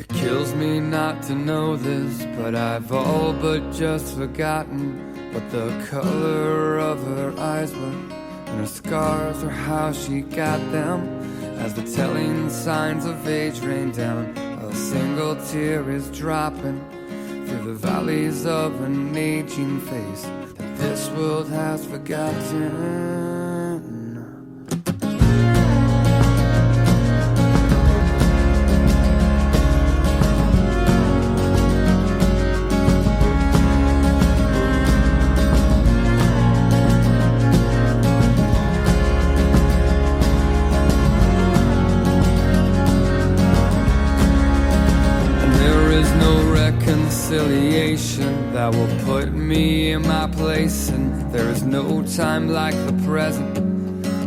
It kills me not to know this, but I've all but just forgotten what the color of her eyes were, and her scars or how she got them. As the telling signs of age rain down, a single tear is dropping through the valleys of an aging face that this world has forgotten. That will put me in my place, and there is no time like the present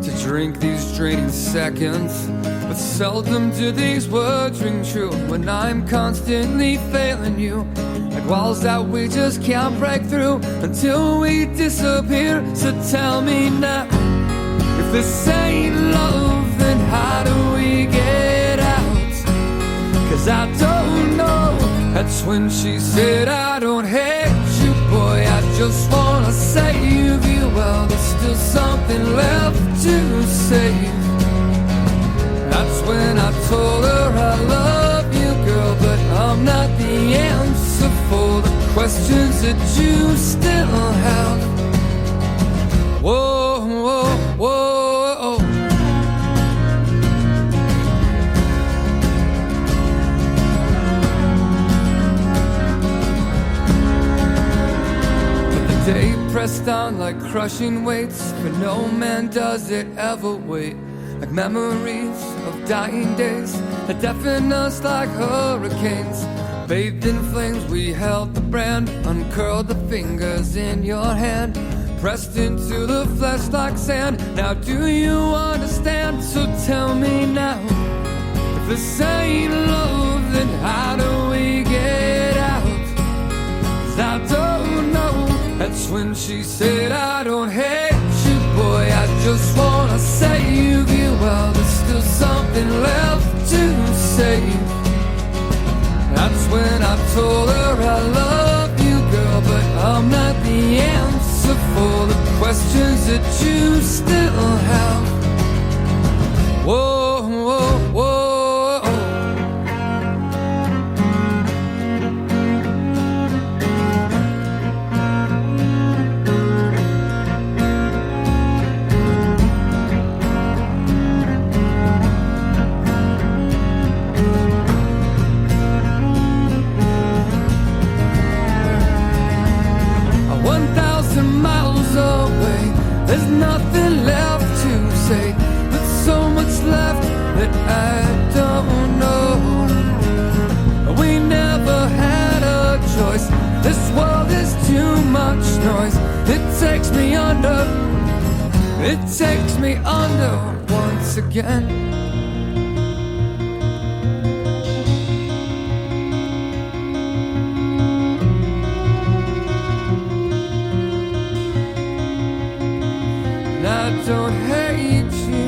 to drink these draining seconds. But seldom do these words ring true when I'm constantly failing you, like walls that we just can't break through until we disappear. So tell me now, if this ain't love, then how do we get out? 'Cause I don't know. That's when she said, I don't hate you, boy, I just wanna save you. Well, there's still something left to save. That's when I told her I love you, girl, but I'm not the answer for the questions that you still have. Whoa, whoa, whoa. Day pressed on like crushing weights, for no man does it ever wait. Like memories of dying days that deafen us like hurricanes. Bathed in flames, we held the brand, uncurled the fingers in your hand, pressed into the flesh like sand. Now do you understand? So tell me now, if this ain't love, then how do we get out? 'Cause I don't know. That's when she said, I don't hate you, boy, I just wanna save you. Well, there's still something left to save. That's when I told her I love you, girl, but I'm not the answer for the questions that you still have. Whoa, whoa, whoa. There's nothing left to say, but so much left that I don't know. We never had a choice. This world is too much noise. It takes me under. It takes me under once again. I don't hate you,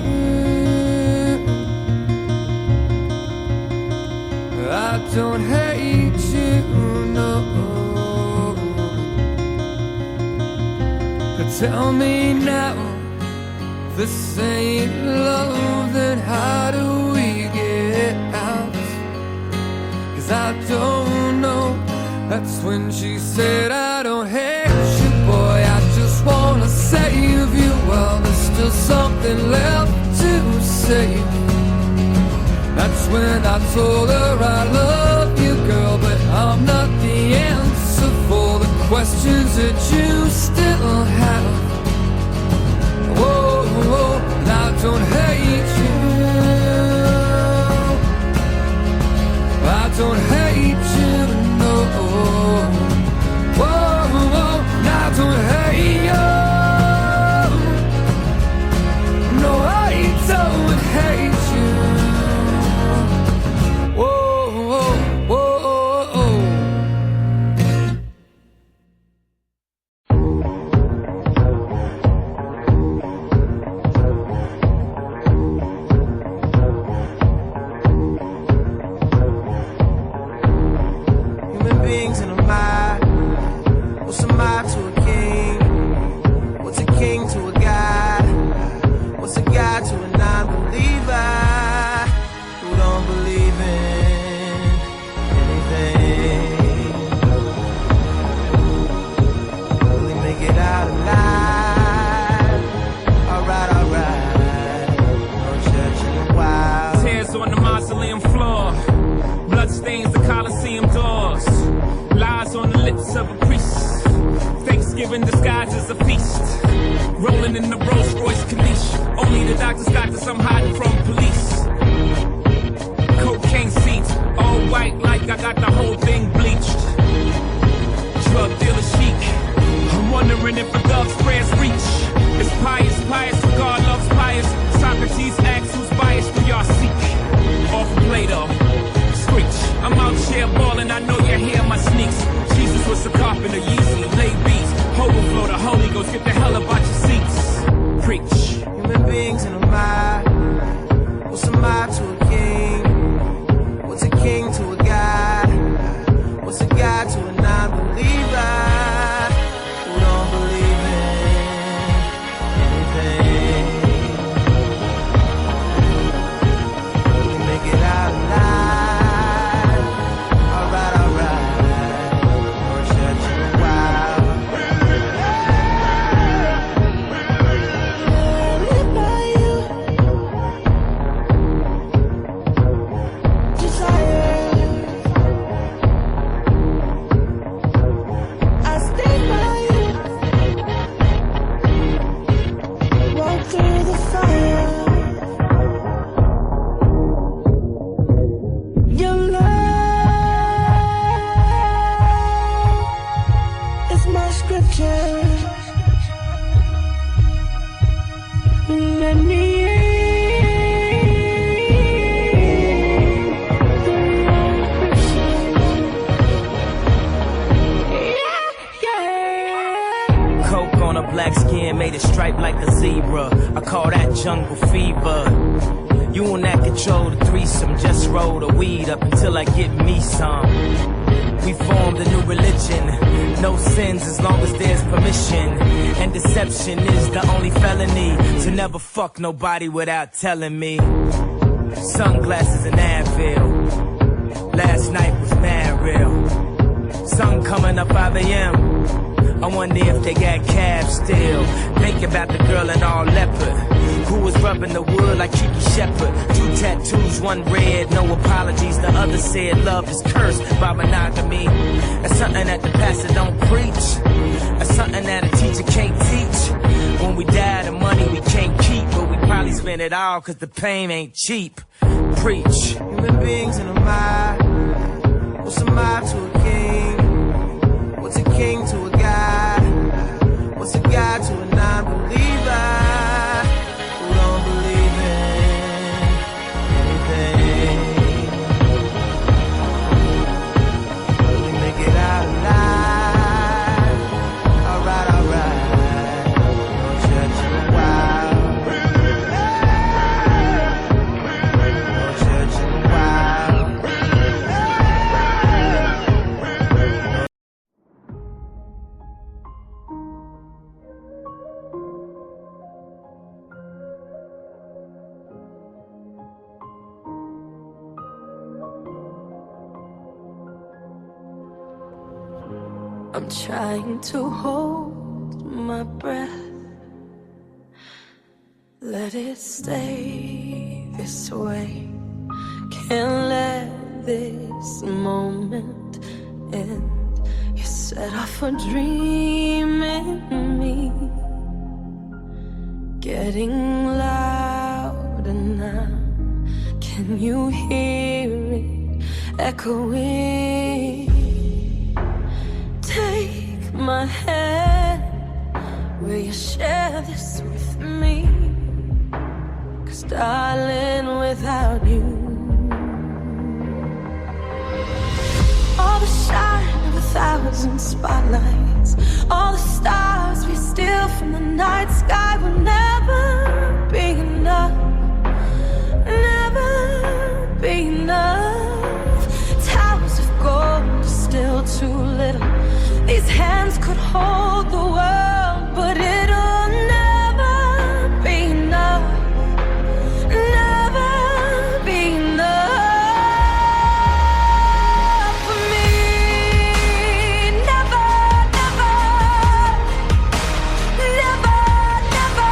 I don't hate you, no. But tell me now, this ain't love, then how do we get out? 'Cause I don't know. That's when she said, I don't hate you, boy, I just wanna save you. Well, there's still something left to save. That's when I told her I love you, girl, but I'm not the answer for the questions that you still have. Whoa, whoa, and I don't hate you, I don't hate you, no. Whoa, whoa, and I don't hate you. No, I don't hate you. Whoa, whoa, whoa. in disguise as a feast. Rolling in the Rolls Royce Caniche. Only the doctors got this, I'm hiding from police. Cocaine seats, all white like I got the whole thing bleached. Drug dealer chic. I'm wondering if a thug's prayers reach. It's pious, pious, God loves pious. Socrates asks who's biased, do y'all seek? Off Plato, screech. I'm out here balling, I know you hear my sneaks. Jesus was a carpenter, Yeezy, lay beats. Overflow, the Holy Ghost, get the hell about your seats. Preach. Human beings in a mob. What's a mob to a king? What's a king to a god? What's a god to a non-believer who don't believe in anything? We make it out alive. Alright, alright. No church in a while. Coke on a black skin made it stripe like a zebra. I call that jungle fever. You will not control the threesome, just roll the weed up until I get me some. We formed a new religion, no sins as long as there's permission. And deception is the only felony, so never fuck nobody without telling me. Sunglasses and Advil, last night was mad real. Sun coming up 5 a.m. I wonder if they got cabs still. Think about the girl in all leopard who was rubbing the wood like Kiki Shepard. 2 tattoos, 1 red, no apologies. The other said love is cursed by monogamy. That's something that the pastor don't preach. That's something that a teacher can't teach. When we die, the money we can't keep, but we probably spend it all cause the pain ain't cheap. Preach. Human beings in a mob. What's a mob to a king? What's a king to a god? What's a god to a non-believer who don't believe in anything? We make it out alive. Alright, alright. No church in a while. No church in a while. I'm trying to hold my breath, let it stay this way. Can't let this moment end. You set off a dream in me, getting louder now. Can you hear it echoing? Take my hand, will you share this with me? 'Cause darling, without you, all the shine of 1,000 spotlights, all the stars we steal from the night sky will never be enough, never be enough. Towers of gold are still too little. These hands could hold the world, but it'll never be enough, never be enough for me. Never, never, never, never,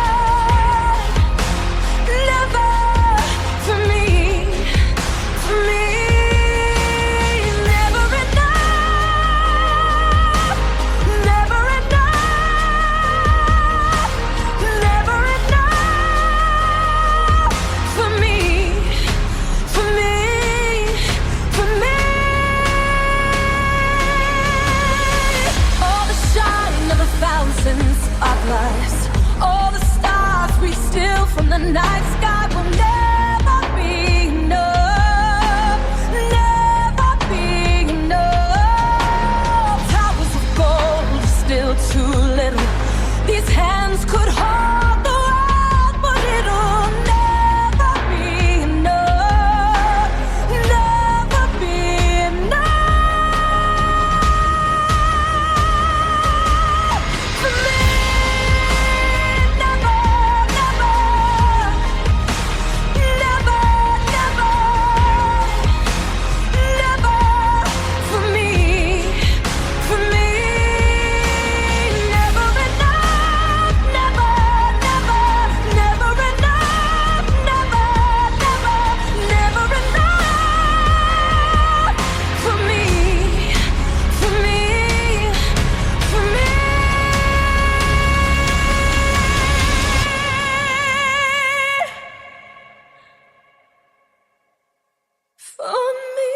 from the night sky will never be enough, never be enough. Towers of gold are still too little. These hands could hold the world, but it'll never be enough, never be enough for me. Never, never, never, never, never for me, for me. Never enough, never, never, never enough, never, never, never enough for me, for me, for me. For me.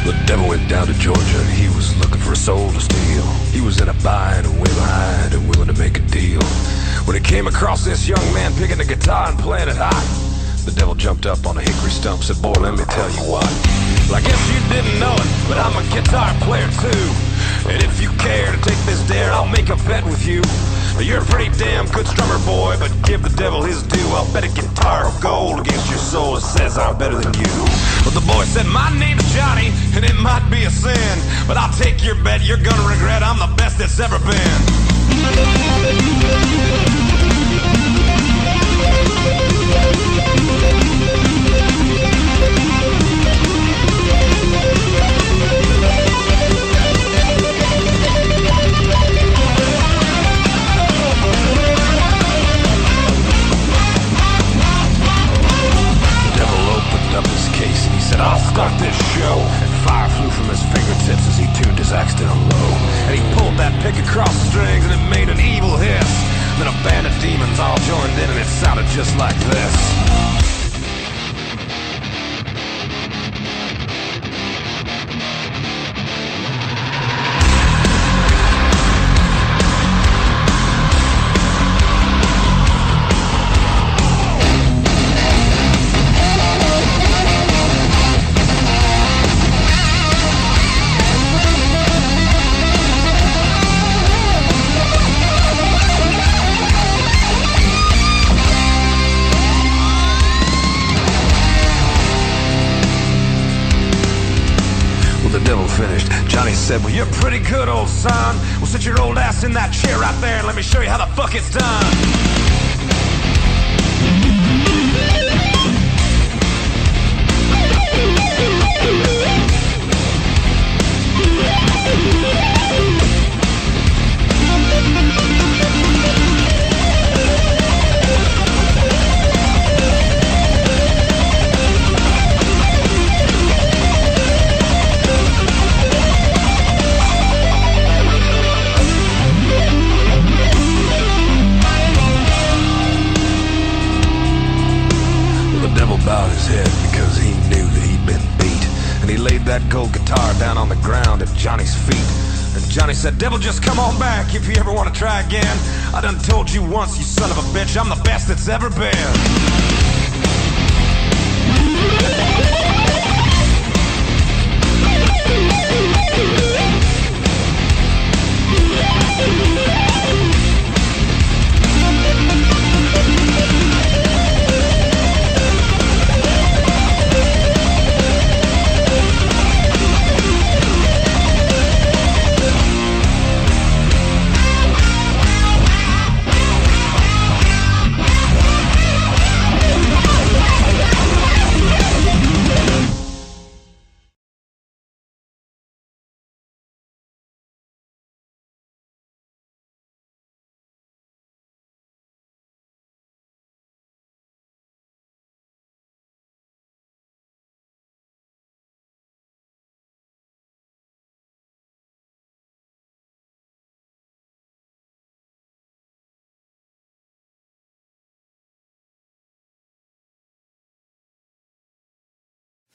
The devil went down to Georgia and he was looking for a soul to steal. He was in a bind and way behind and willing to make a deal. When he came across this young man picking a guitar and playing it hot, the devil jumped up on a hickory stump, said, "Boy, let me tell you what. Well, I guess you didn't know it, but I'm a guitar player too. And if you care to take this dare, I'll make a bet with you. You're a pretty damn good strummer, boy, but give the devil his due. I'll bet a guitar of gold against your soul that says I'm better than you." But the boy said, "My name's Johnny, and it might be a sin, but I'll take your bet, you're gonna regret I'm the best that's ever been." Up his case and he said, "I'll start this show." And fire flew from his fingertips as he tuned his axe down low. And he pulled that pick across the strings and it made an evil hiss. Then a band of demons all joined in and it sounded just like this. Finished. Johnny said, "Well, you're pretty good, old son. Well, sit your old ass in that chair right there and let me show you how the fuck it's done." Bowed his head because he knew that he'd been beat. And he laid that gold guitar down on the ground at Johnny's feet. And Johnny said, "Devil, just come on back if you ever want to try again. I done told you once, you son of a bitch, I'm the best that's ever been."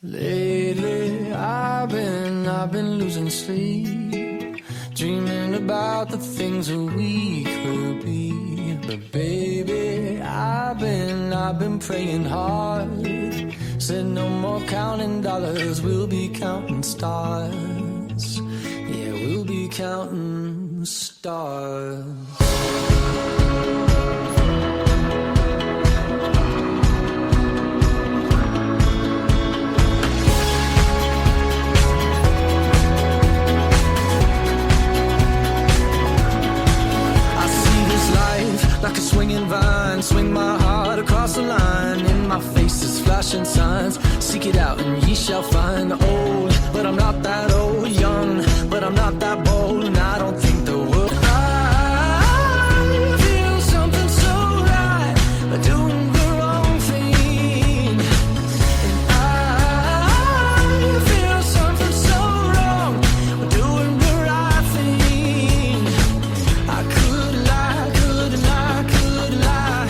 Lately, I've been losing sleep, dreaming about the things that we could be. But baby, I've been praying hard. Said no more counting dollars, we'll be counting stars. Yeah, we'll be counting stars. Like a swinging vine, swing my heart across the line. In my face is flashing signs. Seek it out and ye shall find. Old, but I'm not that old. Young, but I'm not that bold. And I don't think the world. I feel something so right, but doing the wrong thing. And I feel something so wrong, but doing the right thing. I could lie, could lie, could lie.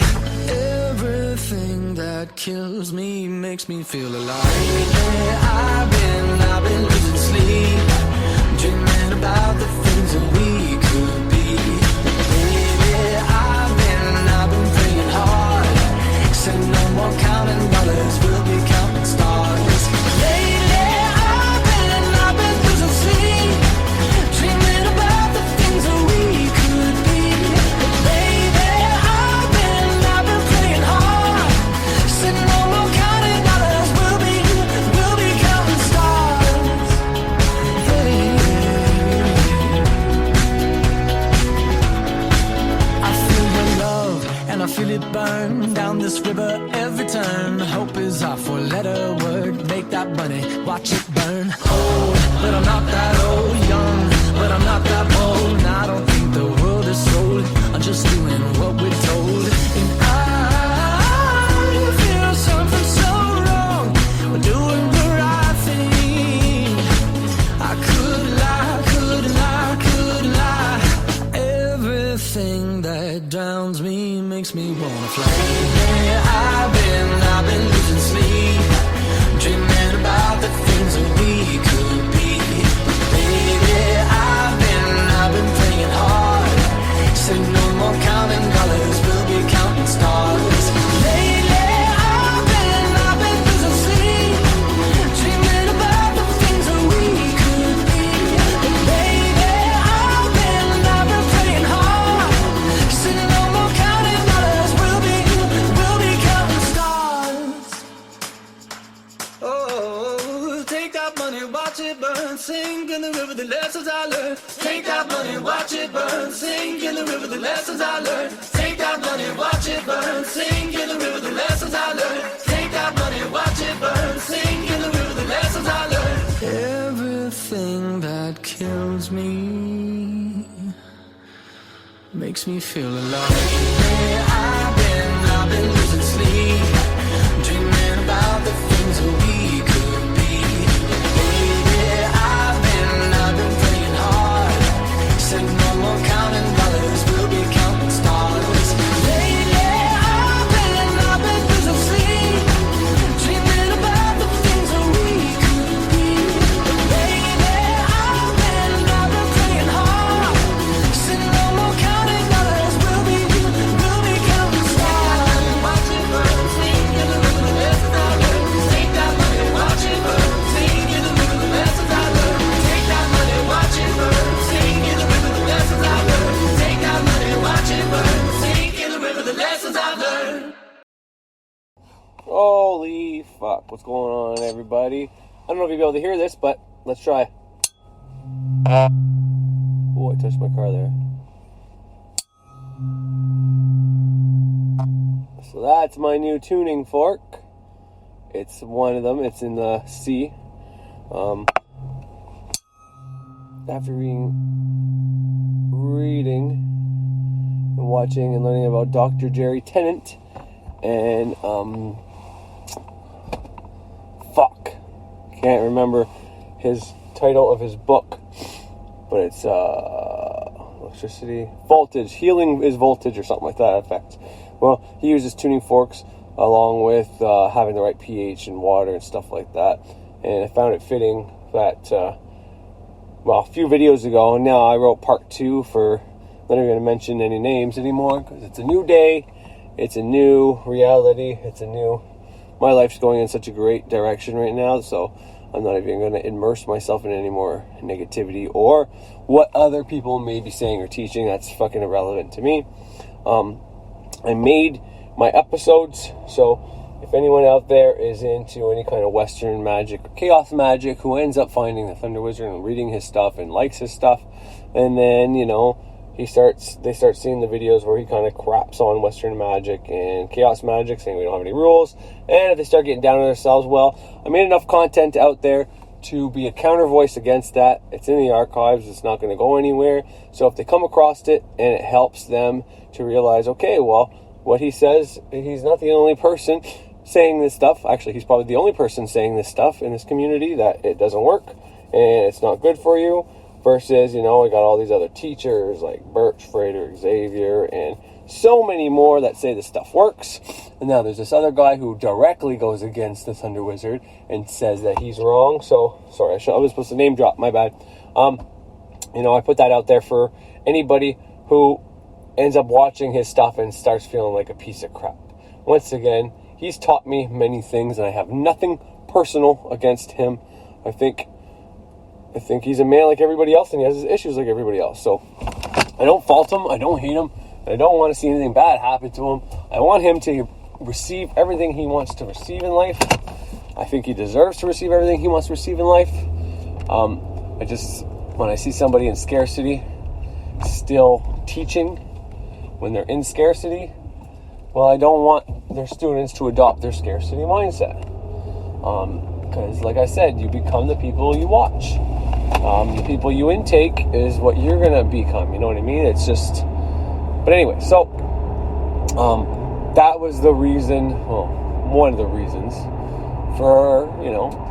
Everything that kills me makes me feel alive. I've been losing sleep, dreaming about the things that we could be. Baby, I've been praying hard. Said no more counting dollars, we'll be counting stars. Lately, I've been losing sleep, dreaming about the things that we could be. Baby, I've been praying hard. Said no more counting dollars, we'll be counting stars. Hey. I feel your love and I feel it burn down this river every turn. Hope is our four-letter word. Make that money, watch it burn. Old, but I'm not that old. Young, but I'm not that bold. And I don't think the world is sold. I'm just doing what we're told. And I feel something so wrong. We're doing the right thing. I could lie, could lie, could lie. Everything that drowns me makes me wanna fly. I've been losing sleep, dreaming about the things that we could be. Baby, I've been praying hard. Say no more counting dollars, we'll be counting stars. Lately, I've been losing sleep, dreaming about the things that we could be. Baby, I've been praying hard. Say no more counting dollars, we'll be counting stars. Oh, take that money, watch it burn, sink in the river, the lessons I learned. Take that money, watch it burn, sink in the river, the lessons I learned. Take that money, watch it burn, sink in the river, the lessons I learned. Take that money, watch it burn, sink in the river, the lessons I learned. Everything that kills me makes me feel alive. I've been losing sleep, dreaming about the things that we could be. Baby, I've been praying hard. Said no more counting dollars, we'll be counting stars. Lately, I've been losing sleep, dreaming about the things that we could be. Baby, I've been praying hard. Said no more counting dollars, we'll be counting stars. Watch it burn, sing in the river, the lessons I learned. Take that money, watch it burn, sing in the river, the lessons I learned. Take that money, watch it burn, sing in the river, the lessons I learned. Take that money, watch it burn, sing in the river, the lessons I learned. Holy fuck, what's going on, everybody? I don't know if you'll be able to hear this, but let's try. Oh, I touched my car there. So that's my new tuning fork. It's one of them, it's in the C. After reading and watching and learning about Dr. Jerry Tennant and can't remember his title of his book, but it's electricity voltage, healing is voltage or something like that effect. Well, he uses tuning forks along with having the right pH in water and stuff like that. And I found it fitting that, a few videos ago, and now I wrote part 2 for, I'm not even going to mention any names anymore, because it's a new day, it's a new reality, my life's going in such a great direction right now, so I'm not even going to immerse myself in any more negativity or what other people may be saying or teaching. That's fucking irrelevant to me. I made my episodes, so if anyone out there is into any kind of Western magic or chaos magic, who ends up finding the Thunder Wizard and reading his stuff and likes his stuff, and then, they start seeing the videos where he kind of craps on Western magic and chaos magic, saying we don't have any rules, and if they start getting down on themselves, well, I made enough content out there to be a counter voice against that. It's in the archives, it's not going to go anywhere, so if they come across it and it helps them to realize, okay, well, what he says, he's not the only person saying this stuff. Actually, he's probably the only person saying this stuff in this community, that it doesn't work and it's not good for you, versus, I got all these other teachers like Frater Xavier, and so many more that say this stuff works. And now there's this other guy who directly goes against the Thunder Wizard and says that he's wrong. So, sorry, I was supposed to name drop, my bad. I put that out there for anybody who ends up watching his stuff and starts feeling like a piece of crap. Once again, he's taught me many things, and I have nothing personal against him. I think he's a man like everybody else, and he has his issues like everybody else. So I don't fault him, I don't hate him, and I don't want to see anything bad happen to him. I want him to receive everything he wants to receive in life. I think he deserves to receive everything he wants to receive in life. When I see somebody in scarcity still teaching when they're in scarcity, well, I don't want their students to adopt their scarcity mindset. Because, like I said, you become the people you watch. The people you intake is what you're going to become. You know what I mean? It's just... But anyway, so that was the reason, one of the reasons for,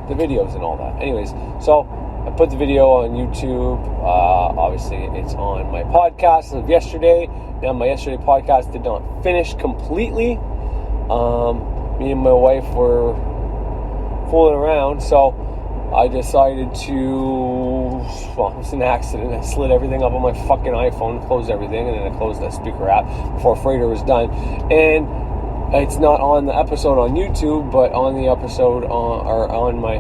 the videos and all that. Anyways, so I put the video on YouTube. Obviously, it's on my podcast of yesterday. Now, my yesterday podcast did not finish completely. Me and my wife were fooling around, so I decided to, it was an accident. I slid everything up on my fucking iPhone, closed everything, and then I closed that speaker app before Frater was done. And it's not on the episode on YouTube, but on the episode on my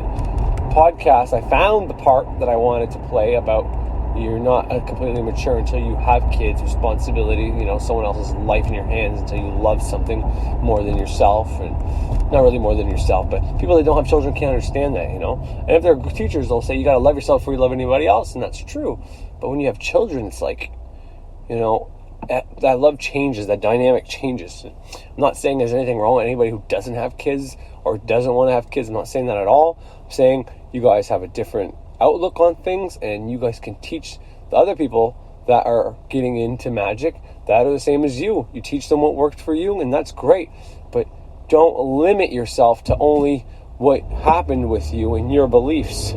podcast, I found the part that I wanted to play about you're not completely mature until you have kids, responsibility, someone else's life in your hands, until you love something more than yourself, and not really more than yourself, but people that don't have children can't understand that, and if they're teachers, they'll say you got to love yourself before you love anybody else, and that's true. But when you have children, it's like, that love changes, that dynamic changes. I'm not saying there's anything wrong with anybody who doesn't have kids or doesn't want to have kids. I'm not saying that at all. I'm saying you guys have a different outlook on things, and you guys can teach the other people that are getting into magic that are the same as you. You teach them what worked for you, and that's great. But don't limit yourself to only what happened with you and your beliefs.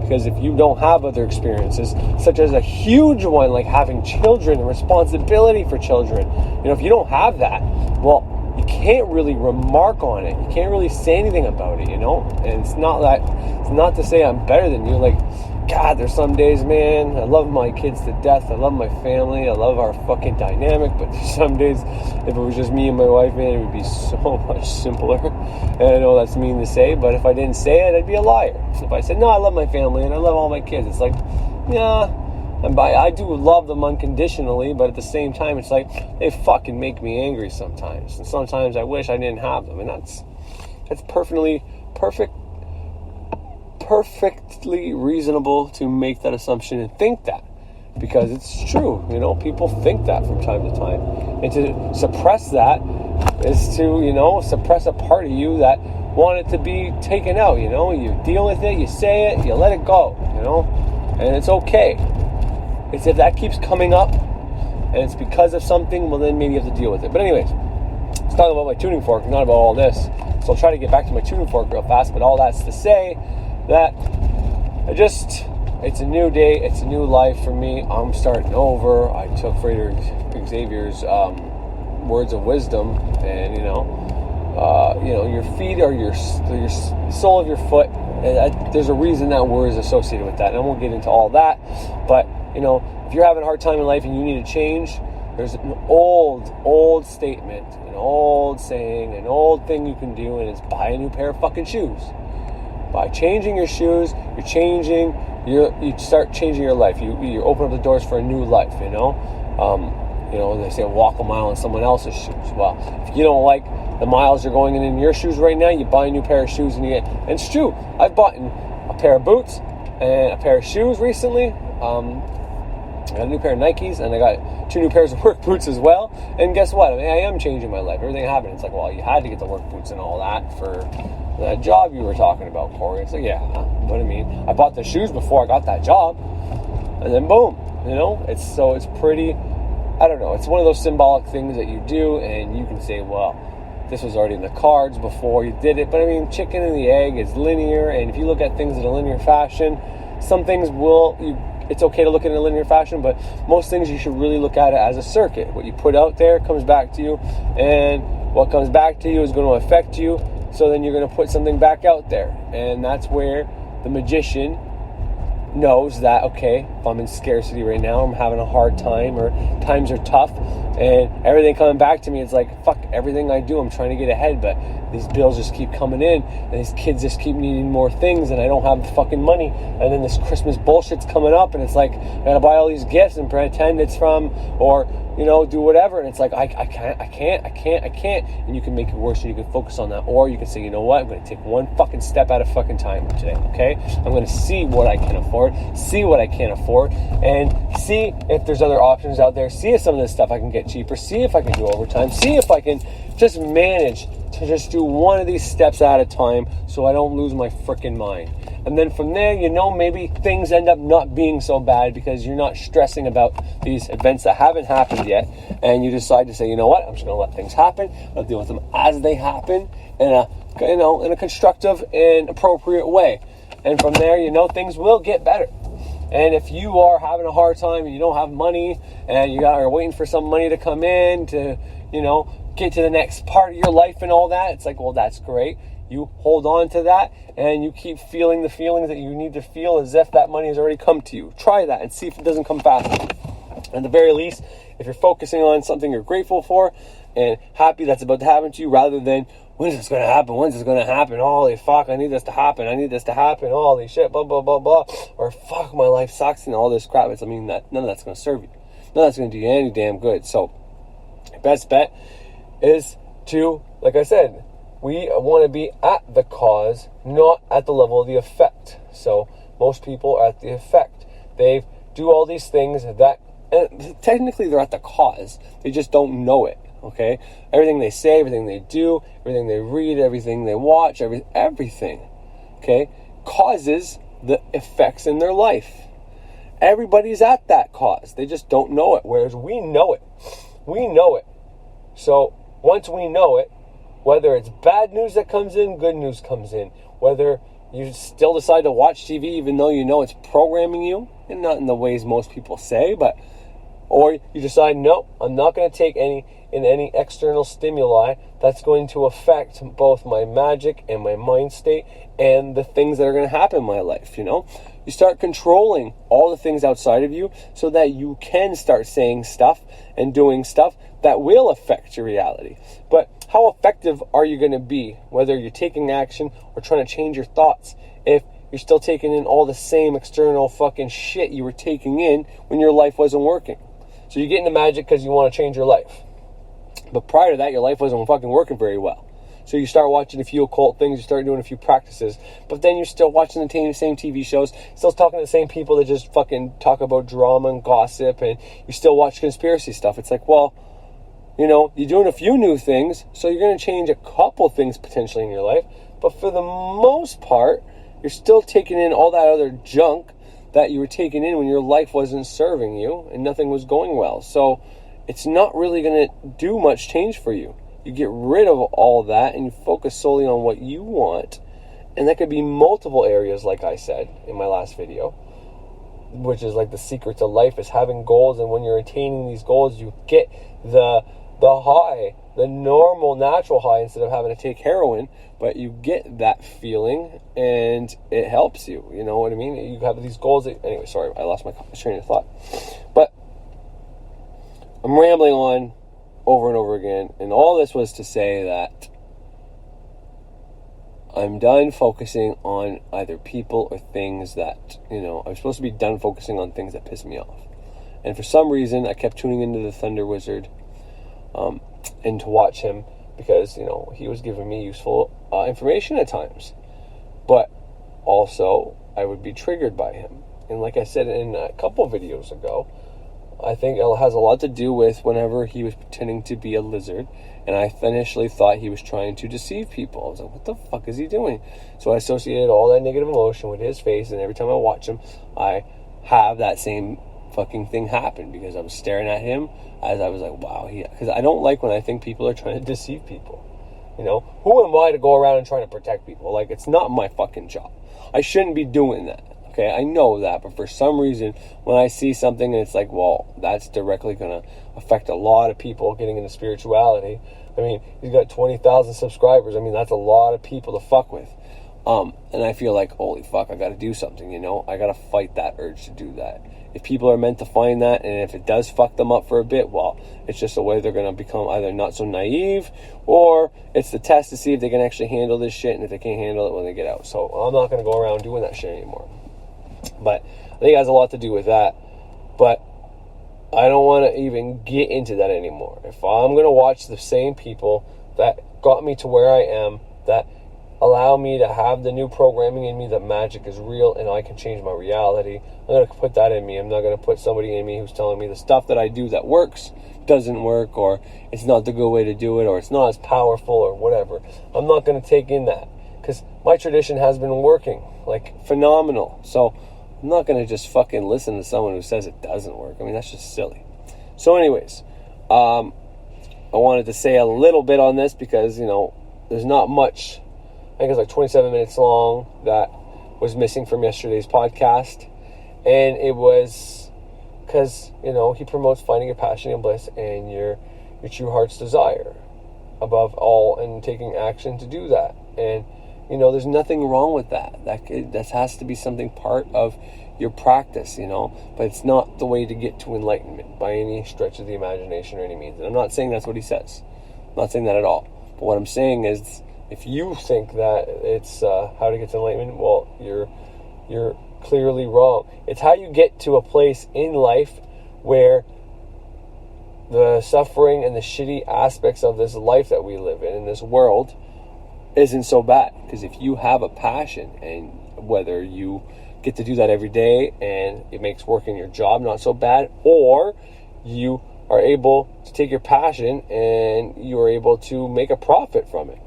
Because if you don't have other experiences, such as a huge one like having children and responsibility for children, if you don't have that, well, you can't really remark on it. You can't really say anything about it, And it's not to say I'm better than you. Like, God, there's some days, man, I love my kids to death. I love my family. I love our fucking dynamic. But there's some days, if it was just me and my wife, man, it would be so much simpler. And I know that's mean to say, but if I didn't say it, I'd be a liar. If I said, no, I love my family and I love all my kids, it's like, yeah. And I do love them unconditionally, but at the same time, it's like they fucking make me angry sometimes. And sometimes I wish I didn't have them. And that's perfectly reasonable to make that assumption and think that. Because it's true, people think that from time to time. And to suppress that is to, suppress a part of you that wanted to be taken out, You deal with it, you say it, you let it go, And it's okay. It's if that keeps coming up and it's because of something, well, then maybe you have to deal with it. But anyways, let's talk about my tuning fork, not about all this. So I'll try to get back to my tuning fork real fast, but all that's to say that it's a new day, it's a new life for me. I'm starting over. I took Frater Xavier's words of wisdom, and your feet are your sole of your foot. And there's a reason that word is associated with that, and I won't get into all that. But if you're having a hard time in life and you need to change, there's an old statement, an old saying, an old thing you can do, and it's buy a new pair of fucking shoes. By changing your shoes, you start changing your life. You open up the doors for a new life. They say walk a mile in someone else's shoes. Well, if you don't like the miles you're going in your shoes right now, you buy a new pair of shoes and and it's true. I've bought a pair of boots and a pair of shoes recently. I got a new pair of Nikes, and I got 2 new pairs of work boots as well. And guess what? I am changing my life. Everything happened. It's like, well, you had to get the work boots and all that for that job you were talking about, Corey. It's like, yeah, but I bought the shoes before I got that job, and then boom, it's pretty, I don't know, it's one of those symbolic things that you do, and you can say, well, this was already in the cards before you did it. But chicken and the egg is linear, and if you look at things in a linear fashion, some things it's okay to look at it in a linear fashion, but most things you should really look at it as a circuit. What you put out there comes back to you, and what comes back to you is going to affect you, so then you're going to put something back out there. And that's where the magician knows that, okay, if I'm in scarcity right now, I'm having a hard time, or times are tough, and everything coming back to me, it's like, fuck, everything I do, I'm trying to get ahead, but these bills just keep coming in, and these kids just keep needing more things, and I don't have the fucking money, and then this Christmas bullshit's coming up, and it's like, I gotta buy all these gifts and pretend it's from, or, do whatever, and it's like, I can't, and you can make it worse, and you can focus on that, or you can say, you know what, I'm gonna take one fucking step at a fucking time today, okay? I'm gonna see what I can afford, see what I can't afford, and see if there's other options out there, see if some of this stuff I can get cheaper, see if I can do overtime, see if I can just manage to just do one of these steps at a time so I don't lose my freaking mind. And then from there, maybe things end up not being so bad because you're not stressing about these events that haven't happened yet, and you decide to say, you know what, I'm just going to let things happen, I'll deal with them as they happen in a constructive and appropriate way. And from there, things will get better. And if you are having a hard time and you don't have money and you're waiting for some money to come in to, get to the next part of your life and all that, it's like, well, that's great. You hold on to that and you keep feeling the feelings that you need to feel as if that money has already come to you. Try that and see if it doesn't come fast. At the very least, if you're focusing on something you're grateful for and happy that's about to happen to you, rather than, when's this going to happen? When's this going to happen? Holy fuck, I need this to happen. I need this to happen. Holy shit, blah, blah, blah, blah. Or fuck, my life sucks and all this crap. That none of that's going to serve you. None of that's going to do you any damn good. So, best bet is to, like I said, we want to be at the cause, not at the level of the effect. So, most people are at the effect. They do all these things that, and technically they're at the cause. They just don't know it. Okay, everything they say, everything they do, everything they read, everything they watch, everything, okay, causes the effects in their life. Everybody's at that cause. They just don't know it, whereas we know it. We know it. So once we know it, whether it's bad news that comes in, good news comes in, whether you still decide to watch TV even though you know it's programming you, and not in the ways most people say, but, or you decide, no, I'm not going to take any external stimuli that's going to affect both my magic and my mind state and the things that are going to happen in my life, You start controlling all the things outside of you so that you can start saying stuff and doing stuff that will affect your reality. But how effective are you going to be, whether you're taking action or trying to change your thoughts, if you're still taking in all the same external fucking shit you were taking in when your life wasn't working? So you get into magic because you want to change your life. But prior to that, your life wasn't fucking working very well. So you start watching a few occult things, you start doing a few practices, but then you're still watching the same TV shows, still talking to the same people that just fucking talk about drama and gossip, and you still watch conspiracy stuff. It's like, well, you're doing a few new things, so you're going to change a couple things potentially in your life, but for the most part, you're still taking in all that other junk that you were taking in when your life wasn't serving you and nothing was going well. So it's not really going to do much change for you. You get rid of all that and you focus solely on what you want. And that could be multiple areas, like I said in my last video, which is like the secret to life is having goals. And when you're attaining these goals, you get the the high, the normal, natural high, instead of having to take heroin. But you get that feeling, and it helps you. You know what I mean? You have these goals. Anyway, sorry, I lost my train of thought. But I'm rambling on over and over again, and all this was to say that I'm done focusing on either people or things that, I'm supposed to be done focusing on things that piss me off. And for some reason, I kept tuning into the Thunder Wizard and to watch him because, he was giving me useful information at times. But also, I would be triggered by him. And like I said in a couple videos ago, I think it has a lot to do with whenever he was pretending to be a lizard, and I initially thought he was trying to deceive people. I was like, what the fuck is he doing? So I associated all that negative emotion with his face, and every time I watch him, I have that same fucking thing happen because I was staring at him as I was like, wow, because I don't like when I think people are trying to deceive people. Who am I to go around and try to protect people? Like, it's not my fucking job. I shouldn't be doing that. Okay, I know that, but for some reason, when I see something and it's like, well, that's directly going to affect a lot of people getting into spirituality. I mean, he's got 20,000 subscribers. I mean, that's a lot of people to fuck with. And I feel like, holy fuck, I got to do something, I got to fight that urge to do that. If people are meant to find that, and if it does fuck them up for a bit, well, it's just a way they're going to become either not so naive, or it's the test to see if they can actually handle this shit, and if they can't handle it when they get out. So I'm not going to go around doing that shit anymore. But I think it has a lot to do with that. But I don't want to even get into that anymore. If I'm going to watch the same people that got me to where I am, that allow me to have the new programming in me that magic is real and I can change my reality, I'm going to put that in me. I'm not going to put somebody in me who's telling me the stuff that I do that works doesn't work, or it's not the good way to do it, or it's not as powerful, or whatever. I'm not going to take in that because my tradition has been working like phenomenal. So I'm not going to just fucking listen to someone who says it doesn't work. I mean, that's just silly. So anyways, I wanted to say a little bit on this because, there's not much. I think it's like 27 minutes long that was missing from yesterday's podcast. And it was because, he promotes finding your passion and bliss and your true heart's desire above all, and taking action to do that. And there's nothing wrong with that. That has to be something part of your practice, but it's not the way to get to enlightenment by any stretch of the imagination or any means. And I'm not saying that's what he says. I'm not saying that at all. But what I'm saying is, if you think that it's how to get to enlightenment, well, you're clearly wrong. It's how you get to a place in life where the suffering and the shitty aspects of this life that we live in this world, isn't so bad. Because if you have a passion, and whether you get to do that every day and it makes working your job not so bad, or you are able to take your passion and you are able to make a profit from it,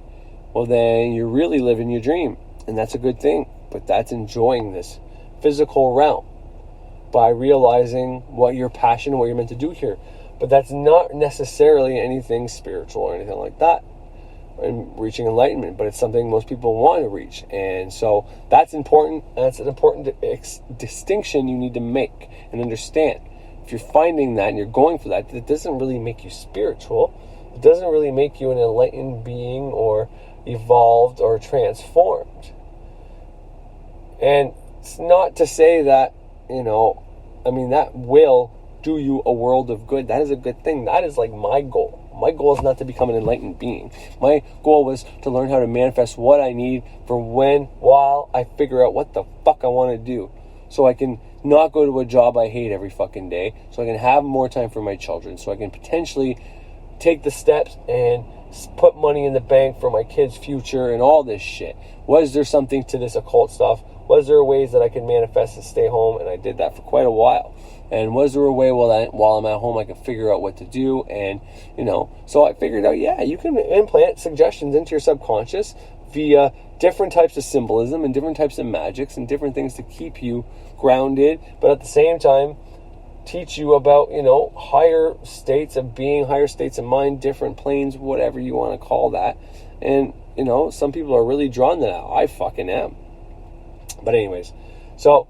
well, then you're really living your dream, and that's a good thing. But that's enjoying this physical realm by realizing what your passion and what you're meant to do here. But that's not necessarily anything spiritual or anything like that, and reaching enlightenment, but it's something most people want to reach. And so that's important. That's an important distinction you need to make and understand. If you're finding that and you're going for that, it doesn't really make you spiritual. It doesn't really make you an enlightened being or evolved or transformed. And it's not to say that, that will do you a world of good. That is a good thing. That is like my goal. My goal is not to become an enlightened being. My goal was to learn how to manifest what I need for while I figure out what the fuck I want to do. So I can not go to a job I hate every fucking day. So I can have more time for my children. So I can potentially take the steps and put money in the bank for my kids' future and all this shit. Was there something to this occult stuff? Was there ways that I could manifest and stay home? And I did that for quite a while. And was there a way while I'm at home I could figure out what to do? And, so I figured out, yeah, you can implant suggestions into your subconscious via different types of symbolism and different types of magics and different things to keep you grounded, but at the same time, teach you about, higher states of being, higher states of mind, different planes, whatever you want to call that. And, some people are really drawn to that. I fucking am. But anyways, so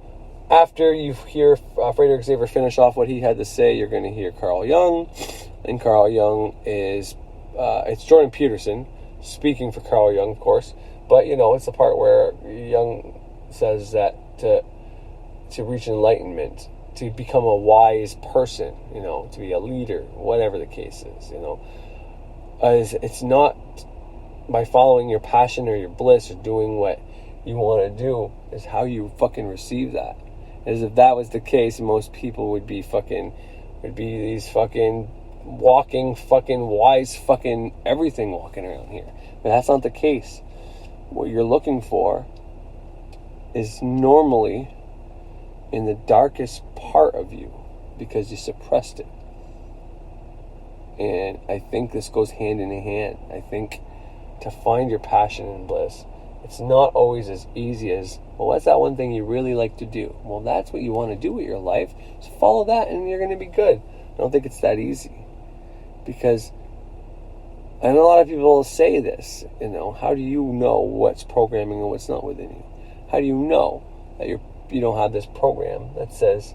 after you hear Frater Xavier finish off what he had to say, you're going to hear Carl Jung, in Carl Jung is, it's Jordan Peterson speaking for Carl Jung, of course, but, it's the part where Jung says that to reach enlightenment, to become a wise person, to be a leader, whatever the case is, it's not by following your passion or your bliss or doing what you want to do, is how you fucking receive that. As if that was the case, most people would be these fucking walking fucking wise fucking everything walking around here. But that's not the case. What you're looking for is normally in the darkest part of you because you suppressed it. And I think this goes hand in hand. I think to find your passion and bliss, it's not always as easy as, well, what's that one thing you really like to do? Well, that's what you want to do with your life. So follow that and you're going to be good. I don't think it's that easy. Because I know a lot of people say this, how do you know what's programming and what's not within you? How do you know that you don't have this program that says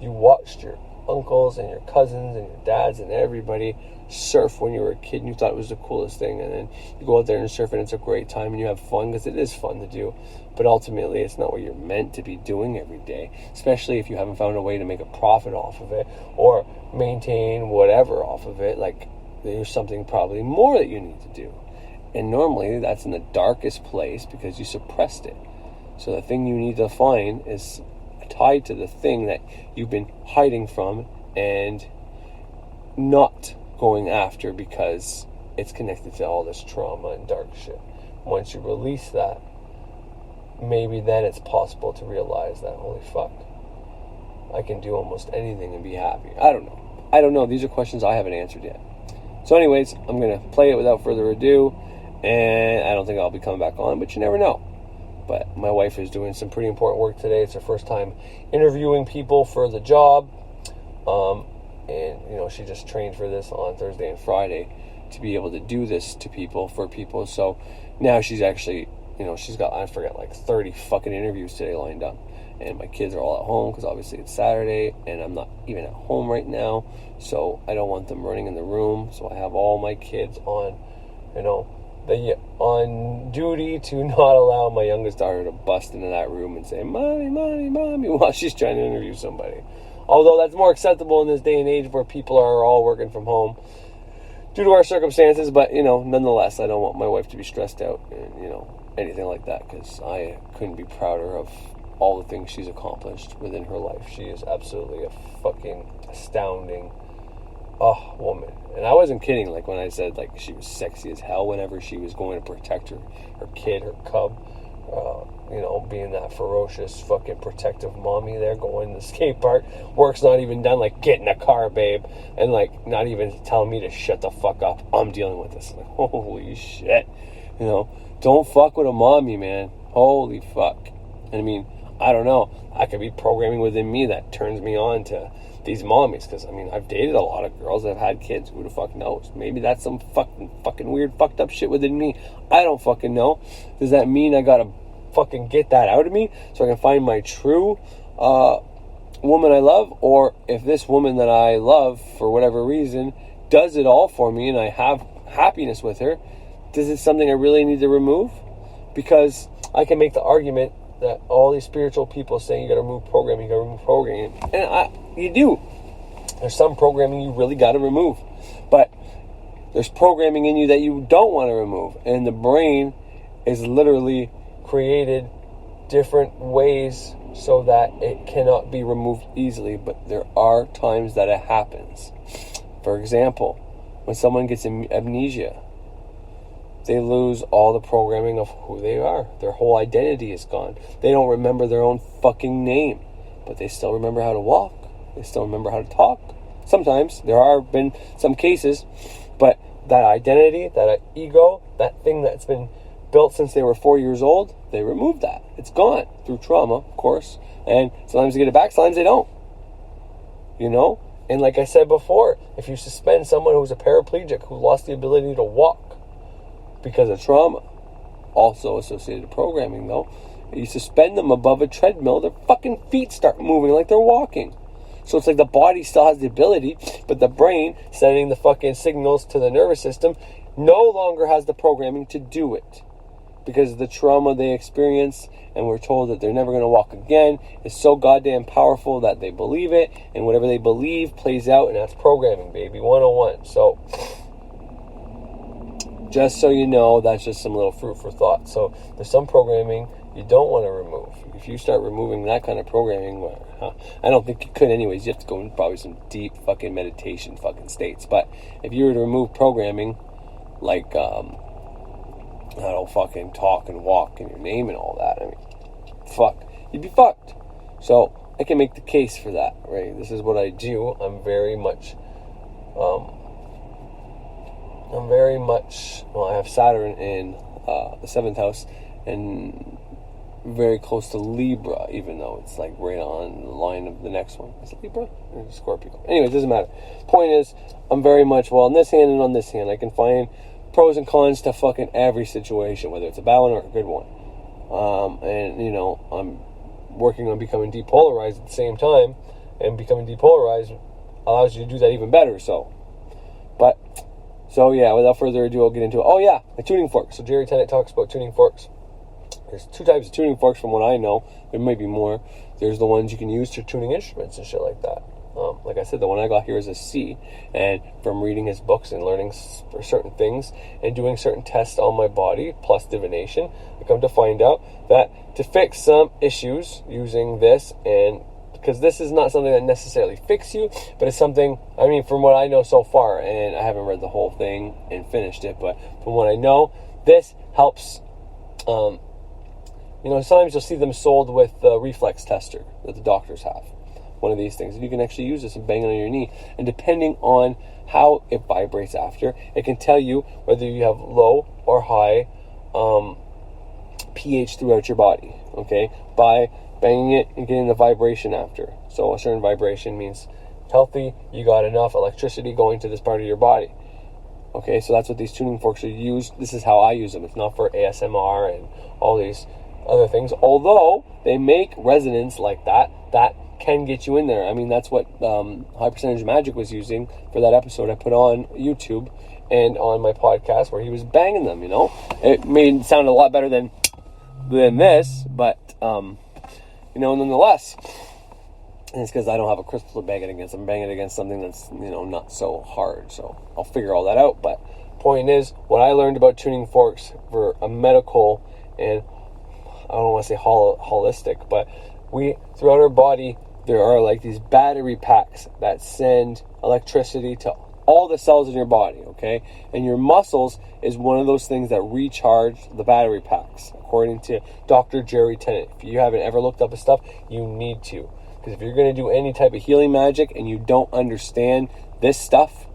you watched your uncles and your cousins and your dads and everybody surf when you were a kid and you thought it was the coolest thing, and then you go out there and surf and it's a great time and you have fun because it is fun to do, but ultimately it's not what you're meant to be doing every day, especially if you haven't found a way to make a profit off of it or maintain whatever off of it. Like, there's something probably more that you need to do, and normally that's in the darkest place because you suppressed it. So the thing you need to find is tied to the thing that you've been hiding from and not going after because it's connected to all this trauma and dark shit. Once you release that, maybe then it's possible to realize that, holy fuck, I can do almost anything and be happy. I don't know. These are questions I haven't answered yet. So anyways, I'm going to play it without further ado, and I don't think I'll be coming back on, but you never know. But my wife is doing some pretty important work today. It's her first time interviewing people for the job. And, she just trained for this on Thursday and Friday to be able to do this for people. So now she's actually, she's got, 30 fucking interviews today lined up. And my kids are all at home because obviously it's Saturday and I'm not even at home right now. So I don't want them running in the room. So I have all my kids on, on duty to not allow my youngest daughter to bust into that room and say, "Mommy, mommy, mommy," while she's trying to interview somebody. Although that's more acceptable in this day and age where people are all working from home due to our circumstances. But, nonetheless, I don't want my wife to be stressed out and, anything like that, because I couldn't be prouder of all the things she's accomplished within her life. She is absolutely a fucking astounding woman. And I wasn't kidding, when I said, she was sexy as hell whenever she was going to protect her kid, her cub, being that ferocious fucking protective mommy there, going to the skate park. Work's not even done, get in a car, babe, and, not even telling me to shut the fuck up. I'm dealing with this. Holy shit. Don't fuck with a mommy, man. Holy fuck. And I don't know. I could be programming within me that turns me on to these mommies, because I've dated a lot of girls that have had kids. Who the fuck knows? Maybe that's some fucking weird fucked up shit within me. I don't fucking know. Does that mean I gotta fucking get that out of me so I can find my true woman I love? Or if this woman that I love for whatever reason does it all for me and I have happiness with her, is it something I really need to remove? Because I can make the argument that all these spiritual people saying you gotta remove programming, and you do. There's some programming you really gotta remove, but there's programming in you that you don't want to remove, and the brain is literally created different ways so that it cannot be removed easily, but there are times that it happens. For example, when someone gets amnesia, they lose all the programming of who they are. Their whole identity is gone. They don't remember their own fucking name, but they still remember how to walk. They still remember how to talk. Sometimes there have been some cases, but that identity, that ego, that thing that's been built since they were 4 years old, they removed that. It's gone through trauma, of course, and sometimes they get it back, sometimes they don't. And like I said before, if you suspend someone who's a paraplegic who lost the ability to walk because of trauma, also associated programming though, you suspend them above a treadmill, their fucking feet start moving like they're walking. So it's like the body still has the ability, but the brain, sending the fucking signals to the nervous system, no longer has the programming to do it. Because of the trauma they experience, and we're told that they're never going to walk again, is so goddamn powerful that they believe it, and whatever they believe plays out, and that's programming, baby, 101. So, just so you know, that's just some little fruit for thought. So, there's some programming you don't want to remove. If you start removing that kind of programming, I don't think you could anyways. You have to go in probably some deep fucking meditation fucking states. But if you were to remove programming, like, I don't fucking talk and walk in your name and all that, I mean, fuck, you'd be fucked. So, I can make the case for that, right? This is what I do. I'm very much, well, I have Saturn in the 7th house, and very close to Libra, even though it's like right on the line of the next one. Is it Libra or Scorpio? Anyway, it doesn't matter. Point is, I'm very much, well, on this hand and on this hand, I can find pros and cons to fucking every situation, whether it's a bad one or a good one. And, you know, I'm working on becoming depolarized at the same time, and becoming depolarized allows you to do that even better, so. But, so yeah, without further ado, I'll get into it. Oh yeah, the tuning forks. So Jerry Tennant talks about tuning forks. There's 2 types of tuning forks from what I know. There might be more. There's the ones you can use for tuning instruments and shit like that. Like I said, the one I got here is a C. And from reading his books and learning certain things and doing certain tests on my body, plus divination, I come to find out that to fix some issues using this, and because this is not something that necessarily fixes you, but it's something, I mean, from what I know so far, and I haven't read the whole thing and finished it, but from what I know, this helps. You know, sometimes you'll see them sold with the reflex tester that the doctors have. One of these things. And you can actually use this and bang it on your knee. And depending on how it vibrates after, it can tell you whether you have low or high pH throughout your body. Okay? By banging it and getting the vibration after. So a certain vibration means healthy, you got enough electricity going to this part of your body. Okay, so that's what these tuning forks are used. This is how I use them. It's not for ASMR and all these other things. Although they make resonance like that can get you in there. I mean, that's what High Percentage Magic was using for that episode I put on YouTube and on my podcast where he was banging them, you know. It made it sound a lot better than this, but, you know, nonetheless. And it's because I don't have a crystal to bang it against. I'm banging it against something that's, you know, not so hard. So I'll figure all that out. But point is, what I learned about tuning forks for a medical and I don't want to say holistic, but throughout our body, there are like these battery packs that send electricity to all the cells in your body, okay? And your muscles is one of those things that recharge the battery packs, according to Dr. Jerry Tennant. If you haven't ever looked up his stuff, you need to. Because if you're going to do any type of healing magic and you don't understand this stuff,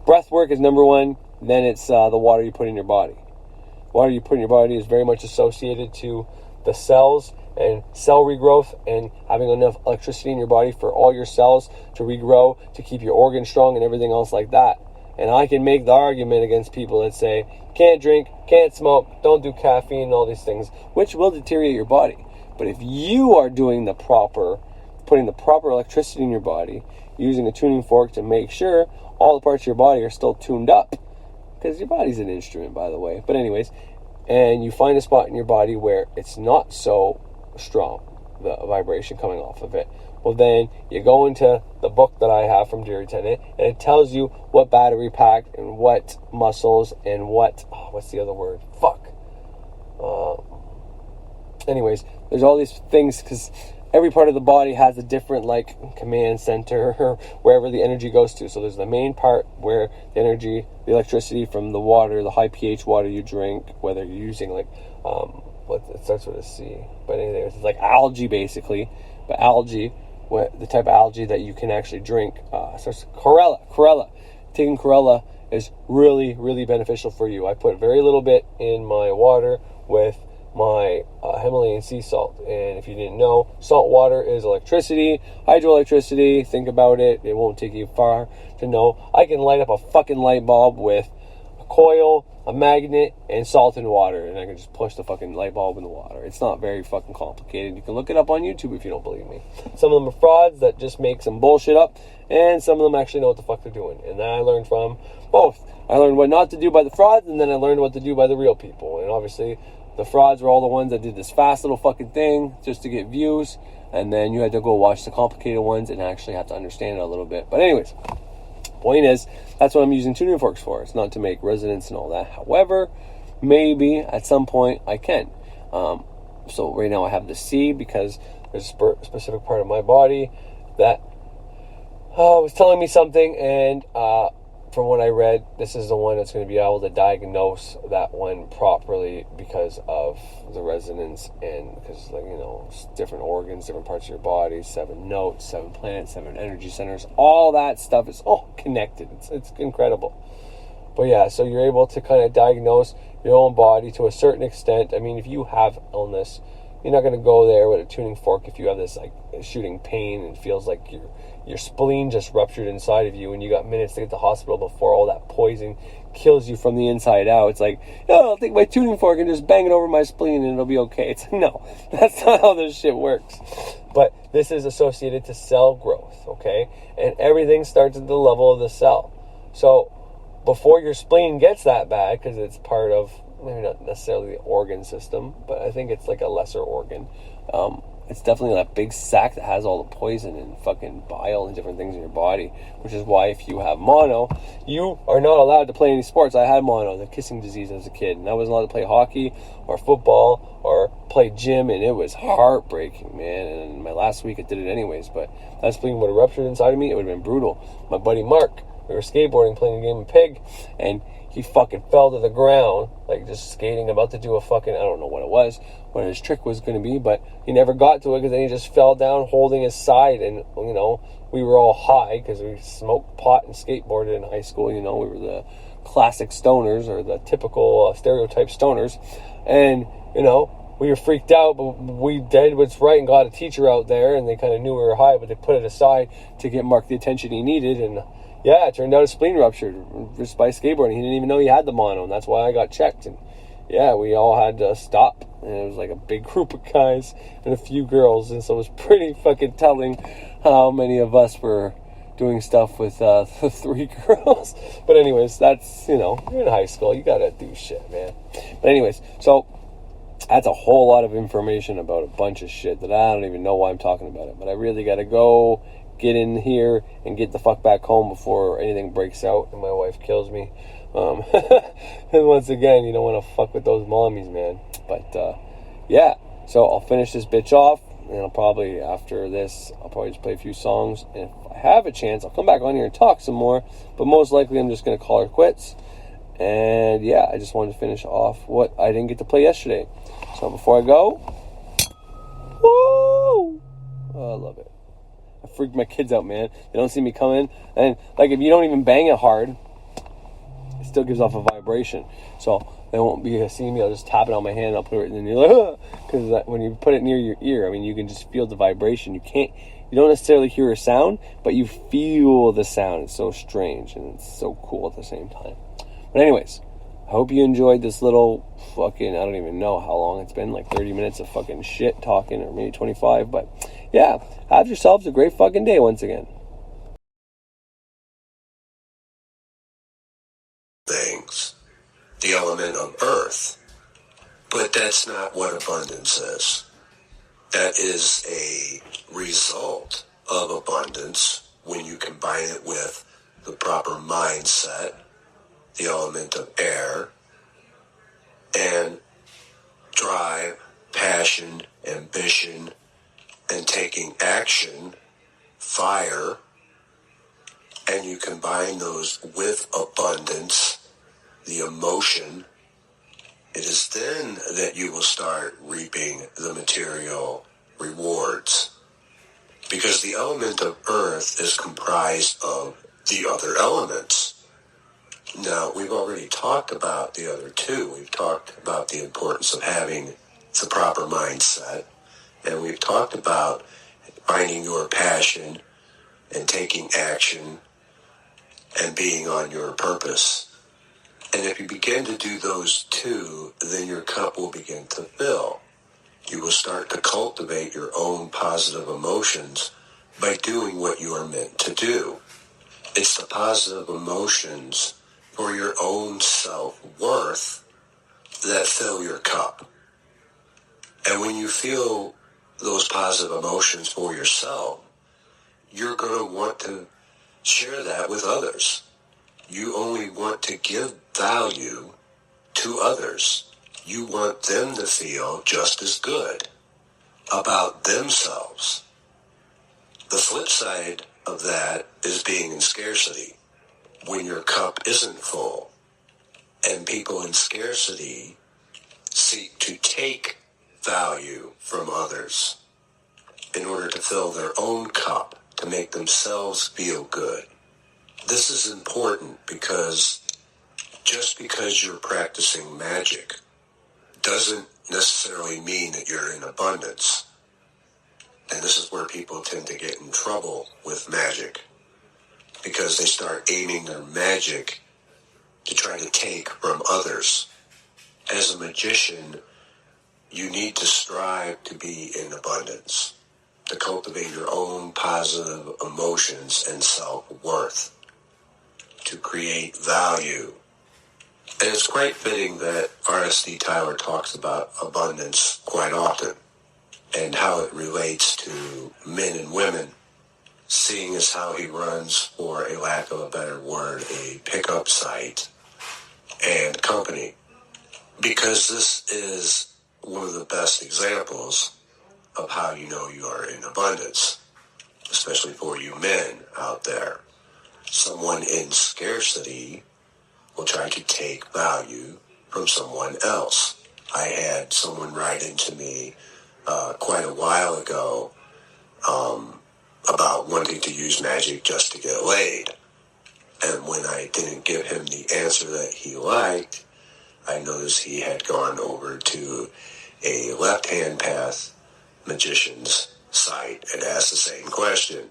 breath work is number one, then it's the water you put in your body. Water you put in your body is very much associated to the cells and cell regrowth and having enough electricity in your body for all your cells to regrow, to keep your organs strong and everything else like that. And I can make the argument against people that say, can't drink, can't smoke, don't do caffeine, all these things, which will deteriorate your body. But if you are doing putting the proper electricity in your body, using a tuning fork to make sure all the parts of your body are still tuned up, because your body's an instrument, by the way. But anyways, and you find a spot in your body where it's not so strong, the vibration coming off of it, well then you go into the book that I have from Jerry Tennant, and it tells you what battery pack and what muscles and what's the other word? Anyways, there's all these things, because every part of the body has a different, like, command center or wherever the energy goes to. So there's the main part where the energy, the electricity from the water, the high pH water you drink, whether you're using, like, it starts with a C. But anyways, it's like algae, basically. But algae, the type of algae that you can actually drink, starts chlorella. Taking chlorella is really, really beneficial for you. I put very little bit in my water with my Himalayan sea salt. And if you didn't know, salt water is electricity, hydroelectricity. Think about it. It won't take you far to know. I can light up a fucking light bulb with a coil, a magnet, and salt and water, and I can just push the fucking light bulb in the water. It's not very fucking complicated. You can look it up on YouTube if you don't believe me. Some of them are frauds that just make some bullshit up, and some of them actually know what the fuck they're doing. And then I learned from both. I learned what not to do by the frauds, and then I learned what to do by the real people. And obviously, the frauds were all the ones that did this fast little fucking thing just to get views, and then you had to go watch the complicated ones and actually have to understand it a little bit. But anyways, point is, that's what I'm using tuning forks for. It's not to make resonance and all that. However, maybe at some point I can. So right now I have the C because there's a specific part of my body that was telling me something, and from what I read, this is the one that's going to be able to diagnose that one properly because of the resonance and because, like, you know, different organs, different parts of your body, 7 notes, 7 planets, 7 energy centers, all that stuff is all connected. It's incredible. But yeah, so you're able to kind of diagnose your own body to a certain extent. I mean, if you have illness, you're not going to go there with a tuning fork if you have this like shooting pain and it feels like your spleen just ruptured inside of you and you got minutes to get to the hospital before all that poison kills you from the inside out. It's like, oh, I'll take my tuning fork and just bang it over my spleen and it'll be okay. It's no, that's not how this shit works. But this is associated to cell growth, okay? And everything starts at the level of the cell. So before your spleen gets that bad, because it's part of, maybe not necessarily the organ system, but I think it's like a lesser organ. It's definitely that big sac that has all the poison and fucking bile and different things in your body, which is why if you have mono, you are not allowed to play any sports. I had mono, the kissing disease as a kid, and I wasn't allowed to play hockey or football or play gym, and it was heartbreaking, man. And my last week I did it anyways, but that spleen would have ruptured inside of me. It would have been brutal. My buddy Mark, we were skateboarding, playing a game of Pig, and he fucking fell to the ground, like just skating, about to do a fucking, I don't know what it was, what his trick was going to be, but he never got to it because then he just fell down holding his side, and, you know, we were all high because we smoked pot and skateboarded in high school, you know, we were the classic stoners, or the typical stereotype stoners, and, you know, we were freaked out, but we did what's right and got a teacher out there, and they kind of knew we were high, but they put it aside to get Mark the attention he needed, and yeah, it turned out his spleen ruptured just by skateboarding. He didn't even know he had the mono, and that's why I got checked. And yeah, we all had to stop. And it was like a big group of guys and a few girls, and so it was pretty fucking telling how many of us were doing stuff with the 3 girls. But anyways, that's, you know, you're in high school, you gotta do shit, man. But anyways, so that's a whole lot of information about a bunch of shit that I don't even know why I'm talking about it. But I really gotta go get in here and get the fuck back home before anything breaks out and my wife kills me. And once again, you don't want to fuck with those mommies, man. But yeah, so I'll finish this bitch off, and I'll probably, after this, I'll probably just play a few songs, and if I have a chance, I'll come back on here and talk some more, but most likely I'm just going to call her quits. And yeah, I just wanted to finish off what I didn't get to play yesterday. So before I go, woo! Oh, I love it. I freak my kids out, man. They don't see me coming. And, like, if you don't even bang it hard, it still gives off a vibration. So they won't be seeing me. I'll just tap it on my hand. I'll put it, and then you're like, because when you put it near your ear, I mean, you can just feel the vibration. You don't necessarily hear a sound, but you feel the sound. It's so strange, and it's so cool at the same time. But anyways, I hope you enjoyed this little fucking, I don't even know how long it's been, like 30 minutes of fucking shit talking, or maybe 25, but yeah, have yourselves a great fucking day once again. Things, the element of earth, but that's not what abundance is. That is a result of abundance when you combine it with the proper mindset, the element of air, and drive, passion, ambition, and taking action, fire, and you combine those with abundance, the emotion. It is then that you will start reaping the material rewards. Because the element of earth is comprised of the other elements. Now, we've already talked about the other two. We've talked about the importance of having the proper mindset. And we've talked about finding your passion and taking action and being on your purpose. And if you begin to do those two, then your cup will begin to fill. You will start to cultivate your own positive emotions by doing what you are meant to do. It's the positive emotions for your own self-worth that fill your cup. And when you feel those positive emotions for yourself, you're going to want to share that with others. You only want to give value to others. You want them to feel just as good about themselves. The flip side of that is being in scarcity, when your cup isn't full. And people in scarcity seek to take value from others in order to fill their own cup, to make themselves feel good. This is important because just because you're practicing magic doesn't necessarily mean that you're in abundance. And this is where people tend to get in trouble with magic, because they start aiming their magic to try to take from others. As a magician, you need to strive to be in abundance, to cultivate your own positive emotions and self-worth, to create value. And it's quite fitting that R.S.D. Tyler talks about abundance quite often and how it relates to men and women, seeing as how he runs, for a lack of a better word, a pickup site and company. Because this is one of the best examples of how you know you are in abundance, especially for you men out there. Someone in scarcity will try to take value from someone else. I had someone write into me quite a while ago about wanting to use magic just to get laid. And when I didn't give him the answer that he liked, I noticed he had gone over to a left-hand path magician's site and asked the same question.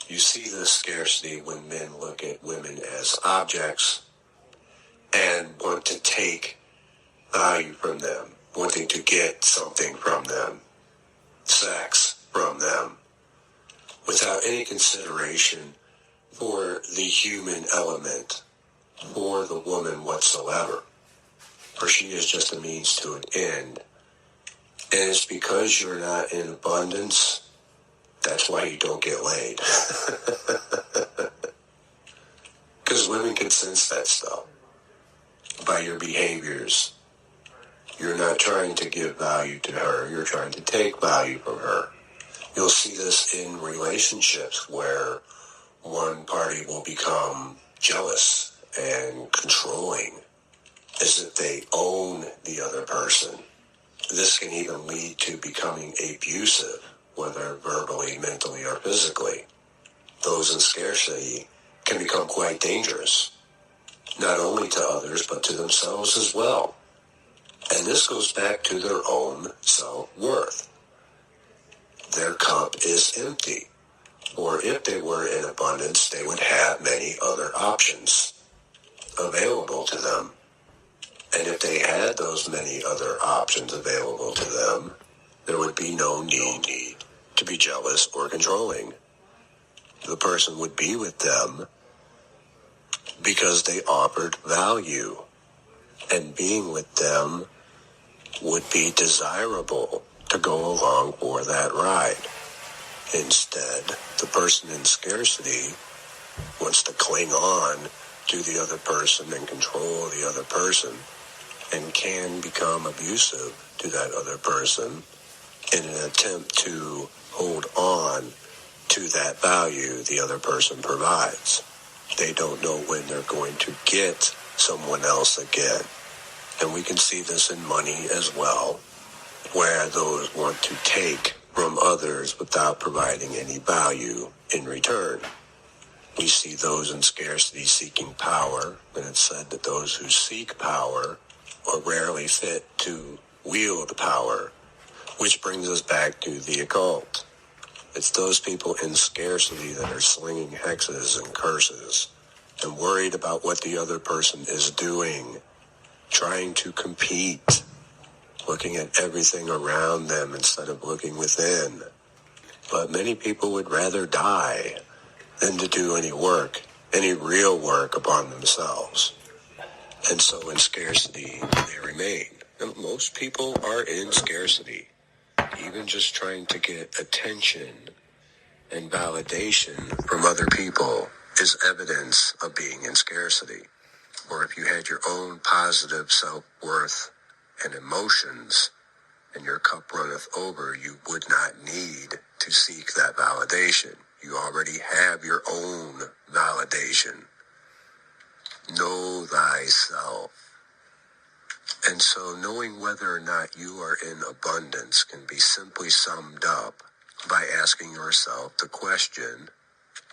You see this scarcity when men look at women as objects and want to take value from them, wanting to get something from them, sex from them, without any consideration for the human element, for the woman whatsoever. For she is just a means to an end. And it's because you're not in abundance, that's why you don't get laid. Because women can sense that stuff by your behaviors. You're not trying to give value to her, you're trying to take value from her. You'll see this in relationships where one party will become jealous and controlling, as if they own the other person. This can even lead to becoming abusive, whether verbally, mentally, or physically. Those in scarcity can become quite dangerous, not only to others, but to themselves as well. And this goes back to their own self-worth. Their cup is empty. Or if they were in abundance, they would have many other options available to them. And if they had those many other options available to them, there would be no need to be jealous or controlling. The person would be with them because they offered value, and being with them would be desirable to go along for that ride. Instead, the person in scarcity wants to cling on to the other person and control the other person, and can become abusive to that other person in an attempt to hold on to that value the other person provides. They don't know when they're going to get someone else again. And we can see this in money as well, where those want to take from others without providing any value in return. We see those in scarcity seeking power, and it's said that those who seek power are rarely fit to wield power, which brings us back to the occult. It's those people in scarcity that are slinging hexes and curses and worried about what the other person is doing, trying to compete, looking at everything around them instead of looking within. But many people would rather die than to do any work, any real work upon themselves. And so in scarcity, they remain. And most people are in scarcity, even just trying to get attention and validation from other people is evidence of being in scarcity. Or if you had your own positive self-worth and emotions, and your cup runneth over, you would not need to seek that validation. You already have your own validation. Know thyself. And so knowing whether or not you are in abundance can be simply summed up by asking yourself the question,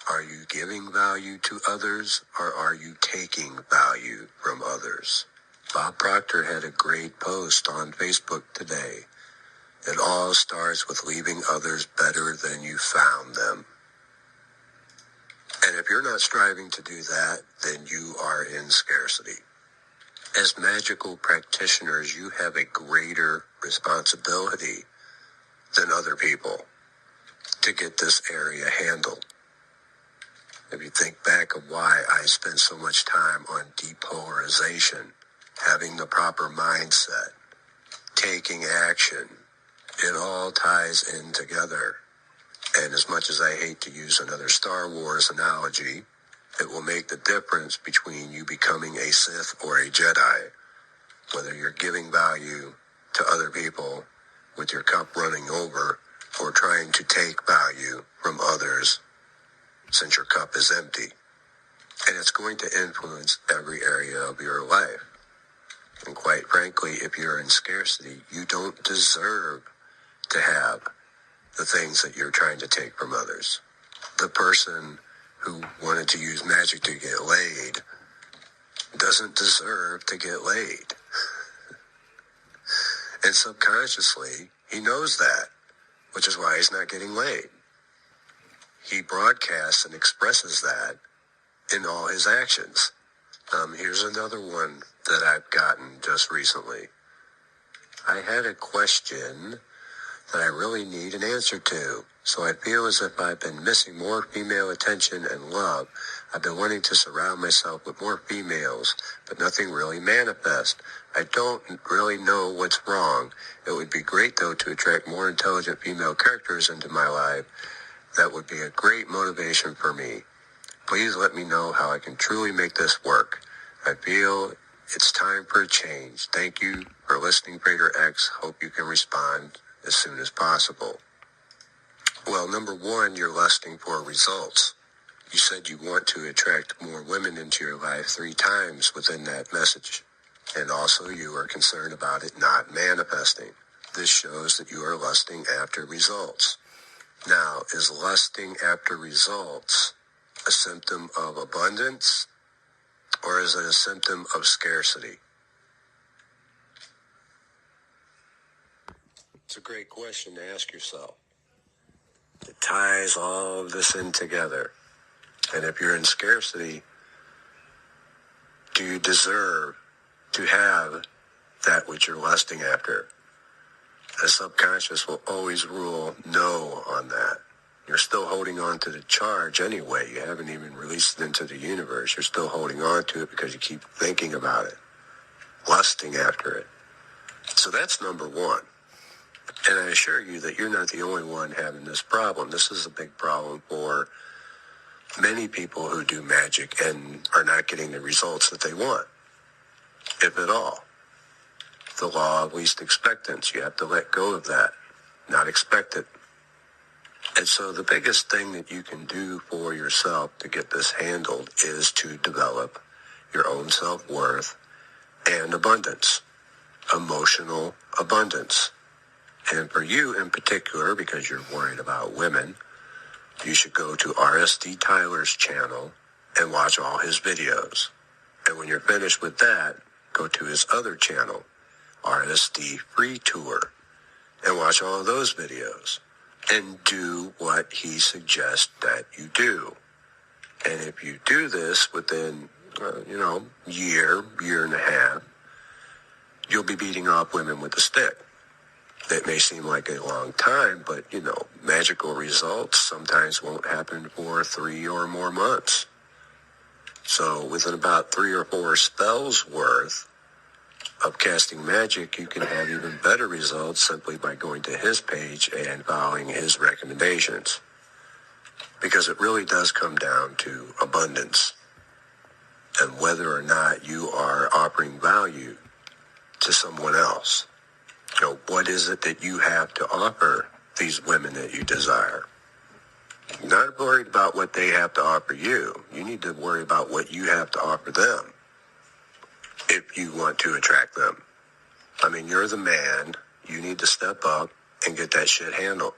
are you giving value to others or are you taking value from others? Bob Proctor had a great post on Facebook today. It all starts with leaving others better than you found them. And if you're not striving to do that, then you are in scarcity. As magical practitioners, you have a greater responsibility than other people to get this area handled. If you think back of why I spent so much time on depolarization, having the proper mindset, taking action, it all ties in together. And as much as I hate to use another Star Wars analogy, it will make the difference between you becoming a Sith or a Jedi, whether you're giving value to other people with your cup running over or trying to take value from others since your cup is empty. And it's going to influence every area of your life. And quite frankly, if you're in scarcity, you don't deserve to have the things that you're trying to take from others. The person who wanted to use magic to get laid doesn't deserve to get laid. And subconsciously, he knows that, which is why he's not getting laid. He broadcasts and expresses that in all his actions. Here's another one that I've gotten just recently. I had a question that I really need an answer to. So I feel as if I've been missing more female attention and love. I've been wanting to surround myself with more females, but nothing really manifests. I don't really know what's wrong. It would be great, though, to attract more intelligent female characters into my life. That would be a great motivation for me. Please let me know how I can truly make this work. I feel it's time for a change. Thank you for listening, Frater X. Hope you can respond as soon as possible. Well, number one, you're lusting for results. You said you want to attract more women into your life 3 times within that message. And also you are concerned about it not manifesting. This shows that you are lusting after results. Now, is lusting after results a symptom of abundance or is it a symptom of scarcity? It's a great question to ask yourself. It ties all of this in together. And if you're in scarcity, do you deserve to have that which you're lusting after? The subconscious will always rule no on that. You're still holding on to the charge anyway. You haven't even released it into the universe. You're still holding on to it because you keep thinking about it, lusting after it. So that's number one. And I assure you that you're not the only one having this problem. This is a big problem for many people who do magic and are not getting the results that they want, if at all. The law of least expectance. You have to let go of that, not expect it. And so the biggest thing that you can do for yourself to get this handled is to develop your own self-worth and abundance, emotional abundance. And for you in particular, because you're worried about women, you should go to RSD Tyler's channel and watch all his videos. And when you're finished with that, go to his other channel, RSD Free Tour, and watch all of those videos. And do what he suggests that you do. And if you do this within, year and a half, you'll be beating off women with a stick. That may seem like a long time, but, magical results sometimes won't happen for 3 or more months. So within about 3 or 4 spells worth of casting magic, you can have even better results simply by going to his page and following his recommendations. Because it really does come down to abundance and whether or not you are offering value to someone else. What is it that you have to offer these women that you desire? You're not worried about what they have to offer you. You need to worry about what you have to offer them if you want to attract them. You're the man. You need to step up and get that shit handled.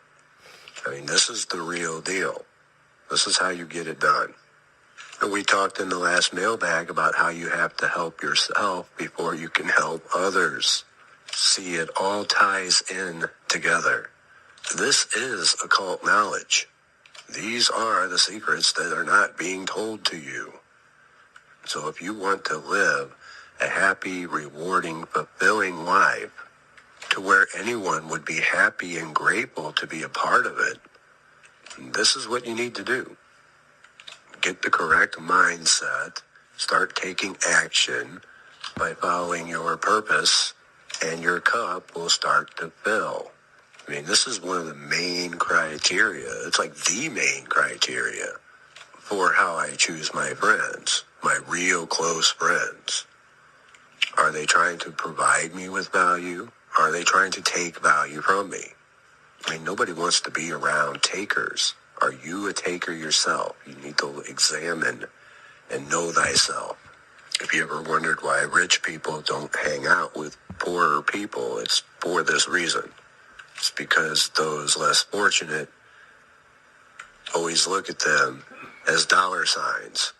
This is the real deal. This is how you get it done. And we talked in the last mailbag about how you have to help yourself before you can help others. See, it all ties in together. This is occult knowledge. These are the secrets that are not being told to you. So if you want to live a happy, rewarding, fulfilling life to where anyone would be happy and grateful to be a part of it, this is what you need to do. Get the correct mindset, start taking action by following your purpose, and your cup will start to fill. This is one of the main criteria. It's like the main criteria for how I choose my friends, my real close friends. Are they trying to provide me with value? Are they trying to take value from me? Nobody wants to be around takers. Are you a taker yourself? You need to examine and know thyself. If you ever wondered why rich people don't hang out with poorer people, it's for this reason. It's because those less fortunate always look at them as dollar signs,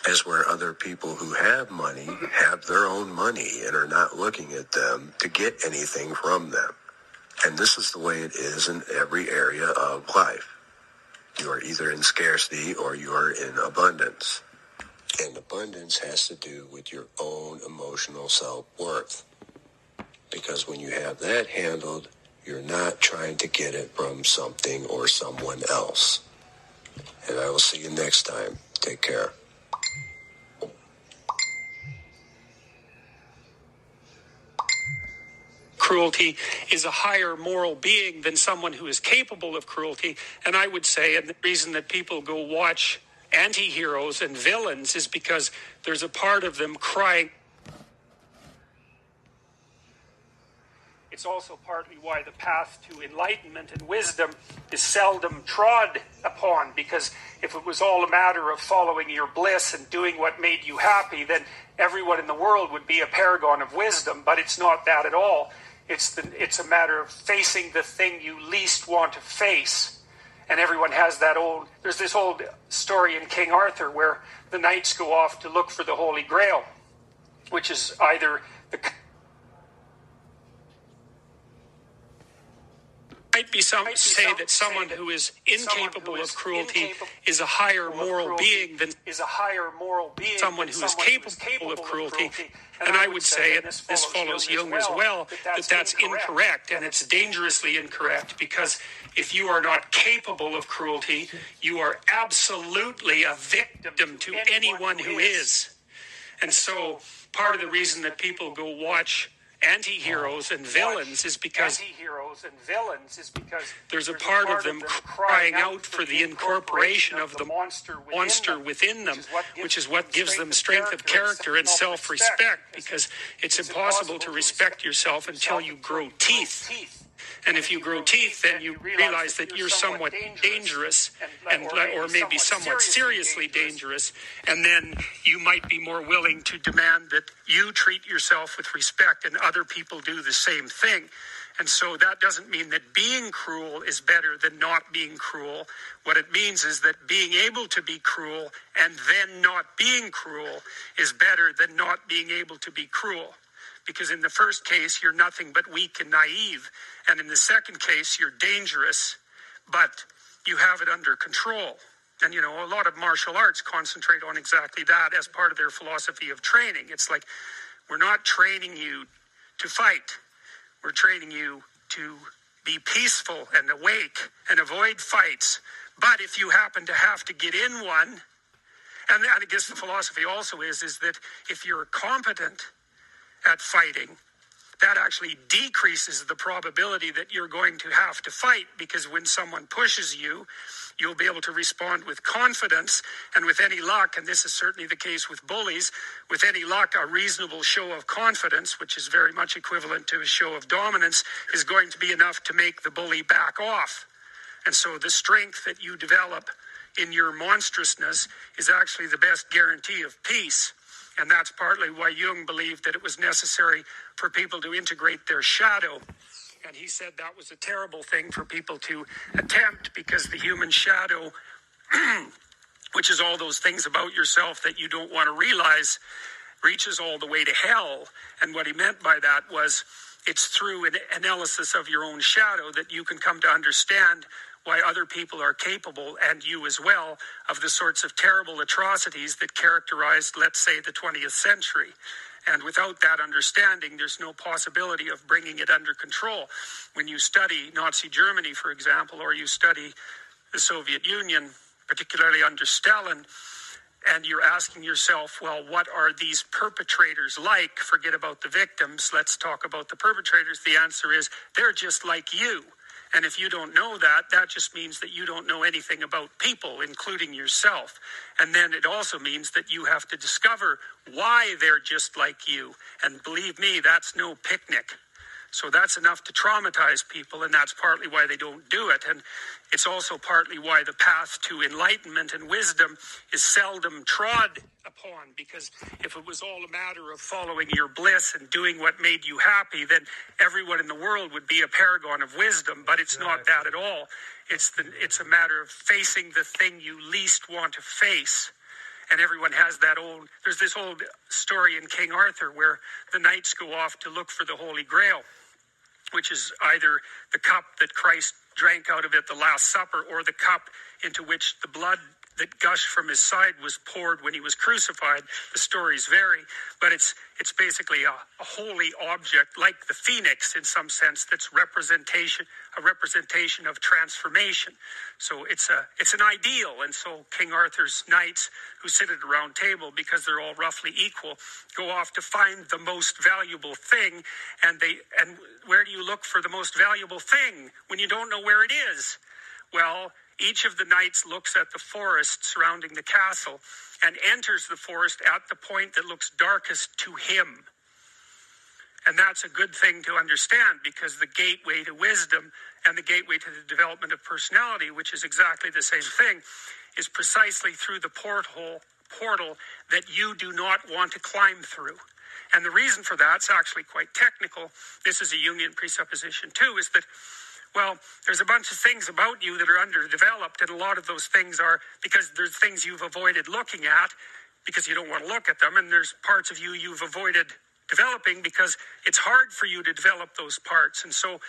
as where other people who have money have their own money and are not looking at them to get anything from them. And this is the way it is in every area of life. You are either in scarcity or you are in abundance. And abundance has to do with your own emotional self-worth. Because when you have that handled, you're not trying to get it from something or someone else. And I will see you next time. Take care. Cruelty is a higher moral being than someone who is capable of cruelty. And I would say, and the reason that people go watch anti-heroes and villains is because there's a part of them crying. It's also partly why the path to enlightenment and wisdom is seldom trod upon, because if it was all a matter of following your bliss and doing what made you happy, then everyone in the world would be a paragon of wisdom. But it's not that at all. It's a matter of facing the thing you least want to face. And everyone has that old... There's this old story in King Arthur where the knights go off to look for the Holy Grail, which is either the... Might be some say that someone who is incapable of cruelty is a higher moral being than someone who is capable of cruelty. And I would say, and this follows Jung as well, that that's incorrect, and it's dangerously incorrect, because if you are not capable of cruelty, you are absolutely a victim to anyone who is. And so part of the reason that people go watch anti-heroes and villains is because there's a part of them crying out for the incorporation of the monster within them, which is what gives them strength of character and self-respect, because it's impossible to respect yourself until you grow teeth. And if you grow teeth, then you realize that you're somewhat dangerous, or maybe somewhat seriously dangerous, and then you might be more willing to demand that you treat yourself with respect and other people do the same thing. And so that doesn't mean that being cruel is better than not being cruel. What it means is that being able to be cruel and then not being cruel is better than not being able to be cruel. Because in the first case, you're nothing but weak and naive. And in the second case, you're dangerous, but you have it under control. And, a lot of martial arts concentrate on exactly that as part of their philosophy of training. It's like, we're not training you to fight. We're training you to be peaceful and awake and avoid fights. But if you happen to have to get in one, and I guess the philosophy also is that if you're competent at fighting, that actually decreases the probability that you're going to have to fight, because when someone pushes you, you'll be able to respond with confidence, and with any luck, and this is certainly the case with bullies, with any luck, a reasonable show of confidence, which is very much equivalent to a show of dominance, is going to be enough to make the bully back off. And so the strength that you develop in your monstrousness is actually the best guarantee of peace. And that's partly why Jung believed that it was necessary for people to integrate their shadow. And he said that was a terrible thing for people to attempt, because the human shadow, which is all those things about yourself that you don't want to realize, reaches all the way to hell. And what he meant by that was, it's through an analysis of your own shadow that you can come to understand why other people are capable, and you as well, of the sorts of terrible atrocities that characterized, let's say, the 20th century. And without that understanding, there's no possibility of bringing it under control. When you study Nazi Germany, for example, or you study the Soviet Union, particularly under Stalin, and you're asking yourself, well, what are these perpetrators like? Forget about the victims. Let's talk about the perpetrators. The answer is, they're just like you. And if you don't know that, that just means that you don't know anything about people, including yourself. And then it also means that you have to discover why they're just like you. And believe me, that's no picnic. So that's enough to traumatize people, and that's partly why they don't do it. And it's also partly why the path to enlightenment and wisdom is seldom trod upon, because if it was all a matter of following your bliss and doing what made you happy, then everyone in the world would be a paragon of wisdom. But it's not that at all. It's a matter of facing the thing you least want to face. And everyone has that there's this old story in King Arthur where the knights go off to look for the Holy Grail, which is either the cup that Christ drank out of at the Last Supper, or the cup into which the blood that gushed from his side was poured when he was crucified. The stories vary, but it's basically a holy object, like the phoenix in some sense, that's a representation of transformation. So it's an ideal. And so King Arthur's knights, who sit at a round table because they're all roughly equal, go off to find the most valuable thing. And where do you look for the most valuable thing when you don't know where it is? Well, each of the knights looks at the forest surrounding the castle and enters the forest at the point that looks darkest to him. And that's a good thing to understand, because the gateway to wisdom and the gateway to the development of personality, which is exactly the same thing, is precisely through the portal that you do not want to climb through. And the reason for that's actually quite technical. This is a Jungian presupposition too, is that, well, there's a bunch of things about you that are underdeveloped, and a lot of those things are because there's things you've avoided looking at because you don't want to look at them, and there's parts of you you've avoided developing because it's hard for you to develop those parts. And so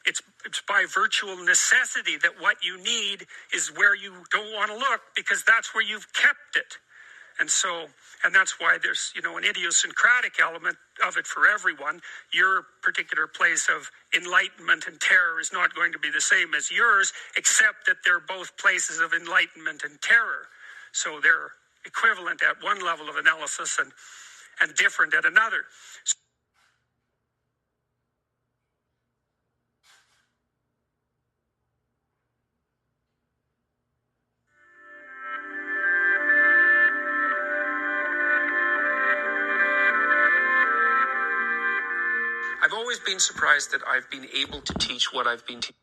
it's by virtual necessity that what you need is where you don't want to look, because that's where you've kept it. And that's why there's, an idiosyncratic element of it for everyone. Your particular place of enlightenment and terror is not going to be the same as yours, except that they're both places of enlightenment and terror. So they're equivalent at one level of analysis and different at another. I've always been surprised that I've been able to teach what I've been teaching.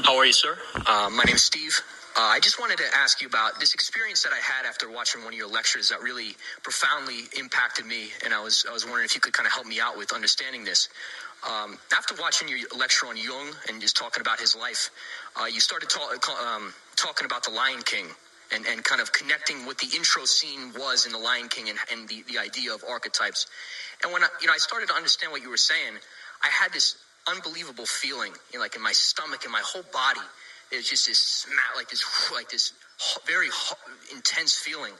How are you, sir? My name's Steve. I just wanted to ask you about this experience that I had after watching one of your lectures that really profoundly impacted me, and I was wondering if you could kind of help me out with understanding this. After watching your lecture on Jung and just talking about his life, you started talking about the Lion King and kind of connecting what the intro scene was in the Lion King and the idea of archetypes. And when I started to understand what you were saying, I had this unbelievable feeling, like in my stomach and my whole body. It was just this very intense feeling.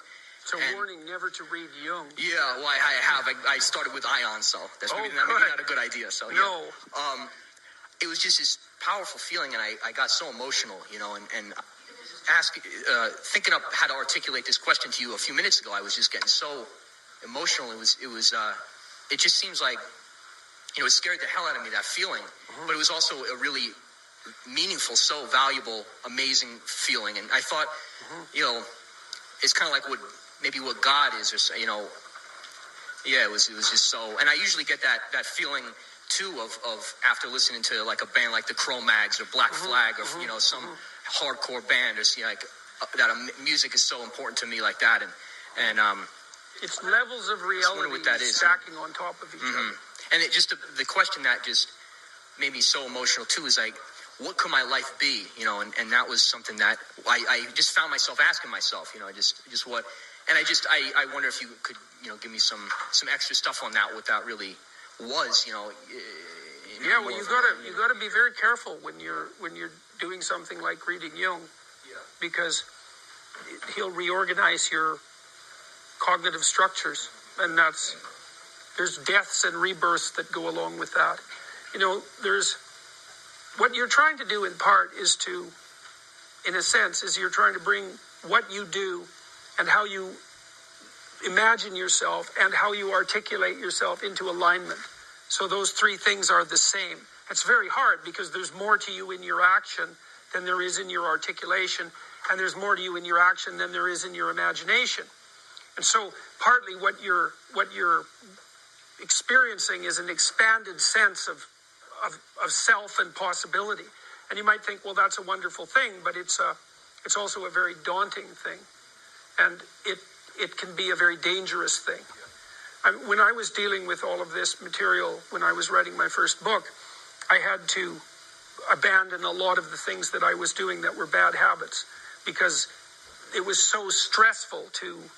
It's a warning never to read Jung. Yeah, well, I started with Ion, so that's maybe not a good idea. So no. Yeah. It was just this powerful feeling, and I got so emotional, and thinking up how to articulate this question to you a few minutes ago, I was just getting so emotional. It just seems like, it scared the hell out of me, that feeling, but it was also a really meaningful, so valuable, amazing feeling. And I thought, it's kind of like what God is, or it was just so. And I usually get that feeling too of after listening to like a band like the Cro-Mags or Black Flag or some hardcore band, or that music is so important to me like that. And it's levels of reality stacking on top of each other. And it just the question that just made me so emotional too is like, what could my life be? And that was something that I just found myself asking myself, just what. And I wonder if you could, give me some extra stuff on that, what that really was, Yeah, well, you gotta be very careful when you're doing something like reading Jung, because he'll reorganize your cognitive structures, and there's deaths and rebirths that go along with that. There's what you're trying to do in part is to, in a sense, you're trying to bring what you do and how you imagine yourself and how you articulate yourself into alignment. So those three things are the same. It's very hard because there's more to you in your action than there is in your articulation, and there's more to you in your action than there is in your imagination. And so partly what you're experiencing is an expanded sense of self and possibility. And you might think, well, that's a wonderful thing, but it's also a very daunting thing. And it can be a very dangerous thing. When I was dealing with all of this material, when I was writing my first book, I had to abandon a lot of the things that I was doing that were bad habits, because it was so stressful to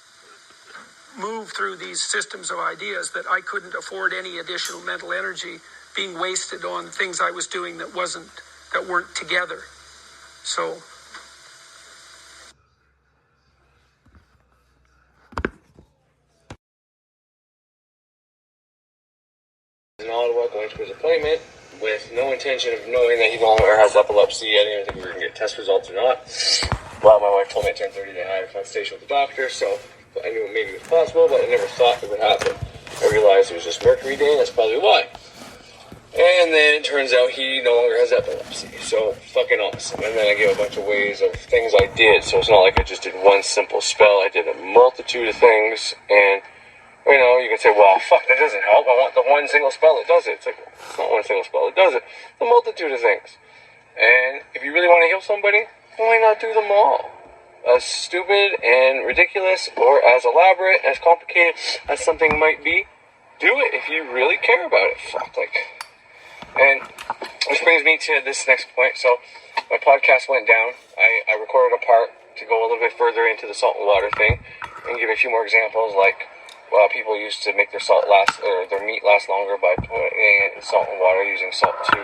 move through these systems of ideas that I couldn't afford any additional mental energy being wasted on things I was doing that weren't together. So in Ottawa, going to his appointment with no intention of knowing that he no longer has epilepsy. I didn't even think we were going to get test results or not. Well, my wife told me at 10:30 they had a consultation with the doctor, so I knew maybe it was possible, but I never thought it would happen. I realized it was just Mercury Day, and that's probably why. And then it turns out he no longer has epilepsy, so fucking awesome. And then I gave a bunch of ways of things I did, so it's not like I just did one simple spell. I did a multitude of things, and you can say, well, fuck, that doesn't help. I want the one single spell that does it. It's like, it's not one single spell that does it. It's a multitude of things. And if you really want to heal somebody, why not do them all? As stupid and ridiculous, or as elaborate, as complicated as something might be, do it if you really care about it. Fuck, And which brings me to this next point. So, my podcast went down. I recorded a part to go a little bit further into the salt and water thing, and give a few more examples, like, people used to make their meat last longer by putting it in salt and water, using salt to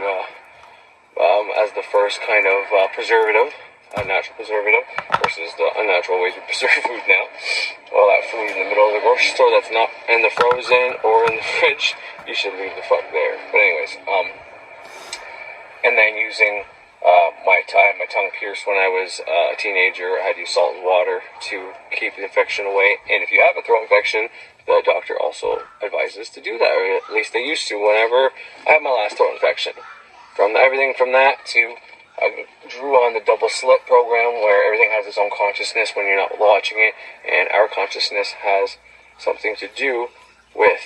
as the first kind of preservative, a natural preservative, versus the unnatural ways we preserve food now. All that food in the middle of the grocery store that's not in the frozen or in the fridge, you should leave the fuck there. But anyways, and then using my tongue pierced when I was a teenager. I had to use salt and water to keep the infection away. And if you have a throat infection, the doctor also advises to do that, or at least they used to whenever I had my last throat infection. Everything from that to I drew on the double slit program, where everything has its own consciousness when you're not watching it, and our consciousness has something to do with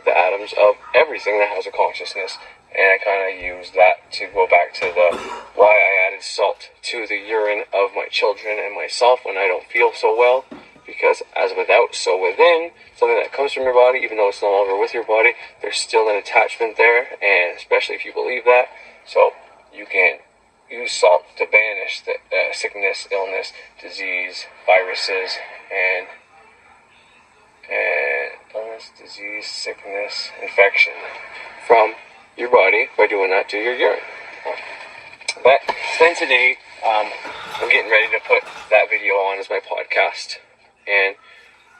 the atoms of everything that has a consciousness. And I kind of used that to go back to the why I added salt to the urine of my children and myself when I don't feel so well. Because as without, so within, something that comes from your body, even though it's no longer with your body, there's still an attachment there, and especially if you believe that. So you can use salt to banish the sickness, illness, disease, viruses, and illness, disease, sickness, infection from your body by doing that to your urine. But then today, I'm getting ready to put that video on as my podcast. And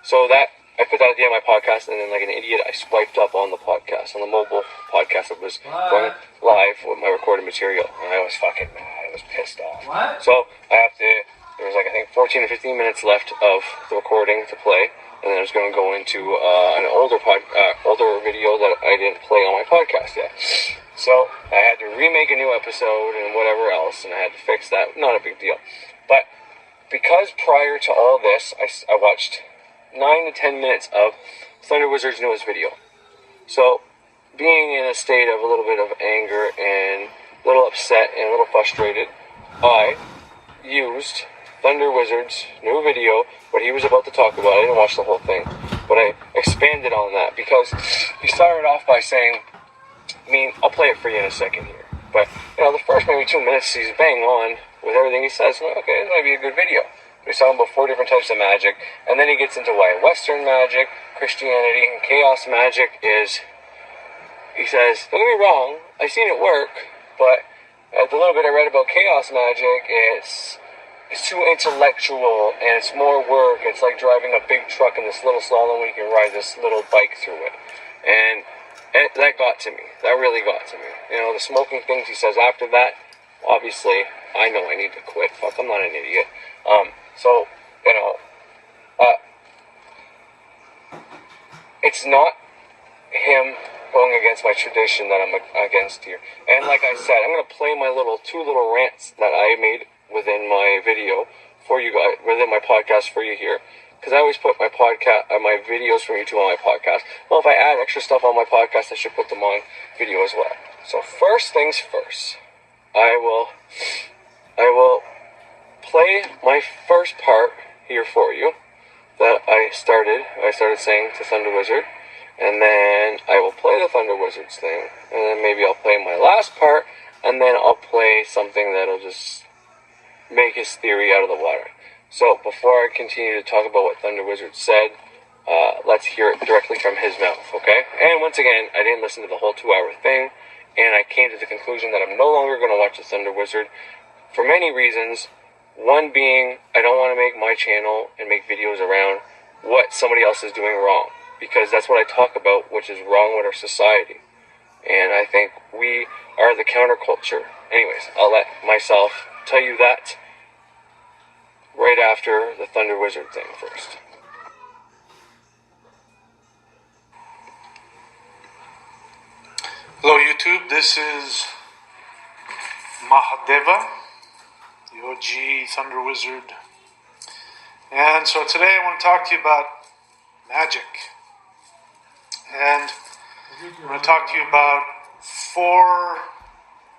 so that, I put that at the end of my podcast, and then like an idiot, I swiped up on the podcast, on the mobile podcast that was going live with my recorded material. And I was fucking mad. I was pissed off. So there was like, I think 14 or 15 minutes left of the recording to play. And then I was going to go into an older video that I didn't play on my podcast yet. So I had to remake a new episode and whatever else, and I had to fix that. Not a big deal. But because prior to all this, I watched 9 to 10 minutes of Thunder Wizard's newest video. So, being in a state of a little bit of anger and a little upset and a little frustrated, I used Thunder Wizard's new video, what he was about to talk about. I didn't watch the whole thing, but I expanded on that because he started off by saying, I'll play it for you in a second here. But, the first maybe 2 minutes, he's bang on with everything he says. Okay, this might be a good video. But he's talking about 4 different types of magic. And then he gets into why Western magic, Christianity, and chaos magic is, he says, don't get me wrong, I've seen it work, but the little bit I read about chaos magic, it's too intellectual, and it's more work. It's like driving a big truck in this little slalom when you can ride this little bike through it. And that got to me. That really got to me. The smoking things he says after that, obviously, I know I need to quit. Fuck, I'm not an idiot. It's not him going against my tradition that I'm against here. And like I said, I'm going to play my 2 little rants that I made within my video for you guys, within my podcast for you here. Because I always put my videos from YouTube on my podcast. Well, if I add extra stuff on my podcast, I should put them on video as well. So first things first, I will play my first part here for you that I started saying to Thunder Wizard, and then I will play the Thunder Wizard's thing, and then maybe I'll play my last part, and then I'll play something that'll just make his theory out of the water. So before I continue to talk about what Thunder Wizard said, let's hear it directly from his mouth, okay? And once again, I didn't listen to the whole 2-hour thing, and I came to the conclusion that I'm no longer going to watch the Thunder Wizard for many reasons. One being, I don't want to make my channel and make videos around what somebody else is doing wrong, because that's what I talk about, which is wrong with our society. And I think we are the counterculture. Anyways, I'll let myself tell you that right after the Thunder Wizard thing first. Hello YouTube, this is Mahadeva, the OG Thunder Wizard. And so today I want to talk to you about magic. And I'm going to talk to you about 4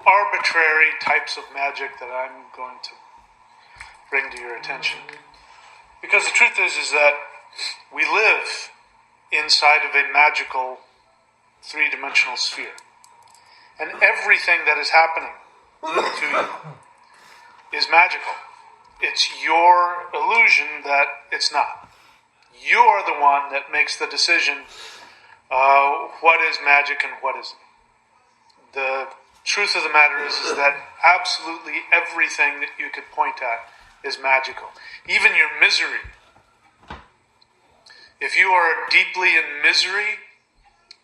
arbitrary types of magic that I'm going to bring to your attention. Because the truth is that we live inside of a magical 3-dimensional sphere. And everything that is happening to you is magical. It's your illusion that it's not. You are the one that makes the decision what is magic and what isn't. The truth of the matter is that absolutely everything that you could point at is magical. Even your misery. If you are deeply in misery,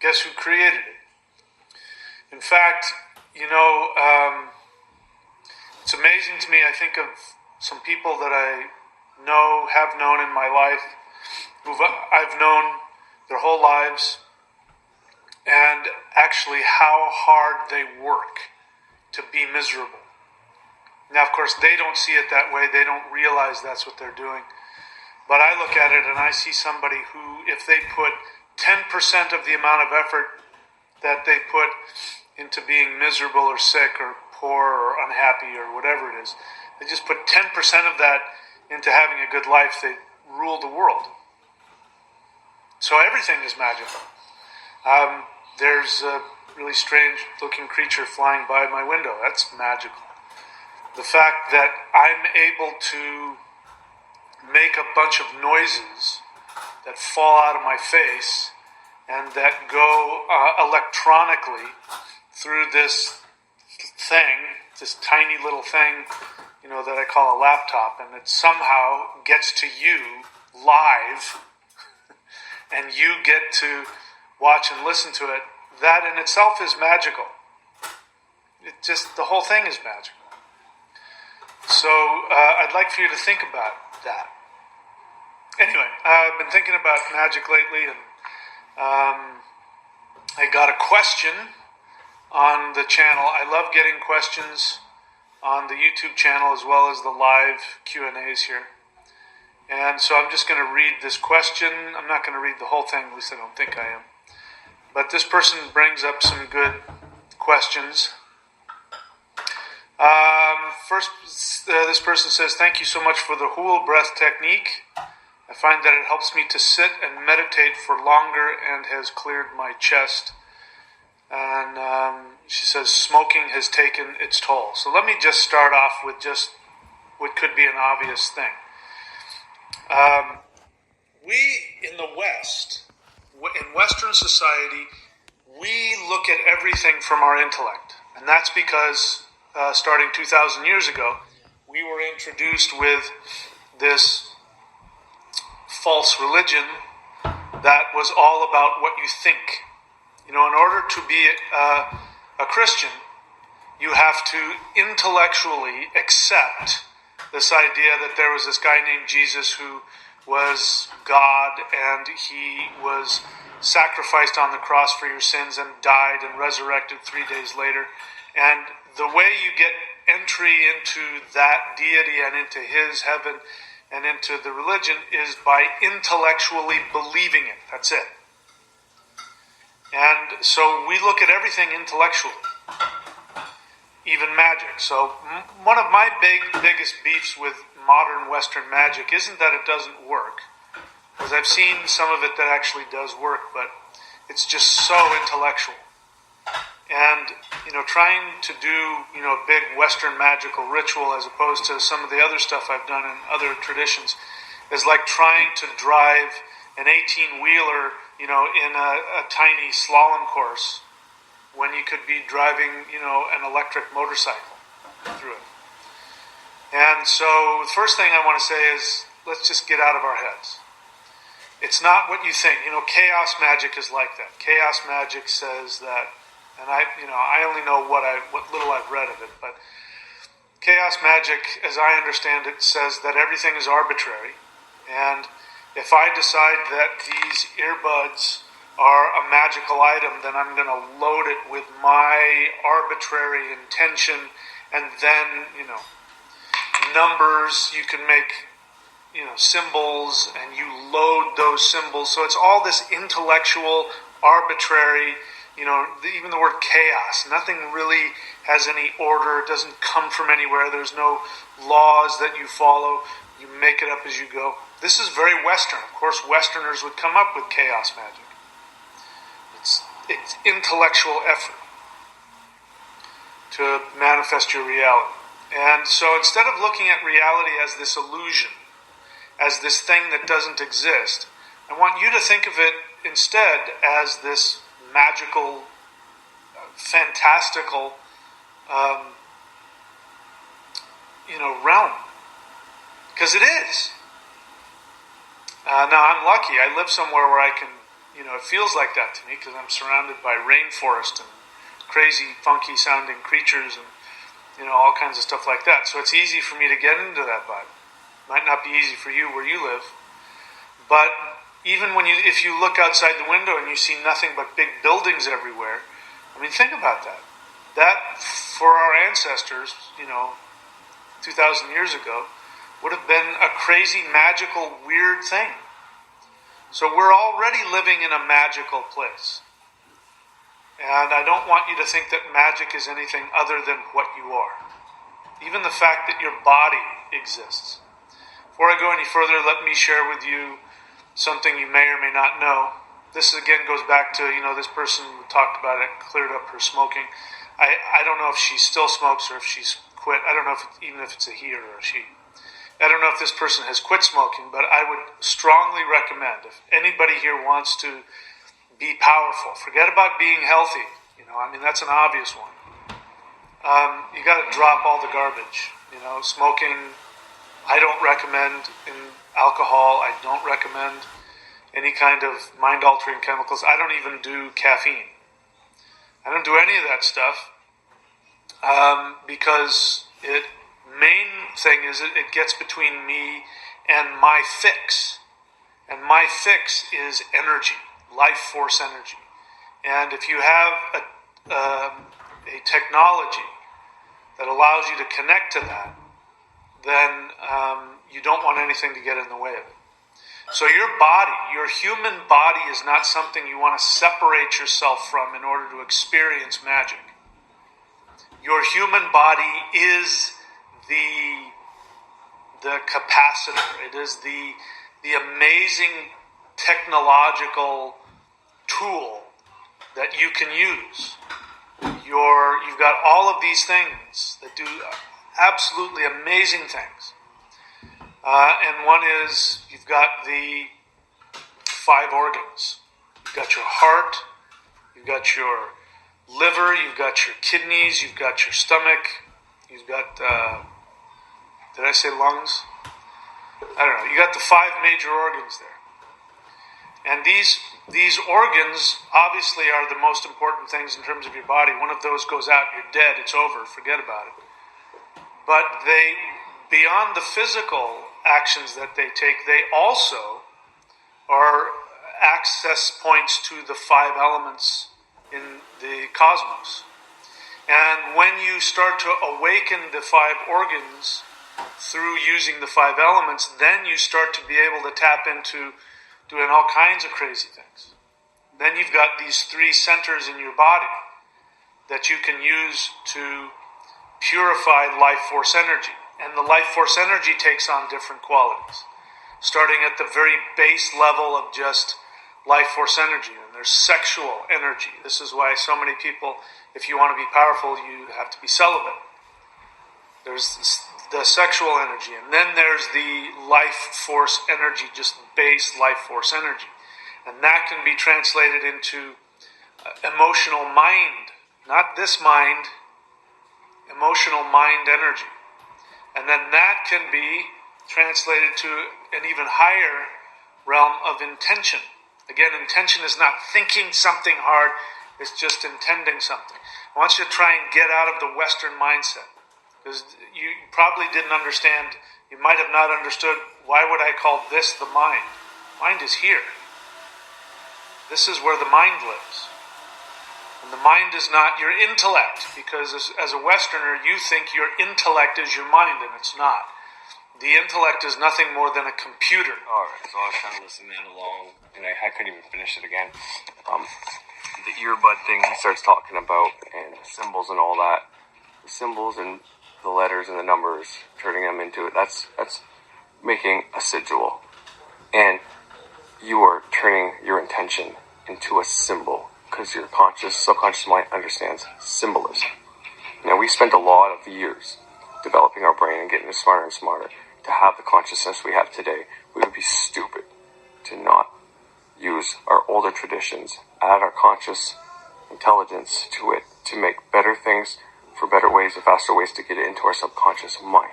guess who created it? In fact, it's amazing to me. I think of some people that I have known in my life, who I've known their whole lives, and actually how hard they work to be miserable. Now, of course, they don't see it that way. They don't realize that's what they're doing. But I look at it and I see somebody who, if they put 10% of the amount of effort that they put into being miserable or sick or poor or unhappy or whatever it is. They just put 10% of that into having a good life. They rule the world. So everything is magical. There's a really strange looking creature flying by my window. That's magical. The fact that I'm able to make a bunch of noises that fall out of my face and that go electronically through this thing, this tiny little thing, that I call a laptop, and it somehow gets to you live, and you get to watch and listen to it, that in itself is magical. The whole thing is magical. So I'd like for you to think about that. Anyway, I've been thinking about magic lately, and I got a question on the channel. I love getting questions on the YouTube channel as well as the live Q&As here. And so I'm just going to read this question. I'm not going to read the whole thing, at least I don't think I am. But this person brings up some good questions. First, this person says, "Thank you so much for the whole breath technique. I find that it helps me to sit and meditate for longer and has cleared my chest." And she says, "Smoking has taken its toll." So let me just start off with just what could be an obvious thing. We in the West, in Western society, we look at everything from our intellect. And that's because starting 2,000 years ago, we were introduced with this false religion that was all about what you think. In order to be a Christian, you have to intellectually accept this idea that there was this guy named Jesus who was God, and he was sacrificed on the cross for your sins and died and resurrected 3 days later. And the way you get entry into that deity and into his heaven and into the religion is by intellectually believing it. That's it. And so we look at everything intellectually, even magic. So one of my biggest beefs with modern Western magic isn't that it doesn't work, because I've seen some of it that actually does work, but it's just so intellectual. And, trying to do, a big Western magical ritual as opposed to some of the other stuff I've done in other traditions is like trying to drive an 18-wheeler, in a tiny slalom course when you could be driving, an electric motorcycle through it. And so the first thing I want to say is, let's just get out of our heads. It's not what you think. Chaos magic is like that. Chaos magic says that, and I only know what little I've read of it, but chaos magic, as I understand it, says that everything is arbitrary, and if I decide that these earbuds are a magical item, then I'm going to load it with my arbitrary intention, and then, numbers, you can make, symbols, and you load those symbols. So it's all this intellectual, arbitrary, even the word chaos. Nothing really has any order. It doesn't come from anywhere. There's no laws that you follow. You make it up as you go. This is very Western. Of course, Westerners would come up with chaos magic. It's intellectual effort to manifest your reality. And so instead of looking at reality as this illusion, as this thing that doesn't exist, I want you to think of it instead as this magical, fantastical, realm. Because it is. Now, I'm lucky. I live somewhere where I can, it feels like that to me because I'm surrounded by rainforest and crazy, funky sounding creatures and, all kinds of stuff like that. So it's easy for me to get into that vibe. Might not be easy for you where you live. But even if you look outside the window and you see nothing but big buildings everywhere, think about that. That, for our ancestors, 2,000 years ago, would have been a crazy, magical, weird thing. So we're already living in a magical place. And I don't want you to think that magic is anything other than what you are. Even the fact that your body exists. Before I go any further, let me share with you something you may or may not know. This again goes back to, this person who talked about it, cleared up her smoking. I don't know if she still smokes or if she's quit. I don't know even if it's a he or a she. I don't know if this person has quit smoking, but I would strongly recommend, if anybody here wants to be powerful, forget about being healthy. That's an obvious one. You got to drop all the garbage. Smoking, I don't recommend. In alcohol, I don't recommend any kind of mind-altering chemicals. I don't even do caffeine. I don't do any of that stuff because main thing is it gets between me and my fix. And my fix is energy, life force energy. And if you have a technology that allows you to connect to that, then you don't want anything to get in the way of it. So your body, your human body, is not something you want to separate yourself from in order to experience magic. Your human body is the capacitor. It is the amazing technological tool that you can use. You've got all of these things that do absolutely amazing things. And one is, you've got the 5 organs. You've got your heart, you've got your liver, you've got your kidneys, you've got your stomach, you've got, did I say lungs? I don't know. You got the 5 major organs there. And these organs obviously are the most important things in terms of your body. One of those goes out, you're dead, it's over, forget about it. But beyond the physical actions that they take, they also are access points to the 5 elements in the cosmos. And when you start to awaken the 5 organs through using the 5 elements, then you start to be able to tap into doing all kinds of crazy things. Then you've got these 3 centers in your body that you can use to purify life force energy. And the life force energy takes on different qualities, starting at the very base level of just life force energy. And there's sexual energy. This is why so many people, if you want to be powerful, you have to be celibate. There's the sexual energy, and then there's the life force energy, just base life force energy. And that can be translated into emotional mind, not this mind, emotional mind energy. And then that can be translated to an even higher realm of intention. Again, intention is not thinking something hard, it's just intending something. I want you to try and get out of the Western mindset, because you probably didn't understand, you might have not understood, why would I call this the mind? Mind is here. This is where the mind lives. And the mind is not your intellect, because as a Westerner, you think your intellect is your mind, and it's not. The intellect is nothing more than a computer. Alright, so I was trying to listen that along, and I couldn't even finish it again. The earbud thing he starts talking about, and symbols and all that. The symbols and the letters and the numbers, turning them into it, that's making a sigil. And you are turning your intention into a symbol, because your subconscious mind understands symbolism. Now, we spent a lot of years developing our brain and getting smarter and smarter to have the consciousness we have today. We would be stupid to not use our older traditions, add our conscious intelligence to it, to make better things for better ways and faster ways to get it into our subconscious mind.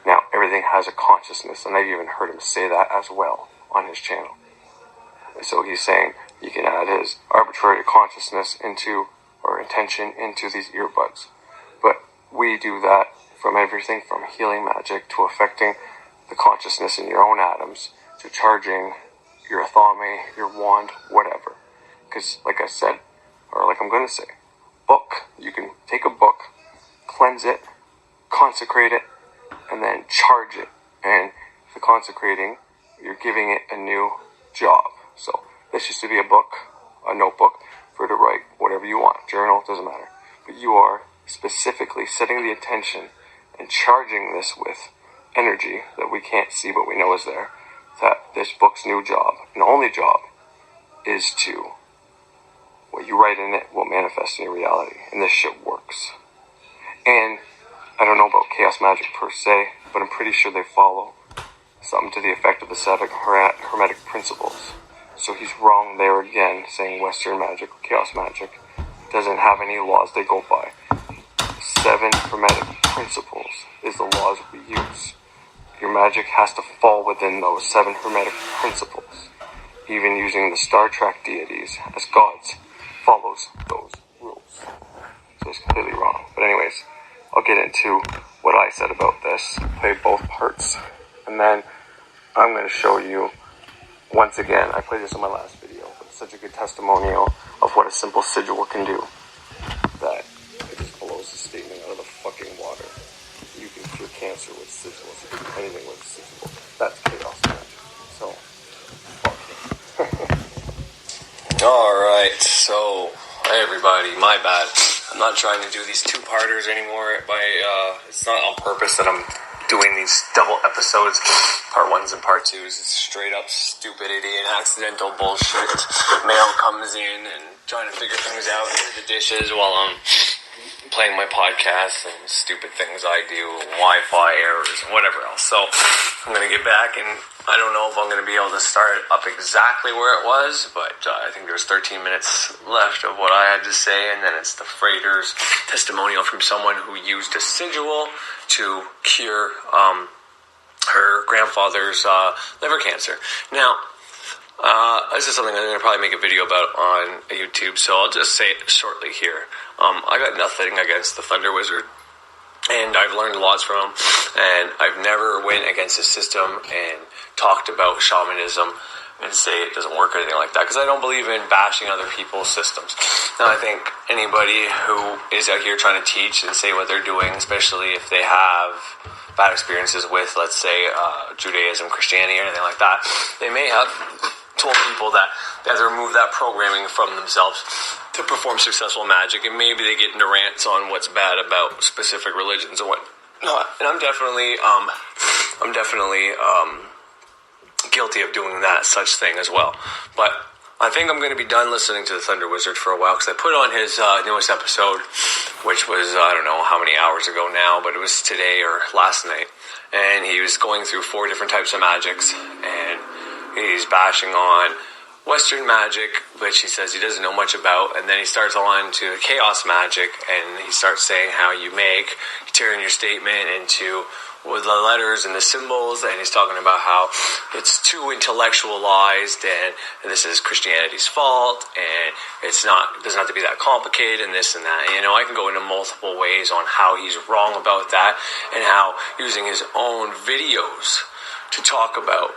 Now, everything has a consciousness, and I've even heard him say that as well on his channel. And so he's saying you can add his arbitrary consciousness into, or intention into these earbuds. But we do that from everything from healing magic to affecting the consciousness in your own atoms to charging your athame, your wand, whatever. Because like I said, or like I'm going to say, book, you can take a book, cleanse it, consecrate it, and then charge it. And the consecrating, you're giving it a new job. So this used to be a book, a notebook for to write whatever you want. Journal, doesn't matter. But you are specifically setting the intention and charging this with energy that we can't see but we know is there. That this book's new job, and only job, is to, what you write in it will manifest in your reality. And this shit works. And I don't know about chaos magic per se, but I'm pretty sure they follow something to the effect of the 7 hermetic principles. So he's wrong there again, saying Western magic or chaos magic doesn't have any laws they go by. 7 hermetic principles is the laws we use. Your magic has to fall within those 7 hermetic principles. Even using the Star Trek deities as gods follows those rules. So it's completely wrong. But anyways, I'll get into what I said about this, play both parts, and then I'm going to show you, once again, I played this in my last video, but it's such a good testimonial of what a simple sigil can do, that it just blows the statement out of the fucking water. You can cure cancer with sigils, you can do anything with a sigil. That's chaos magic. So, Alright, so, hey everybody, my bad. I'm not trying to do these 2-parters anymore. It's not on purpose that I'm doing these double episodes, part 1s and part 2s. It's straight up stupidity and accidental bullshit. Mail comes in and trying to figure things out, the dishes while I'm playing my podcast and stupid things I do, Wi-Fi errors and whatever else. So I'm going to get back, and I don't know if I'm going to be able to start up exactly where it was, but I think there's 13 minutes left of what I had to say, and then it's the Frater's testimonial from someone who used a sigil to cure her grandfather's liver cancer. Now, this is something I'm going to probably make a video about on YouTube, so I'll just say it shortly here. I got nothing against the Thunder Wizard, and I've learned lots from him, and I've never went against his system and talked about shamanism and say it doesn't work or anything like that, because I don't believe in bashing other people's systems. Now, I think anybody who is out here trying to teach and say what they're doing, especially if they have bad experiences with, let's say, Judaism, Christianity, or anything like that, they may have told people that they have to remove that programming from themselves to perform successful magic, and maybe they get into rants on what's bad about specific religions and whatnot. And I'm definitely guilty of doing that such thing as well. But I think I'm going to be done listening to the Thunder Wizard for a while, because I put on his newest episode, which was, I don't know how many hours ago now, but it was today or last night, and he was going through 4 different types of magics, and he's bashing on Western magic, which he says he doesn't know much about, and then he starts on to chaos magic, and he starts saying how you turn your statement into with the letters and the symbols, and he's talking about how it's too intellectualized, and this is Christianity's fault, and it doesn't have to be that complicated, and this and that. You know, I can go into multiple ways on how he's wrong about that, and how using his own videos to talk about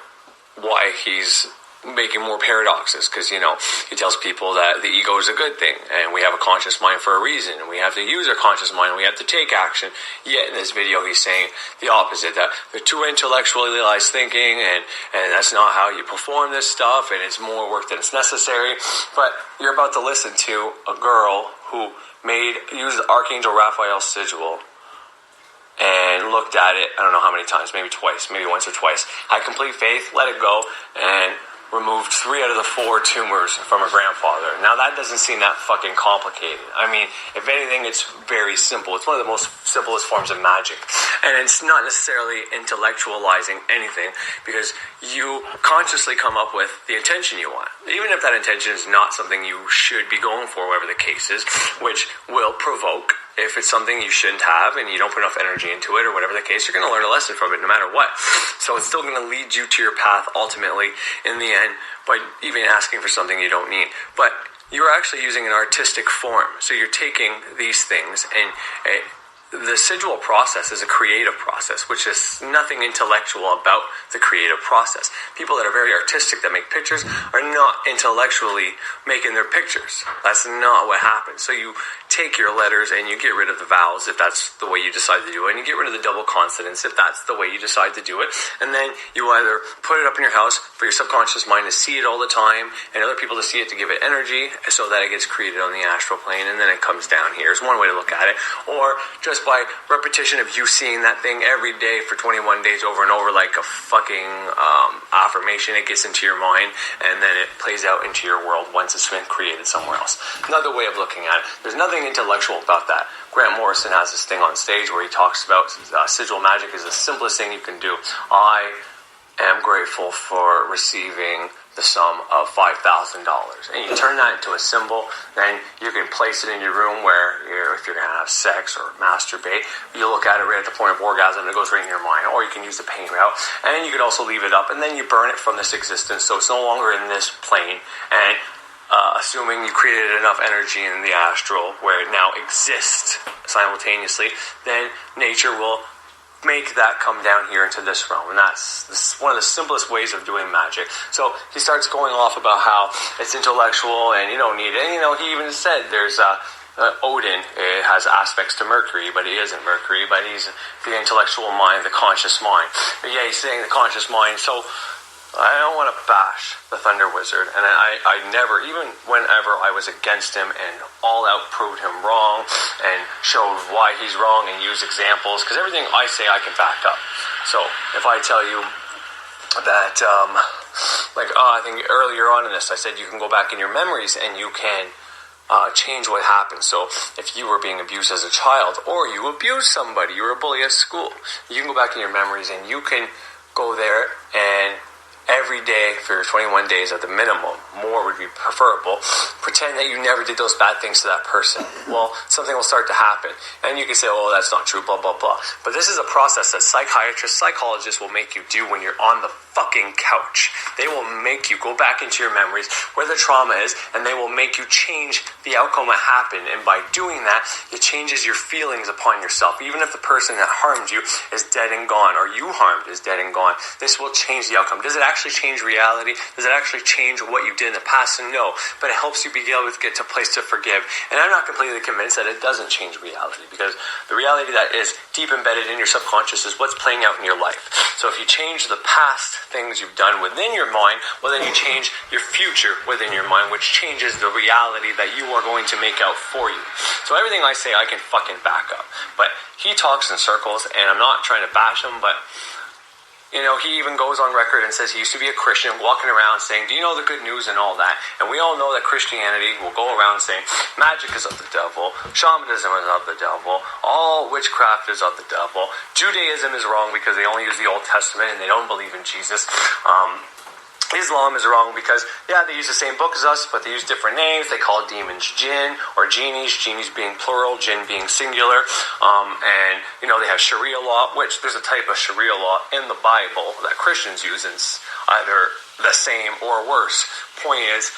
why he's making more paradoxes, because, you know, he tells people that the ego is a good thing, and we have a conscious mind for a reason, and we have to use our conscious mind, and we have to take action. Yet in this video he's saying the opposite, that they're too intellectualized thinking, and that's not how you perform this stuff, and it's more work than it's necessary. But you're about to listen to a girl who used Archangel Raphael's sigil and looked at it, I don't know how many times, maybe twice, maybe once or twice, had complete faith, let it go, and removed 3 out of the 4 tumors from her grandfather. Now, that doesn't seem that fucking complicated. I mean, if anything, it's very simple. It's one of the most simplest forms of magic. And it's not necessarily intellectualizing anything, because you consciously come up with the intention you want. Even if that intention is not something you should be going for, whatever the case is, which will provoke. If it's something you shouldn't have and you don't put enough energy into it or whatever the case, you're going to learn a lesson from it no matter what. So it's still going to lead you to your path ultimately in the end by even asking for something you don't need. But you're actually using an artistic form. So you're taking these things and the sigil process is a creative process, which is nothing intellectual about the creative process. People that are very artistic, that make pictures, are not intellectually making their pictures. That's not what happens. So you take your letters and you get rid of the vowels if that's the way you decide to do it, and you get rid of the double consonants if that's the way you decide to do it, and then you either put it up in your house for your subconscious mind to see it all the time and other people to see it to give it energy so that it gets created on the astral plane and then it comes down here. Is one way to look at it. Or just by repetition of you seeing that thing every day for 21 days over and over like a fucking affirmation, it gets into your mind and then it plays out into your world once it's been created somewhere else. Another way of looking at it. There's nothing intellectual about that. Grant Morrison has this thing on stage where he talks about sigil magic is the simplest thing you can do. I am grateful for receiving the sum of $5,000. And you turn that into a symbol, then you can place it in your room where if you're going to have sex or masturbate, you look at it right at the point of orgasm and it goes right in your mind. Or you can use the pain route. And then you could also leave it up and then you burn it from this existence so it's no longer in this plane. And assuming you created enough energy in the astral where it now exists simultaneously, then nature will make that come down here into this realm. And that's one of the simplest ways of doing magic. So he starts going off about how it's intellectual and you don't need it. And, he even said there's Odin has aspects to Mercury, but he isn't Mercury, but he's the intellectual mind, the conscious mind. But yeah, he's saying the conscious mind. So I don't want to bash the Thunder Wizard, and I never, even whenever I was against him and all out proved him wrong and showed why he's wrong and used examples, because everything I say I can back up. So if I tell you that, I think earlier on in this I said you can go back in your memories and you can change what happened. So if you were being abused as a child or you abused somebody, you were a bully at school, you can go back in your memories and you can go there and every day for your 21 days at the minimum, more would be preferable, pretend that you never did those bad things to that person. Well, something will start to happen. And you can say, oh, that's not true, blah, blah, blah. But this is a process that psychiatrists, psychologists will make you do when you're on the fucking couch. They will make you go back into your memories where the trauma is, and they will make you change the outcome that happened. And by doing that, it changes your feelings upon yourself. Even if the person that harmed you is dead and gone, or you harmed is dead and gone, this will change the outcome. Does it actually change reality? Does it actually change what you did in the past? And no, but it helps you be able to get to a place to forgive. And I'm not completely convinced that it doesn't change reality, because the reality that is deep embedded in your subconscious is what's playing out in your life. So if you change the past things you've done within your mind, well, then you change your future within your mind, which changes the reality that you are going to make out for you. So everything I say I can fucking back up. But he talks in circles, and I'm not trying to bash him, but he even goes on record and says he used to be a Christian, walking around saying, do you know the good news and all that? And we all know that Christianity will go around saying magic is of the devil, shamanism is of the devil, all witchcraft is of the devil, Judaism is wrong because they only use the Old Testament and they don't believe in Jesus. Islam is wrong because, they use the same book as us, but they use different names. They call demons jinn or genies being plural, jinn being singular. And they have Sharia law, which there's a type of Sharia law in the Bible that Christians use, and it's either the same or worse. Point is,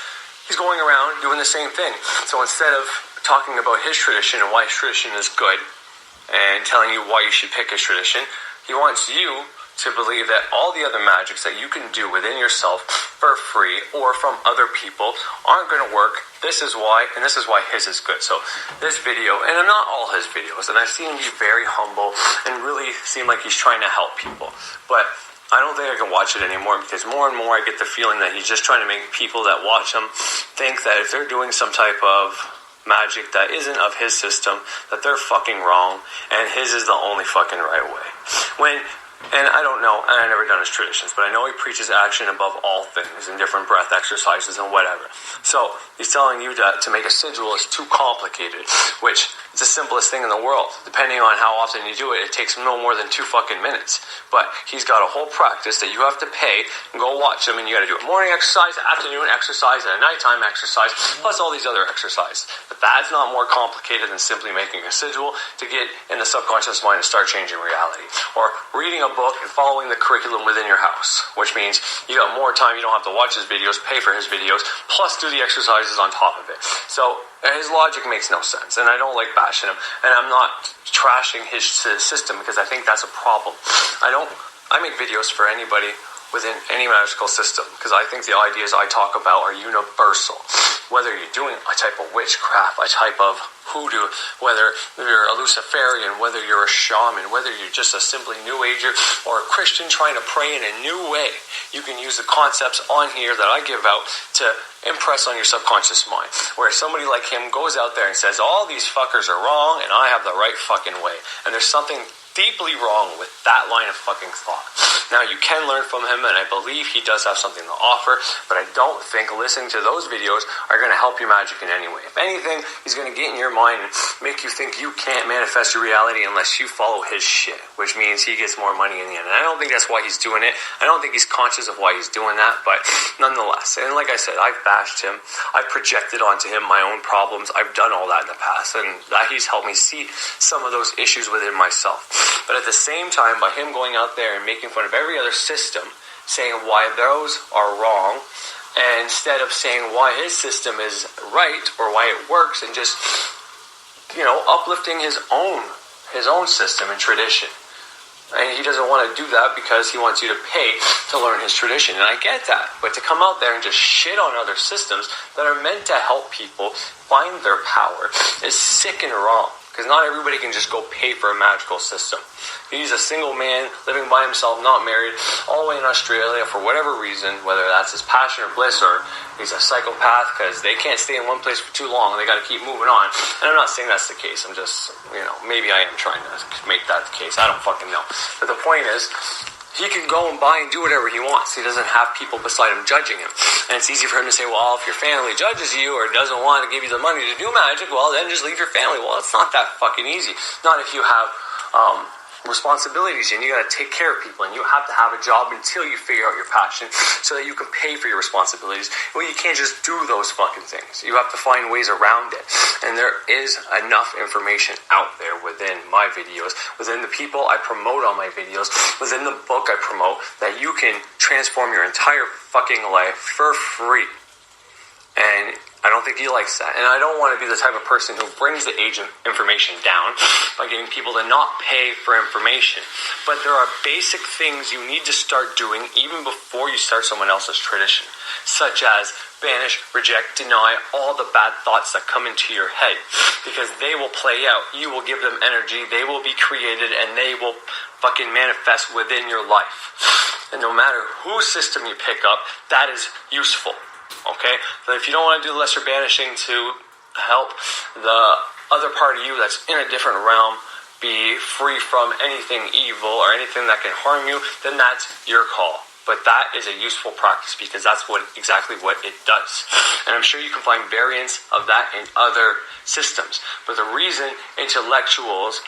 he's going around doing the same thing. So instead of talking about his tradition and why his tradition is good and telling you why you should pick his tradition, he wants you to believe that all the other magics that you can do within yourself for free or from other people aren't going to work. This is why, and this is why his is good. So this video, and not all his videos, and I've seen him be very humble and really seem like he's trying to help people. But I don't think I can watch it anymore, because more and more I get the feeling that he's just trying to make people that watch him think that if they're doing some type of magic that isn't of his system, that they're fucking wrong, and his is the only fucking right way. And I don't know, and I've never done his traditions, but I know he preaches action above all things and different breath exercises and whatever. So he's telling you that to make a sigil is too complicated, which is the simplest thing in the world. Depending on how often you do it, it takes no more than 2 fucking minutes. But he's got a whole practice that you have to pay and go watch him, and you got to do a morning exercise, afternoon exercise, and a nighttime exercise, plus all these other exercises. But that's not more complicated than simply making a sigil to get in the subconscious mind and start changing reality. Or reading a book and following the curriculum within your house, which means you got more time, you don't have to watch his videos, pay for his videos, plus do the exercises on top of it. So his logic makes no sense, and I don't like bashing him, and I'm not trashing his system because I think that's a problem. I make videos for anybody within any magical system, because I think the ideas I talk about are universal. Whether you're doing a type of witchcraft, a type of hoodoo, whether you're a Luciferian, whether you're a shaman, whether you're just a simply New Ager or a Christian trying to pray in a new way, you can use the concepts on here that I give out to impress on your subconscious mind. Where somebody like him goes out there and says, all these fuckers are wrong and I have the right fucking way. And there's something deeply wrong with that line of fucking thought. Now, you can learn from him, and I believe he does have something to offer, but I don't think listening to those videos are going to help you magic in any way. If anything, he's going to get in your mind and make you think you can't manifest your reality unless you follow his shit, which means he gets more money in the end. And I don't think that's why he's doing it. I don't think he's conscious of why he's doing that, but nonetheless. And like I said, I've bashed him. I've projected onto him my own problems. I've done all that in the past, and that he's helped me see some of those issues within myself. But at the same time, by him going out there and making fun of every other system, saying why those are wrong, and instead of saying why his system is right or why it works, and just, uplifting his own system and tradition. And he doesn't want to do that because he wants you to pay to learn his tradition. And I get that. But to come out there and just shit on other systems that are meant to help people find their power is sick and wrong. Because not everybody can just go pay for a magical system. He's a single man, living by himself, not married, all the way in Australia for whatever reason, whether that's his passion or bliss, or he's a psychopath because they can't stay in one place for too long and they got to keep moving on. And I'm not saying that's the case. I'm just, maybe I am trying to make that the case. I don't fucking know. But the point is, he can go and buy and do whatever he wants. He doesn't have people beside him judging him. And it's easy for him to say, well, if your family judges you or doesn't want to give you the money to do magic, well, then just leave your family. Well, it's not that fucking easy. Not if you have responsibilities and you got to take care of people and you have to have a job until you figure out your passion so that you can pay for your responsibilities. Well, you can't just do those fucking things. You have to find ways around it. And there is enough information out there within my videos, within the people I promote on my videos, within the book I promote, that you can transform your entire fucking life for free. And I don't think he likes that. And I don't want to be the type of person who brings the age of information down by getting people to not pay for information. But there are basic things you need to start doing even before you start someone else's tradition, such as banish, reject, deny all the bad thoughts that come into your head, because they will play out. You will give them energy, they will be created, and they will fucking manifest within your life. And no matter whose system you pick up, that is useful. Okay, so if you don't want to do lesser banishing to help the other part of you that's in a different realm be free from anything evil or anything that can harm you, then that's your call. But that is a useful practice because that's exactly what it does. And I'm sure you can find variants of that in other systems. But the reason intellectualize,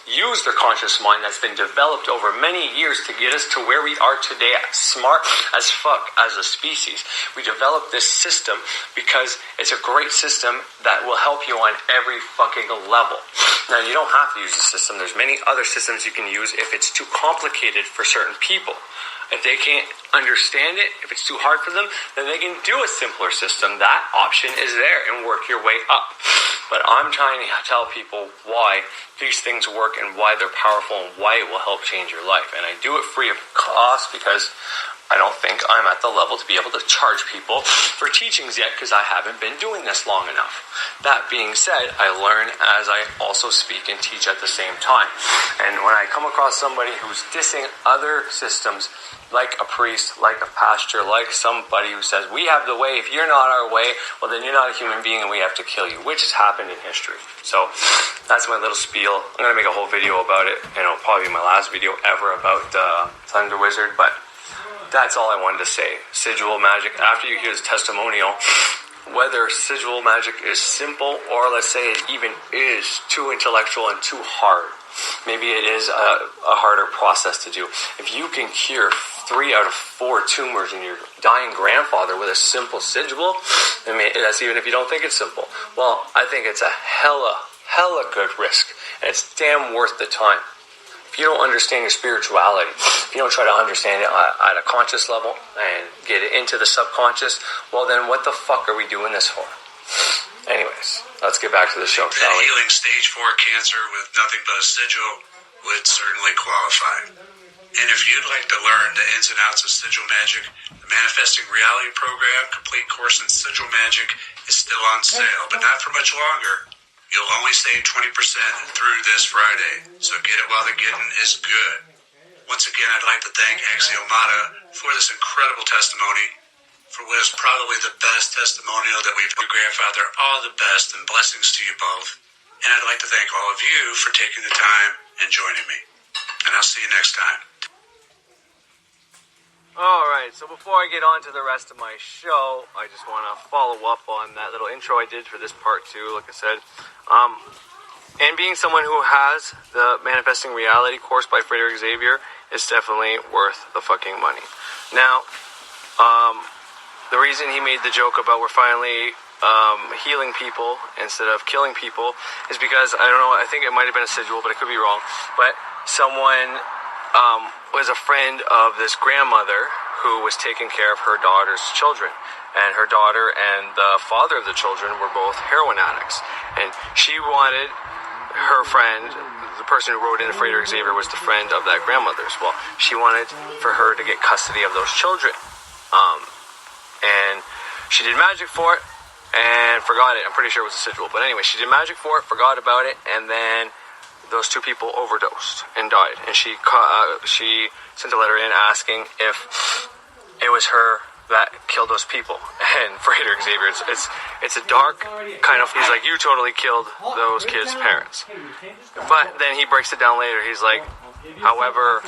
use their conscious mind that's been developed over many years to get us to where we are today, smart as fuck as a species. We developed this system because it's a great system that will help you on every fucking level. Now, you don't have to use the system. There's many other systems you can use if it's too complicated for certain people. If they can't understand it, if it's too hard for them, then they can do a simpler system. That option is there and work your way up. But I'm trying to tell people why these things work and why they're powerful and why it will help change your life. And I do it free of cost because I don't think I'm at the level to be able to charge people for teachings yet because I haven't been doing this long enough. That being said, I learn as I also speak and teach at the same time. And when I come across somebody who's dissing other systems, like a priest, like a pastor, like somebody who says, we have the way, if you're not our way, well then you're not a human being and we have to kill you, which has happened in history. So that's my little spiel. I'm going to make a whole video about it, and it'll probably be my last video ever about Thunder Wizard, but that's all I wanted to say. Sigil magic, after you hear his testimonial, whether sigil magic is simple or let's say it even is too intellectual and too hard, maybe it is a harder process to do. If you can cure 3 out of 4 tumors in your dying grandfather with a simple sigil, I mean, that's even if you don't think it's simple. Well, I think it's a hella good risk, and it's damn worth the time. if you don't understand your spirituality, if you don't try to understand it at a conscious level and get it into the subconscious, well then what the fuck are we doing this for? Anyways, let's get back to the show, shall we? Healing stage 4 cancer with nothing but a sigil would certainly qualify. And if you'd like to learn the ins and outs of sigil magic, the Manifesting Reality program, complete course in sigil magic, is still on sale, but not for much longer. You'll only save 20% through this Friday, so get it while the getting is good. Once again, I'd like to thank Axiomata for this incredible testimony, for what is probably the best testimonial that we've done. Grandfather, all the best and blessings to you both. And I'd like to thank all of you for taking the time and joining me. And I'll see you next time. Alright, so before I get on to the rest of my show, I just want to follow up on that little intro I did for this part 2, like I said. And being someone who has the Manifesting Reality course by Frater Xavier is definitely worth the fucking money. Now, the reason he made the joke about we're finally healing people instead of killing people is because, I don't know, I think it might have been a sigil, but I could be wrong, but someone was a friend of this grandmother who was taking care of her daughter's children. And her daughter and the father of the children were both heroin addicts. And she wanted her friend, the person who wrote in Frater Xavier was the friend of that grandmother's. Well, she wanted for her to get custody of those children. And she did magic for it and forgot it. I'm pretty sure it was a sigil. But anyway, she did magic for it, forgot about it, and then those two people overdosed and died. And she sent a letter in asking if it was her that killed those people. And Frater Xavier, it's a dark kind of, he's like, you totally killed those kids' parents. But then he breaks it down later. He's like, however,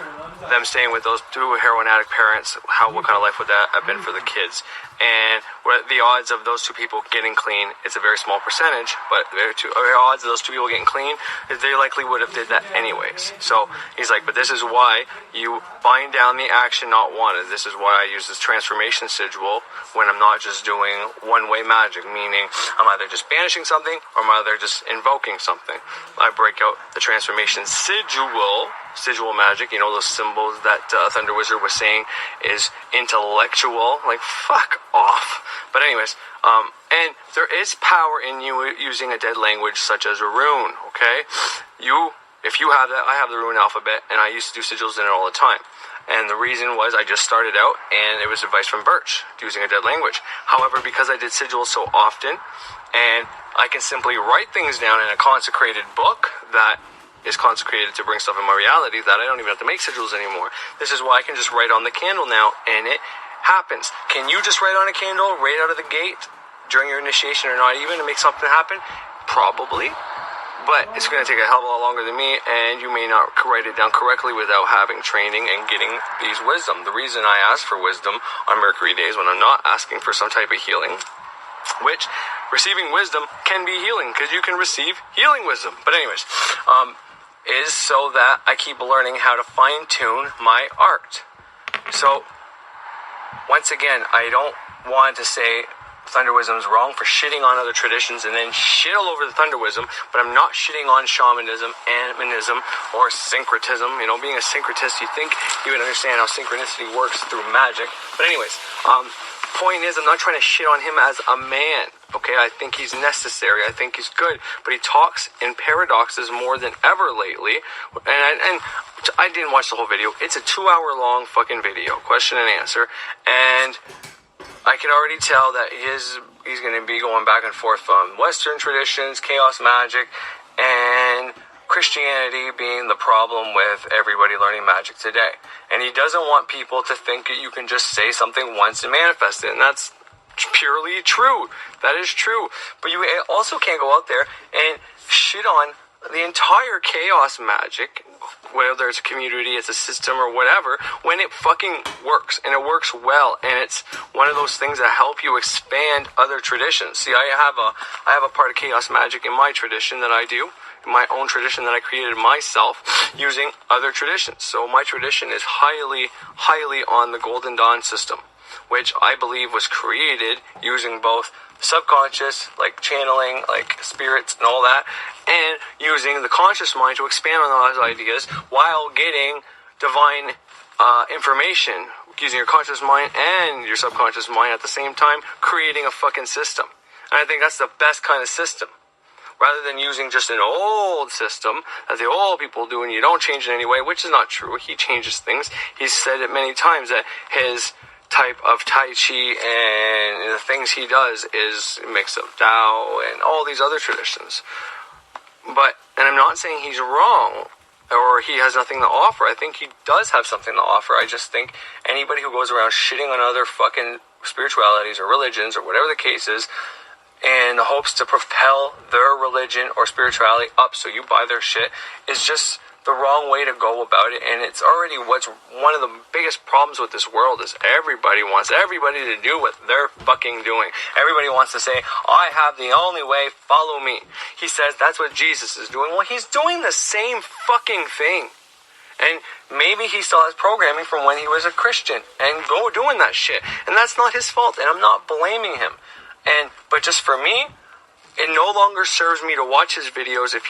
them staying with those two heroin addict parents, what kind of life would that have been for the kids? And the odds of those two people getting clean, it's a very small percentage, but the odds of those two people getting clean, they likely would have did that anyways. So he's like, but this is why you bind down the action not wanted. This is why I use this transformation sigil when I'm not just doing one-way magic, meaning I'm either just banishing something or I'm either just invoking something. I break out the transformation sigil magic, you know, those symbols that Thunder Wizard was saying is intellectual, like fuck off. But anyways, and there is power in you using a dead language such as a rune, okay? If you have that, I have the rune alphabet, and I used to do sigils in it all the time. And the reason was I just started out, and it was advice from Birch, using a dead language. However, because I did sigils so often, and I can simply write things down in a consecrated book that is consecrated to bring stuff in my reality, that I don't even have to make sigils anymore. This is why I can just write on the candle now, and it happens. Can you just write on a candle right out of the gate during your initiation or not even to make something happen? Probably. But it's going to take a hell of a lot longer than me, and you may not write it down correctly without having training and getting these wisdom. The reason I ask for wisdom on Mercury days when I'm not asking for some type of healing, which receiving wisdom can be healing because you can receive healing wisdom. But anyways, is so that I keep learning how to fine-tune my art. So, once again, I don't want to say Thunder Wisdom is wrong for shitting on other traditions and then shit all over the Thunder Wisdom, but I'm not shitting on shamanism, animism, or syncretism. You know, being a syncretist, you think you would understand how synchronicity works through magic. But anyways, point is, I'm not trying to shit on him as a man, okay? I think he's necessary. I think he's good. But he talks in paradoxes more than ever lately. And I didn't watch the whole video. It's a 2-hour-long fucking video, question and answer. And I can already tell that he's going to be going back and forth from Western traditions, chaos magic, and Christianity being the problem with everybody learning magic today. And he doesn't want people to think that you can just say something once and manifest it. And that's purely true. That is true. But you also can't go out there and shit on the entire chaos magic, whether it's a community, it's a system, or whatever, when it fucking works, and it works well, and it's one of those things that help you expand other traditions. See, I have a part of chaos magic in my tradition that I do, in my own tradition that I created myself, using other traditions. So my tradition is highly, highly on the Golden Dawn system. which I believe was created using both subconscious, like channeling, like spirits and all that, and using the conscious mind to expand on those ideas while getting divine information, using your conscious mind and your subconscious mind at the same time, creating a fucking system. And I think that's the best kind of system. Rather than using just an old system that the old people do and you don't change in any way, which is not true. He changes things. He's said it many times that his type of Tai Chi and the things he does is a mix of Tao and all these other traditions. And I'm not saying he's wrong or he has nothing to offer. I think he does have something to offer. I just think anybody who goes around shitting on other fucking spiritualities or religions or whatever the case is, in the hopes to propel their religion or spirituality up so you buy their shit, is just the wrong way to go about it. And it's already what's one of the biggest problems with this world is everybody wants everybody to do what they're fucking doing. Everybody wants to say, I have the only way, follow me. He says that's what Jesus is doing. Well, he's doing the same fucking thing. And maybe he still has programming from when he was a Christian and go doing that shit. And that's not his fault, and I'm not blaming him. But just for me, it no longer serves me to watch his videos if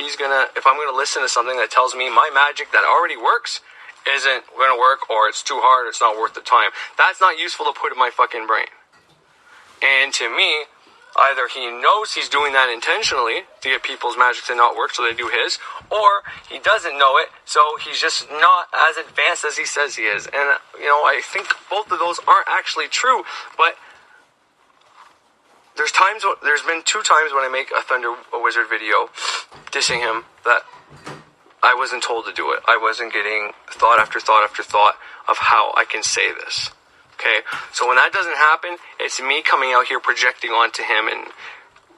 I'm gonna listen to something that tells me my magic that already works isn't gonna work, or it's too hard, or it's not worth the time. That's not useful to put in my fucking brain. And to me, either he knows he's doing that intentionally to get people's magic to not work so they do his, or he doesn't know it, so he's just not as advanced as he says he is. And, I think both of those aren't actually true, but there's been 2 times when I make a Thunder Wizard video dissing him that I wasn't told to do it. I wasn't getting thought after thought after thought of how I can say this. Okay? So when that doesn't happen, it's me coming out here projecting onto him, and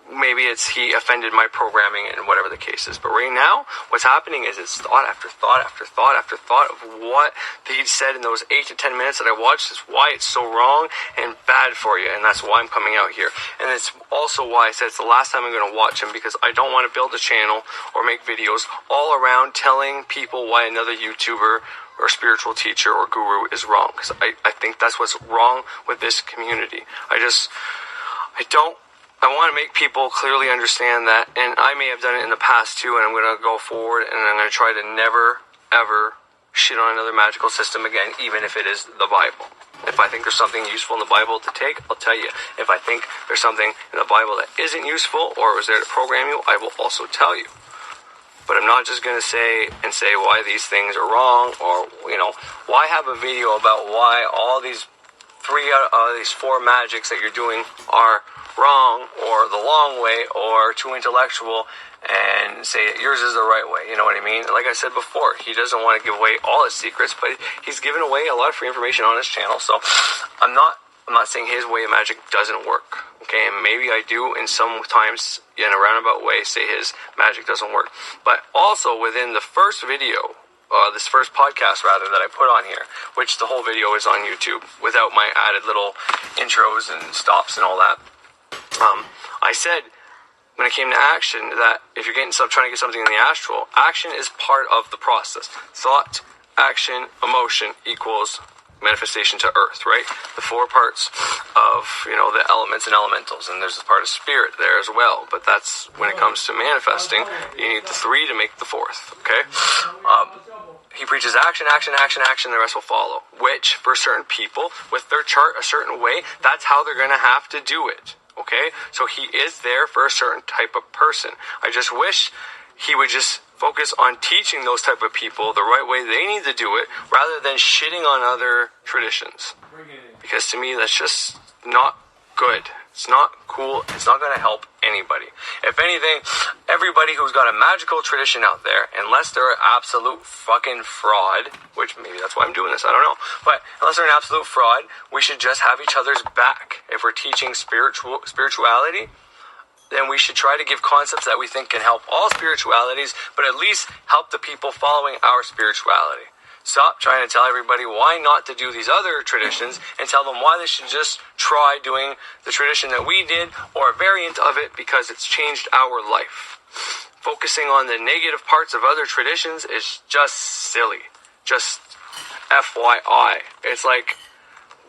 maybe it's he offended my programming and whatever the case is. But right now, what's happening is it's thought after thought after thought after thought of what he said in those 8 to 10 minutes that I watched is why it's so wrong and bad for you. And that's why I'm coming out here. And it's also why I said it's the last time I'm going to watch him, because I don't want to build a channel or make videos all around telling people why another YouTuber or spiritual teacher or guru is wrong. Because I think that's what's wrong with this community. I want to make people clearly understand that, and I may have done it in the past too, and I'm going to go forward and I'm going to try to never, ever shit on another magical system again, even if it is the Bible. If I think there's something useful in the Bible to take, I'll tell you. If I think there's something in the Bible that isn't useful or was there to program you, I will also tell you. But I'm not just going to say why these things are wrong, or, why have a video about why all these 3 out of these 4 magics that you're doing are wrong, or the long way, or too intellectual, and say yours is the right way. You know what I mean? Like I said before, he doesn't want to give away all his secrets, but he's given away a lot of free information on his channel. So I'm not saying his way of magic doesn't work. Okay, and maybe I do in sometimes in a roundabout way say his magic doesn't work. But also within the first video, this first podcast rather, that I put on here, which the whole video is on YouTube without my added little intros and stops and all that. I said when it came to action that if you're trying to get something in the astral, action is part of the process. Thought, action, emotion equals manifestation to earth, right? The 4 parts of, the elements and elementals, and there's a part of spirit there as well, but that's when it comes to manifesting, you need the 3 to make the 4th, okay? He preaches action, action, action, action, the rest will follow, which for certain people with their chart a certain way, that's how they're going to have to do it. Okay, so he is there for a certain type of person. I just wish he would just focus on teaching those type of people the right way they need to do it, rather than shitting on other traditions. Because to me, that's just not good. It's not cool. It's not going to help anybody. If anything, everybody who's got a magical tradition out there, unless they're an absolute fucking fraud, which maybe that's why I'm doing this, I don't know, but unless they're an absolute fraud, we should just have each other's back. If we're teaching spirituality, then we should try to give concepts that we think can help all spiritualities, but at least help the people following our spirituality. Stop trying to tell everybody why not to do these other traditions, and tell them why they should just try doing the tradition that we did, or a variant of it, because it's changed our life. Focusing on the negative parts of other traditions is just silly. Just FYI. It's like,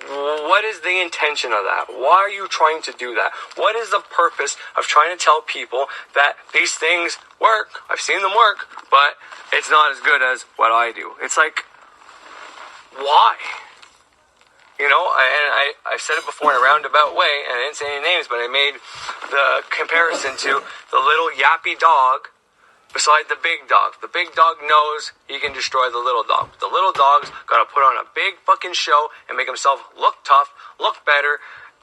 What is the intention of that? Why are you trying to do that? What is the purpose of trying to tell people that these things work? I've seen them work, but it's not as good as what I do. It's like, why? You know, I've said it before in a roundabout way, and I didn't say any names, but I made the comparison to the little yappy dog beside the big dog. The big dog knows he can destroy the little dog. The little dog's got to put on a big fucking show and make himself look tough, look better,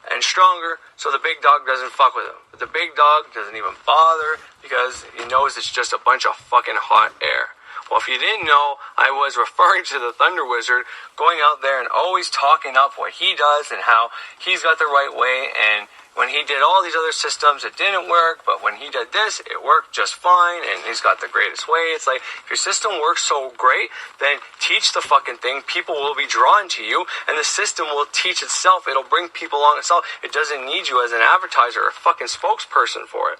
and stronger, so the big dog doesn't fuck with him. But the big dog doesn't even bother because he knows it's just a bunch of fucking hot air. Well, if you didn't know, I was referring to the Thunder Wizard going out there and always talking up what he does and how he's got the right way, and when he did all these other systems, it didn't work, but when he did this, it worked just fine, and he's got the greatest way. It's like, if your system works so great, then teach the fucking thing. People will be drawn to you, and the system will teach itself. It'll bring people along itself. It doesn't need you as an advertiser or a fucking spokesperson for it.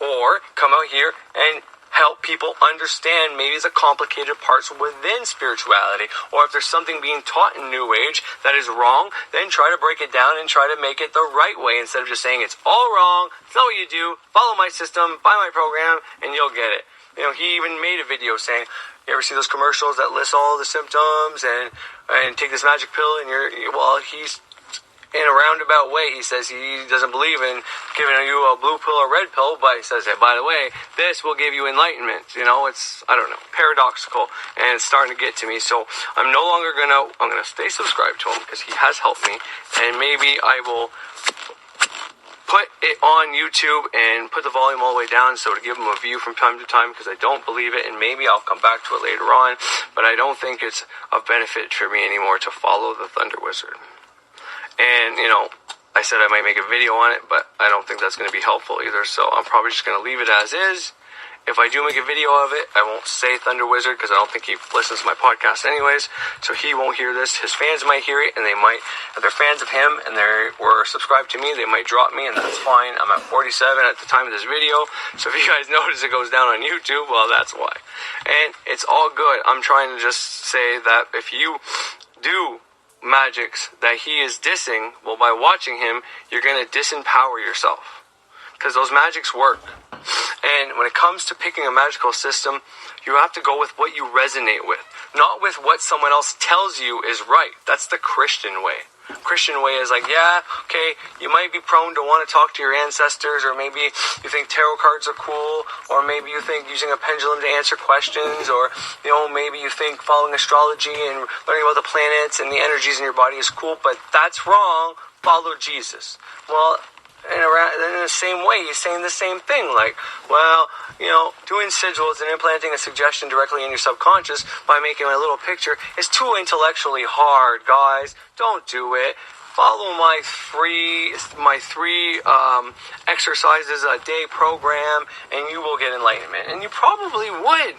Or come out here and help people understand maybe the complicated parts within spirituality, or if there's something being taught in New Age that is wrong, then try to break it down and try to make it the right way instead of just saying it's all wrong, it's not what you do, follow my system, buy my program, and you'll get it. You know, he even made a video saying, you ever see those commercials that list all the symptoms and take this magic pill and he's in a roundabout way, he says he doesn't believe in giving you a blue pill or red pill, but he says, hey, by the way, this will give you enlightenment. You know, it's, I don't know, paradoxical, and it's starting to get to me. So I'm no longer I'm going to stay subscribed to him because he has helped me, and maybe I will put it on YouTube and put the volume all the way down so to give him a view from time to time, because I don't believe it, and maybe I'll come back to it later on, but I don't think it's of benefit for me anymore to follow the Thunder Wizard. And, you know, I said I might make a video on it, but I don't think that's going to be helpful either, so I'm probably just going to leave it as is. If I do make a video of it, I won't say Thunder Wizard, because I don't think he listens to my podcast anyways, so he won't hear this. His fans might hear it, and they might, if they're fans of him and they were subscribed to me, they might drop me, and that's fine. I'm at 47 at the time of this video, so if you guys notice it goes down on YouTube, well, that's why. And it's all good. I'm trying to just say that if you do magics that he is dissing, well, by watching him, you're going to disempower yourself, because those magics work. And when it comes to picking a magical system, you have to go with what you resonate with, not with what someone else tells you is right. That's the Christian way. Christian way is like, yeah, okay, you might be prone to want to talk to your ancestors, or maybe you think tarot cards are cool, or maybe you think using a pendulum to answer questions, or, you know, maybe you think following astrology and learning about the planets and the energies in your body is cool, but that's wrong. Follow Jesus. Well, in the same way, he's saying the same thing, like, well, you know, doing sigils and implanting a suggestion directly in your subconscious by making a little picture is too intellectually hard, guys. Don't do it. Follow my three exercises a day program, and you will get enlightenment. And you probably would.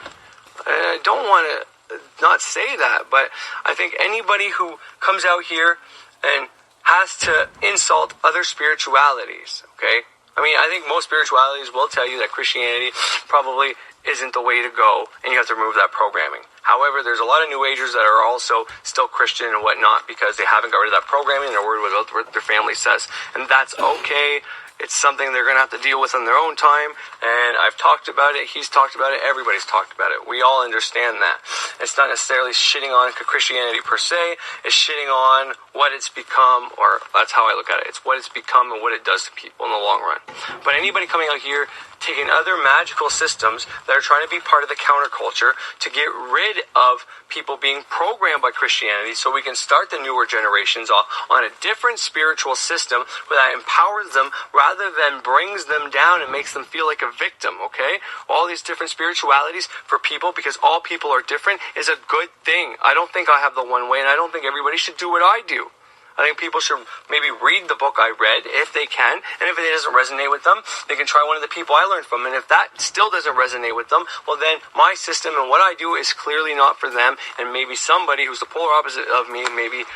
I don't want to not say that, but I think anybody who comes out here and has to insult other spiritualities, okay? I mean, I think most spiritualities will tell you that Christianity probably isn't the way to go, and you have to remove that programming. However, there's a lot of New Agers that are also still Christian and whatnot because they haven't got rid of that programming and they're worried about what their family says. And that's okay. It's something they're going to have to deal with on their own time, and I've talked about it, he's talked about it, everybody's talked about it. We all understand that. It's not necessarily shitting on Christianity per se, it's shitting on what it's become, or that's how I look at it. It's what it's become and what it does to people in the long run. But anybody coming out here taking other magical systems that are trying to be part of the counterculture to get rid of people being programmed by Christianity so we can start the newer generations on a different spiritual system that empowers them rather than brings them down and makes them feel like a victim, okay? All these different spiritualities for people, because all people are different, is a good thing. I don't think I have the one way, and I don't think everybody should do what I do. I think people should maybe read the book I read if they can, and if it doesn't resonate with them, they can try one of the people I learned from, and if that still doesn't resonate with them, well then my system and what I do is clearly not for them, and maybe somebody who's the polar opposite of me, maybe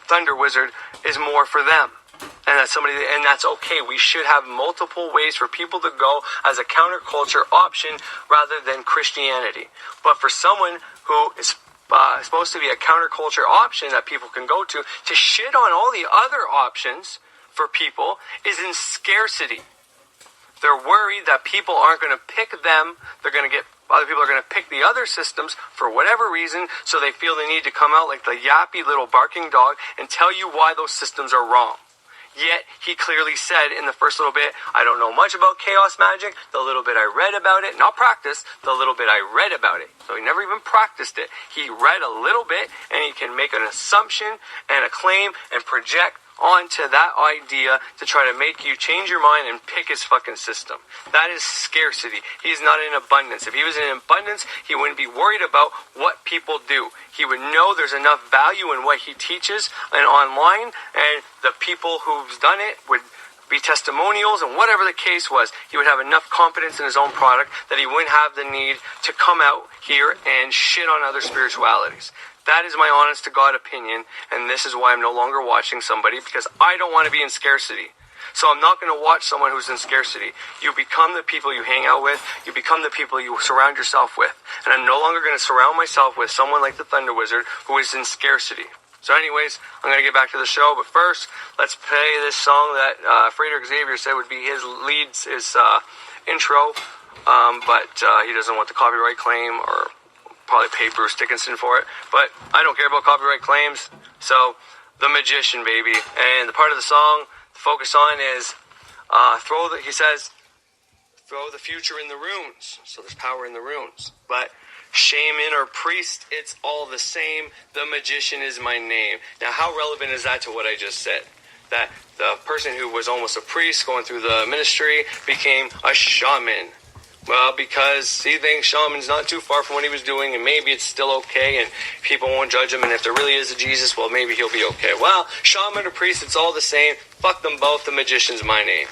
Thunder Wizard, is more for them. And that's okay. We should have multiple ways for people to go as a counterculture option rather than Christianity. But for someone who is supposed to be a counterculture option that people can go to shit on all the other options for people is in scarcity. They're worried that people aren't going to pick them. Other people are going to pick the other systems for whatever reason, so they feel they need to come out like the yappy little barking dog and tell you why those systems are wrong. Yet, he clearly said in the first little bit, I don't know much about chaos magic. The little bit I read about it, not practiced, the little bit I read about it. So he never even practiced it. He read a little bit, and he can make an assumption and a claim and project onto that idea to try to make you change your mind and pick his fucking system. That is scarcity. He's not in abundance. If he was in abundance, he wouldn't be worried about what people do. He would know there's enough value in what he teaches and online, and the people who've done it would be testimonials, and whatever the case was, he would have enough confidence in his own product that he wouldn't have the need to come out here and shit on other spiritualities. That is my honest to God opinion, and this is why I'm no longer watching somebody, because I don't want to be in scarcity. So I'm not going to watch someone who's in scarcity. You become the people you hang out with. You become the people you surround yourself with. And I'm no longer going to surround myself with someone like the Thunder Wizard who is in scarcity. So anyways, I'm going to get back to the show, but first, let's play this song that Frater Xavier said would be his intro, but he doesn't want the copyright claim, or probably pay Bruce Dickinson for it, but I don't care about copyright claims. So, The Magician, baby. And the part of the song to focus on is he says, throw the future in the runes. So there's power in the runes. But shaman or priest, it's all the same. The magician is my name. Now, how relevant is that to what I just said? That the person who was almost a priest going through the ministry became a shaman. Well, because he thinks shaman's not too far from what he was doing, and maybe it's still okay, and people won't judge him, and if there really is a Jesus, well, maybe he'll be okay. Well, shaman or priest, it's all the same. Fuck them both. The magician's my name.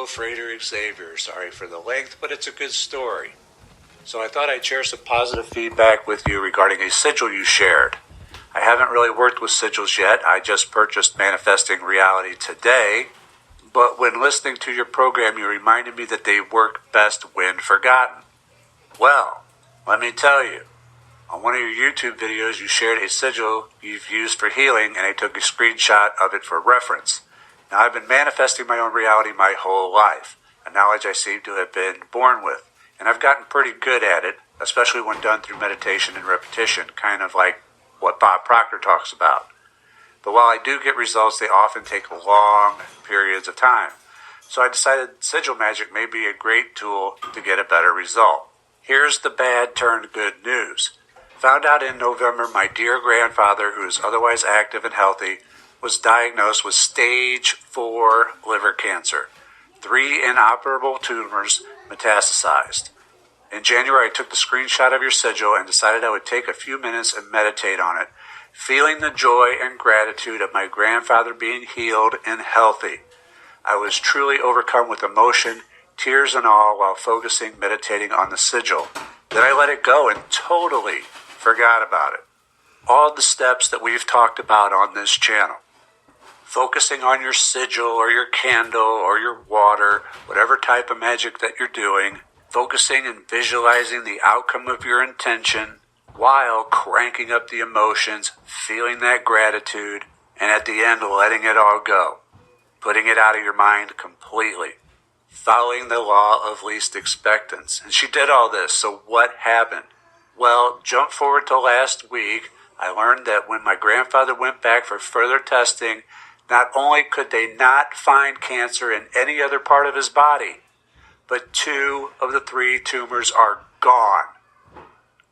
Frater Xavier. Sorry for the length, but it's a good story. So I thought I'd share some positive feedback with you regarding a sigil you shared. I haven't really worked with sigils yet. I just purchased Manifesting Reality today, but when listening to your program, you reminded me that they work best when forgotten. Well, let me tell you, on one of your YouTube videos, you shared a sigil you've used for healing, and I took a screenshot of it for reference. Now, I've been manifesting my own reality my whole life, a knowledge I seem to have been born with, and I've gotten pretty good at it, especially when done through meditation and repetition, kind of like what Bob Proctor talks about. But while I do get results, they often take long periods of time. So I decided sigil magic may be a great tool to get a better result. Here's the bad turned good news. Found out in November my dear grandfather, who is otherwise active and healthy, was diagnosed with stage 4 liver cancer. 3 inoperable tumors metastasized. In January, I took the screenshot of your sigil and decided I would take a few minutes and meditate on it, feeling the joy and gratitude of my grandfather being healed and healthy. I was truly overcome with emotion, tears and all, while focusing, meditating on the sigil. Then I let it go and totally forgot about it. All the steps that we've talked about on this channel. Focusing on your sigil or your candle or your water, whatever type of magic that you're doing, focusing and visualizing the outcome of your intention while cranking up the emotions, feeling that gratitude, and at the end letting it all go, putting it out of your mind completely, following the law of least expectance. And she did all this, so what happened? Well, jump forward to last week, I learned that when my grandfather went back for further testing, not only could they not find cancer in any other part of his body, but 2 of the 3 tumors are gone.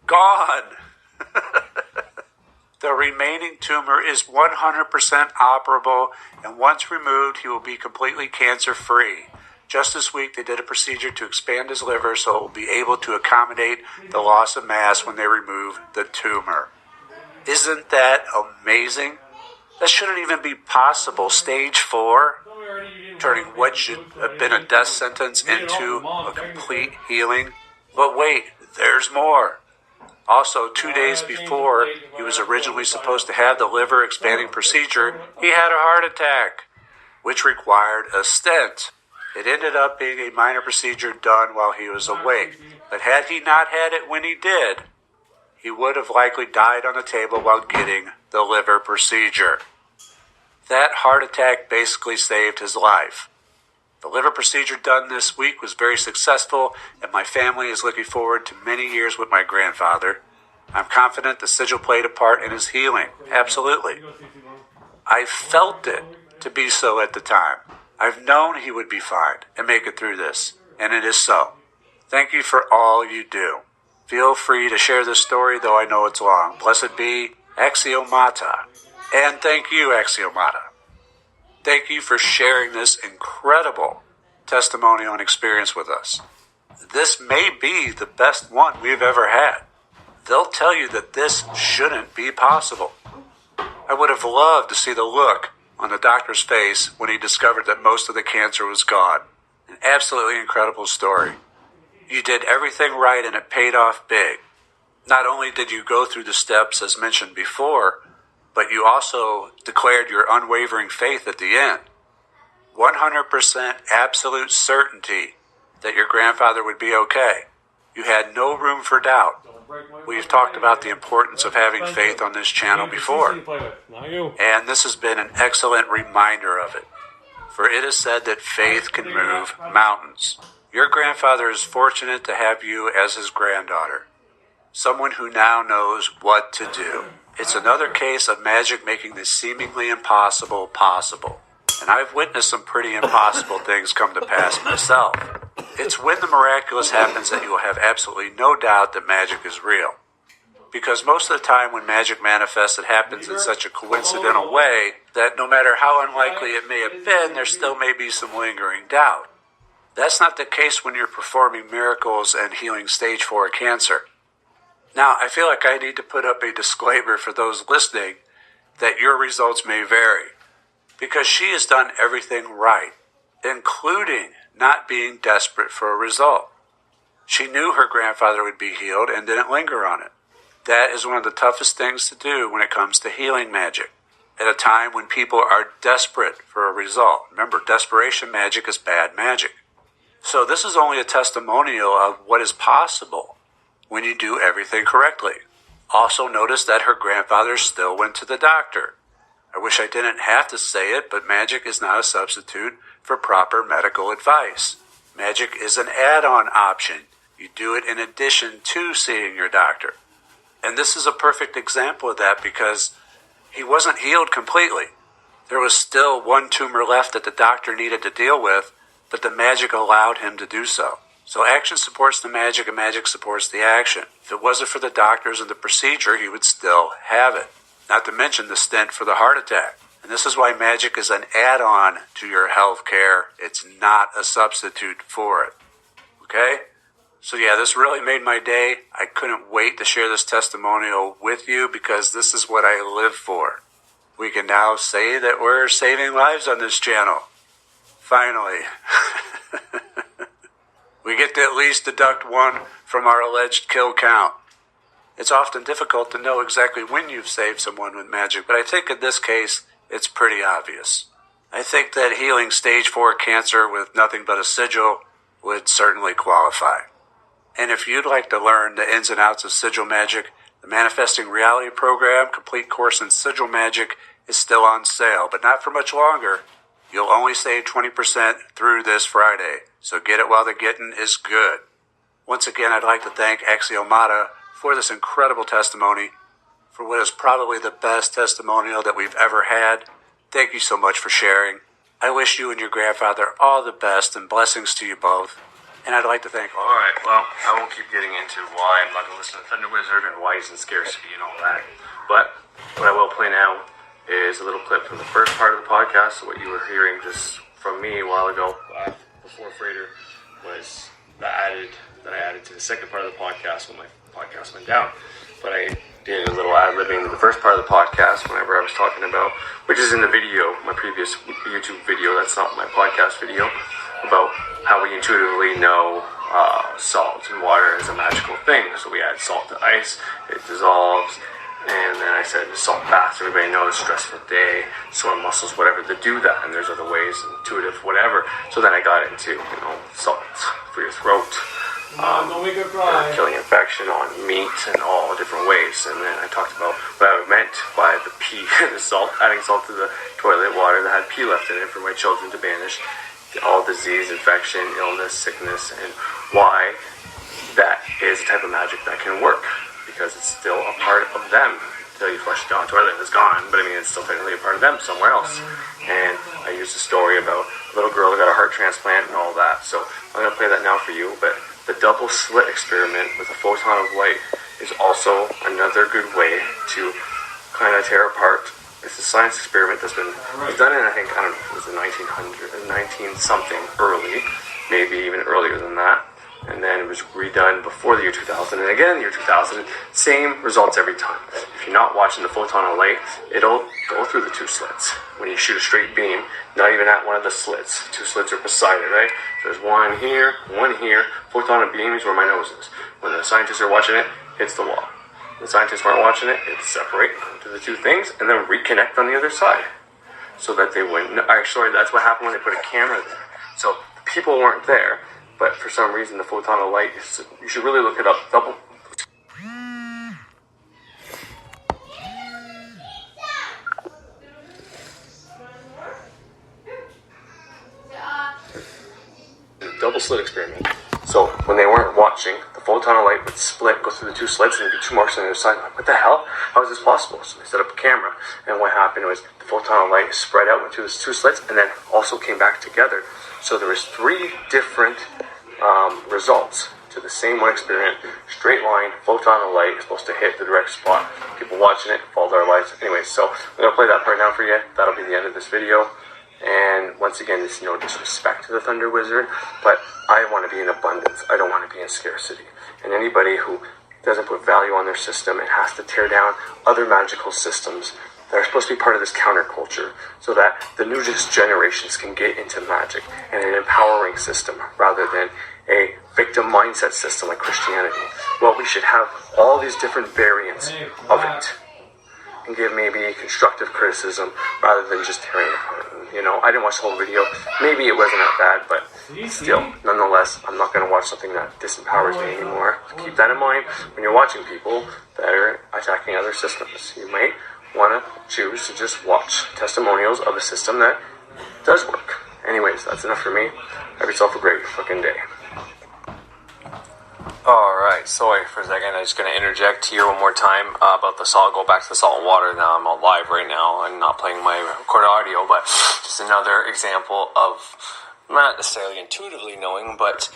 Gone! The remaining tumor is 100% operable, and once removed, he will be completely cancer-free. Just this week, they did a procedure to expand his liver so it will be able to accommodate the loss of mass when they remove the tumor. Isn't that amazing? That shouldn't even be possible. Stage 4, turning what should have been a death sentence into a complete healing. But wait, there's more. Also, 2 days before he was originally supposed to have the liver expanding procedure, he had a heart attack, which required a stent. It ended up being a minor procedure done while he was awake. But had he not had it when he did, he would have likely died on the table while getting the liver procedure. That heart attack basically saved his life. The liver procedure done this week was very successful, and my family is looking forward to many years with my grandfather. I'm confident the sigil played a part in his healing. Absolutely. I felt it to be so at the time. I've known he would be fine and make it through this, and it is so. Thank you for all you do. Feel free to share this story, though I know it's long. Blessed be Axiomata. And thank you, Axiomata. Thank you for sharing this incredible testimonial and experience with us. This may be the best one we've ever had. They'll tell you that this shouldn't be possible. I would have loved to see the look on the doctor's face when he discovered that most of the cancer was gone. An absolutely incredible story. You did everything right and it paid off big. Not only did you go through the steps as mentioned before, but you also declared your unwavering faith at the end. 100% absolute certainty that your grandfather would be okay. You had no room for doubt. We've talked about the importance of having faith on this channel before, and this has been an excellent reminder of it. For it is said that faith can move mountains. Your grandfather is fortunate to have you as his granddaughter, someone who now knows what to do. It's another case of magic making the seemingly impossible possible. And I've witnessed some pretty impossible things come to pass myself. It's when the miraculous happens that you will have absolutely no doubt that magic is real. Because most of the time when magic manifests, it happens in such a coincidental way that no matter how unlikely it may have been, there still may be some lingering doubt. That's not the case when you're performing miracles and healing stage 4 cancer. Now, I feel like I need to put up a disclaimer for those listening that your results may vary, because she has done everything right, including not being desperate for a result. She knew her grandfather would be healed and didn't linger on it. That is one of the toughest things to do when it comes to healing magic, at a time when people are desperate for a result. Remember, desperation magic is bad magic. So this is only a testimonial of what is possible when you do everything correctly. Also notice that her grandfather still went to the doctor. I wish I didn't have to say it, but magic is not a substitute for proper medical advice. Magic is an add-on option. You do it in addition to seeing your doctor. And this is a perfect example of that because he wasn't healed completely. There was still one tumor left that the doctor needed to deal with, but the magic allowed him to do so. So action supports the magic and magic supports the action. If it wasn't for the doctors and the procedure, he would still have it. Not to mention the stent for the heart attack. And this is why magic is an add-on to your health care. It's not a substitute for it. Okay? So yeah, this really made my day. I couldn't wait to share this testimonial with you because this is what I live for. We can now say that we're saving lives on this channel. Finally. We get to at least deduct one from our alleged kill count. It's often difficult to know exactly when you've saved someone with magic, but I think in this case, it's pretty obvious. I think that healing stage 4 cancer with nothing but a sigil would certainly qualify. And if you'd like to learn the ins and outs of sigil magic, the Manifesting Reality program, complete course in sigil magic, is still on sale, but not for much longer. You'll only save 20% through this Friday, so get it while the getting is good. Once again, I'd like to thank Axiomata for this incredible testimony, for what is probably the best testimonial that we've ever had. Thank you so much for sharing. I wish you and your grandfather all the best and blessings to you both. And I'd like to thank all. Alright, well, I won't keep getting into why I'm not going to listen to Thunder Wizard and why he's in scarcity and all that. But what I will play now is a little clip from the first part of the podcast, what you were hearing just from me a while ago, before Frater was that I added to the second part of the podcast when my podcast went down. But I did a little ad-libbing to the first part of the podcast whenever I was talking about, which is in the video, my previous YouTube video, that's not my podcast video, about how we intuitively know salt and water is a magical thing. So we add salt to ice, it dissolves, and then I said salt baths. Everybody knows, stressful day, sore muscles, whatever, to do that. And there's other ways, intuitive, whatever. So then I got into, salt for your throat, killing infection on meat and all different ways. And then I talked about what I meant by the pee, the salt, adding salt to the toilet water that had pee left in it for my children to banish all disease, infection, illness, sickness, and why that is a type of magic that can work, because it's still a part of them. Until you flush it down the toilet, it's gone, but it's still technically a part of them somewhere else. And I used a story about a little girl that got a heart transplant and all that, so I'm going to play that now for you. But the double slit experiment with a photon of light is also another good way to kind of tear apart. It's a science experiment that's been done in, I think, I don't know if it was the 19-something early, maybe even earlier than that. And then it was redone before the year 2000, and again in the year 2000, same results every time. If you're not watching the photon of light, it'll go through the two slits. When you shoot a straight beam, not even at one of the slits. Two slits are beside it, right? So there's one here, photon of beam is where my nose is. When the scientists are watching it, hits the wall. The scientists weren't watching it, it'd separate to the two things and then reconnect on the other side. So that they wouldn't, actually that's what happened when they put a camera there. So the people weren't there, but for some reason the photon of light, you should really look it up. Double slit experiment. So when they weren't watching, the photon of light would split, go through the two slits, and there'd be two marks on the other side. I'm like, what the hell? How is this possible? So they set up a camera, and what happened was the photon of light spread out into the two slits, and then also came back together. So there was 3 different results to the same one experiment. Straight line, photon of light is supposed to hit the direct spot. People watching it follow their lights. Anyways, so I'm going to play that part now for you. That'll be the end of this video. And once again, this is no disrespect to the Thunder Wizard, but I want to be in abundance. I don't want to be in scarcity. And anybody who doesn't put value on their system and has to tear down other magical systems that are supposed to be part of this counterculture so that the newest generations can get into magic and an empowering system rather than a victim mindset system like Christianity. Well, we should have all these different variants of it and give maybe constructive criticism rather than just tearing it apart. I didn't watch the whole video. Maybe it wasn't that bad, but still, nonetheless, I'm not going to watch something that disempowers me anymore. Keep that in mind when you're watching people that are attacking other systems. You might want to choose to just watch testimonials of a system that does work. Anyways, that's enough for me. Have yourself a great fucking day. Alright, sorry for a second. I'm just going to interject here one more time about the salt. Go back to the salt and water now. I'm on live right now. I'm not playing my recorded audio, but just another example of not necessarily intuitively knowing, but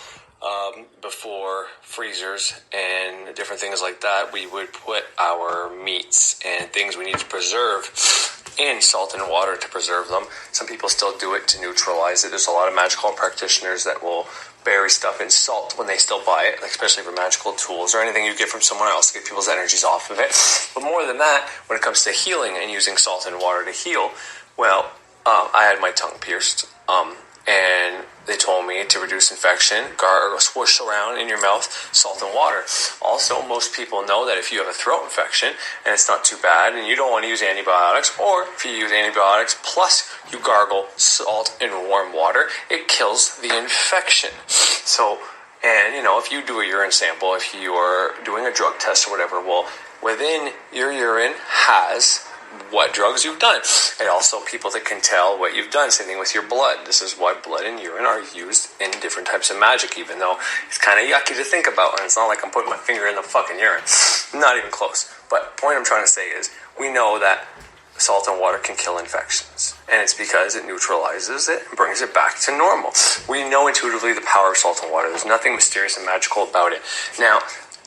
before freezers and different things like that, we would put our meats and things we need to preserve in salt and water to preserve them. Some people still do it to neutralize it. There's a lot of magical practitioners that will bury stuff in salt when they still buy it, like especially for magical tools or anything you get from someone else to get people's energies off of it. But more than that, when it comes to healing and using salt and water to heal, well, I had my tongue pierced, and they told me to reduce infection, gargle, swoosh around in your mouth, salt and water. Also, most people know that if you have a throat infection and it's not too bad and you don't want to use antibiotics, or if you use antibiotics plus you gargle salt in warm water, it kills the infection. So, and if you do a urine sample, if you're doing a drug test or whatever, well, within your urine has what drugs you've done. And also people that can tell what you've done. Same thing with your blood. This is why blood and urine are used in different types of magic, even though it's kind of yucky to think about. And it's not like I'm putting my finger in the fucking urine. Not even close. But the point I'm trying to say is we know that salt and water can kill infections. And it's because it neutralizes it and brings it back to normal. We know intuitively the power of salt and water. There's nothing mysterious and magical about it. Now,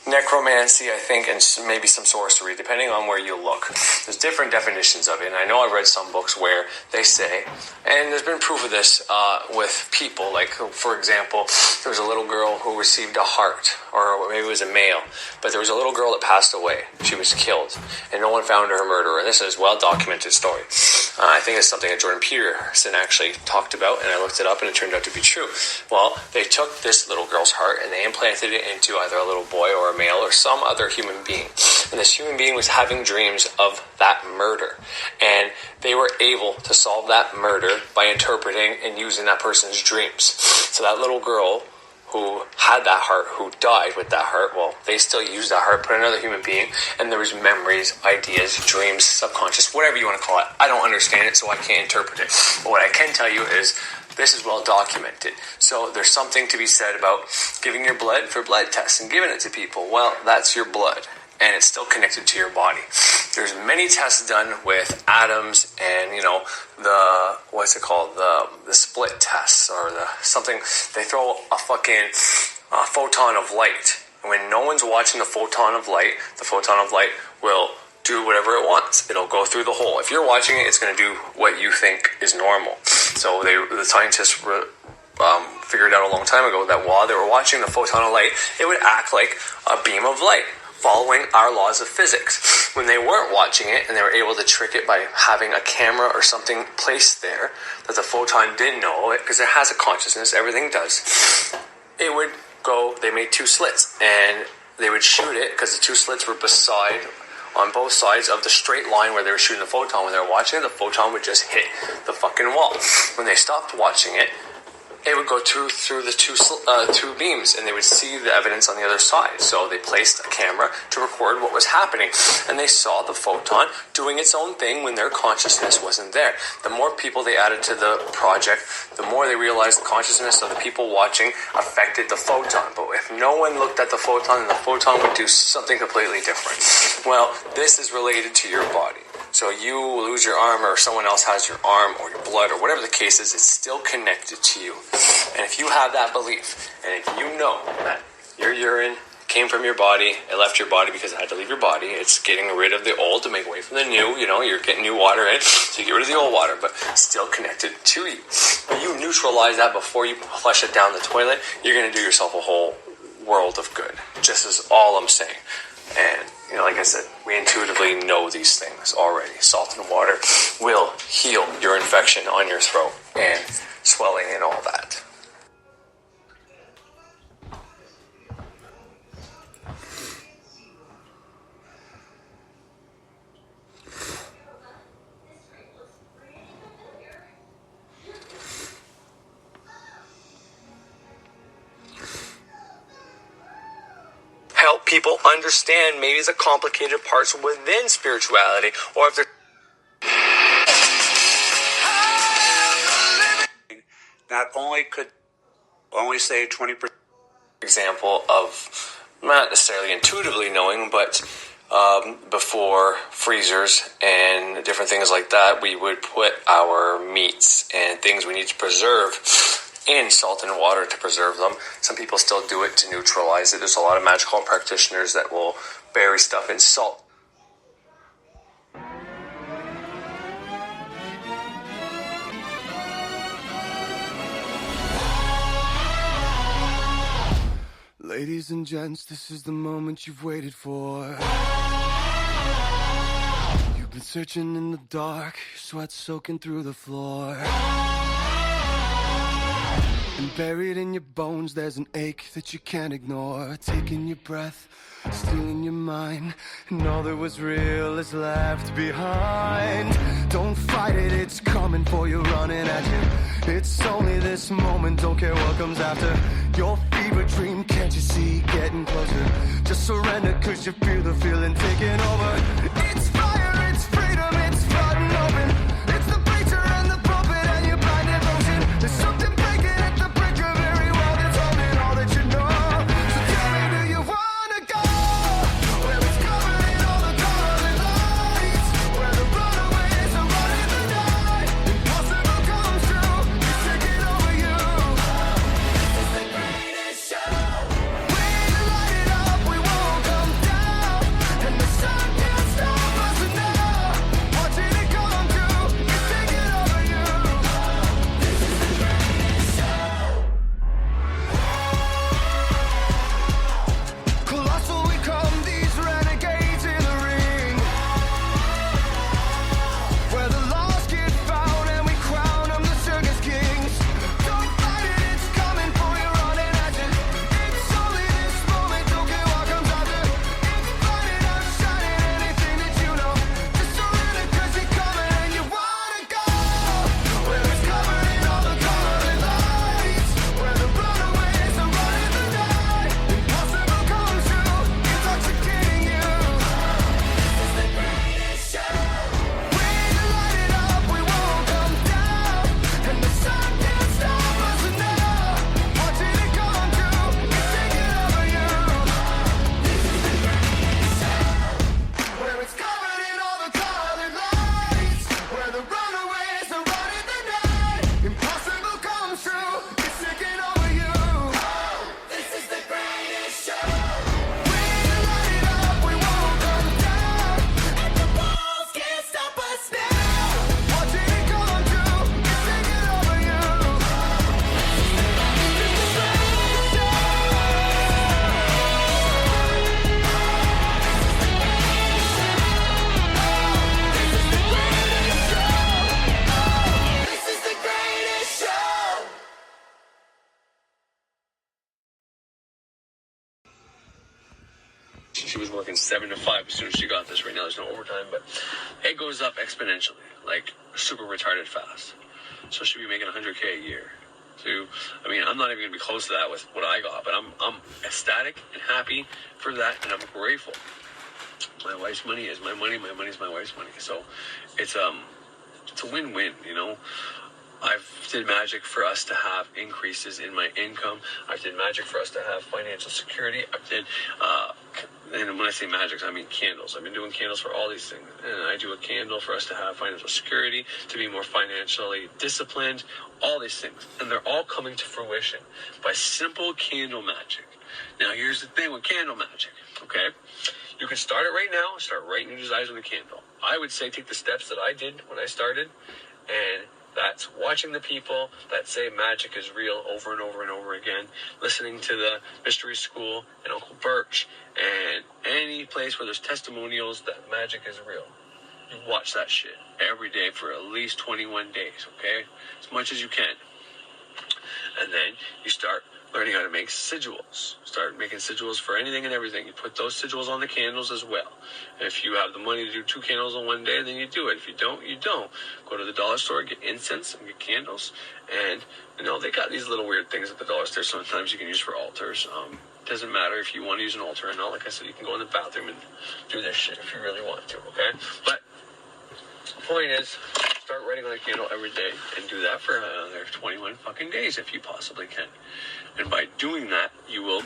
necromancy, I think, and maybe some sorcery, depending on where you look. There's different definitions of it, and I know I read some books where they say, and there's been proof of this with people, like, for example, there was a little girl who received a heart, or maybe it was a male, but there was a little girl that passed away. She was killed, and no one found her murderer, and this is a well-documented story. I think it's something that Jordan Peterson actually talked about, and I looked it up, and it turned out to be true. Well, they took this little girl's heart, and they implanted it into either a little boy or a male or some other human being. And this human being was having dreams of that murder. And they were able to solve that murder by interpreting and using that person's dreams. So that little girl who had that heart, who died with that heart, well, they still used that heart, put another human being, and there was memories, ideas, dreams, subconscious, whatever you want to call it. I don't understand it, so I can't interpret it. But what I can tell you is this is well documented. So there's something to be said about giving your blood for blood tests and giving it to people. Well, that's your blood, and it's still connected to your body. There's many tests done with atoms and, the, what's it called, the split tests, or something, they throw a fucking photon of light. When no one's watching the photon of light will do whatever it wants. It'll go through the hole. If you're watching it, it's going to do what you think is normal. So the scientists figured out a long time ago that while they were watching the photon of light, it would act like a beam of light, following our laws of physics. When they weren't watching it, and they were able to trick it by having a camera or something placed there that the photon didn't know it, because it has a consciousness, everything does, it would go, they made two slits, and they would shoot it, because the two slits were on both sides of the straight line where they were shooting the photon. When they were watching it, the photon would just hit the fucking wall. When they stopped watching it, it would go through the two beams, and they would see the evidence on the other side. So they placed a camera to record what was happening, and they saw the photon doing its own thing when their consciousness wasn't there. The more people they added to the project, the more they realized the consciousness of the people watching affected the photon. But if no one looked at the photon, then the photon would do something completely different. Well, this is related to your body. So you lose your arm, or someone else has your arm or your blood, or whatever the case is, it's still connected to you. And if you have that belief, and if you know that your urine came from your body, it left your body because it had to leave your body, it's getting rid of the old to make way for the new, you're getting new water in, so you get rid of the old water, but it's still connected to you. When you neutralize that before you flush it down the toilet, you're going to do yourself a whole world of good. Just as all I'm saying. And, like I said, we intuitively know these things already. Salt and water will heal your infection on your throat and swelling and all that. Help people understand maybe the complicated parts within spirituality, or if they're not only could only say 20% example of not necessarily intuitively knowing, but before freezers and different things like that, we would put our meats and things we need to preserve in salt and water to preserve them. Some people still do it to neutralize it. There's a lot of magical practitioners that will bury stuff in salt. Ladies and gents, this is the moment you've waited for. You've been searching in the dark, sweat soaking through the floor. And buried in your bones, there's an ache that you can't ignore. Taking your breath, stealing your mind, and all that was real is left behind. Don't fight it, it's coming for you, running at you. It's only this moment, don't care what comes after. Your fever dream, can't you see, getting closer. Just surrender, cause you feel the feeling taking over. It's fire, it's freedom, it's flooding open. It's the preacher and the pulpit and your blind devotion. There's something breaking at the brink of every wall that's holding all that you know. So tell me, do you wanna go where it's covered in all the colors and lights, where the runaways are running the night? Impossible comes true, it's taking over you. This is the greatest show. We light it up, we won't 7 to 5 as soon as she got this. Right now there's no overtime, but it goes up exponentially, like super retarded fast. So she'll be making 100K a year. So, I mean, I'm not even going to be close to that with what I got, but I'm ecstatic and happy for that, and I'm grateful. My wife's money is my money. My money is my wife's money. So it's a win-win, you know. I've did magic for us to have increases in my income. I've did magic for us to have financial security. I've did, and when I say magic, I mean candles. I've been doing candles for all these things. And I do a candle for us to have financial security, to be more financially disciplined, all these things. And they're all coming to fruition by simple candle magic. Now, here's the thing with candle magic, okay? You can start it right now, start writing your desires on the candle. I would say take the steps that I did when I started, and that's watching the people that say magic is real over and over and over again, listening to the Mystery School and Uncle Birch, and any place where there's testimonials that magic is real. You watch that shit every day for at least 21 days, okay? As much as you can. And then you start learning how to make sigils. Start making sigils for anything and everything. You put those sigils on the candles as well. And if you have the money to do 2 candles on one day, then you do it. If you don't, you don't. Go to the dollar store, get incense and get candles. And, you know, they got these little weird things at the dollar store sometimes you can use for altars. Doesn't matter if you want to use an altar or not. Like I said, you can go in the bathroom and do this shit if you really want to, okay? But the point is, start writing on a candle every day and do that for another 21 fucking days if you possibly can. And by doing that, you will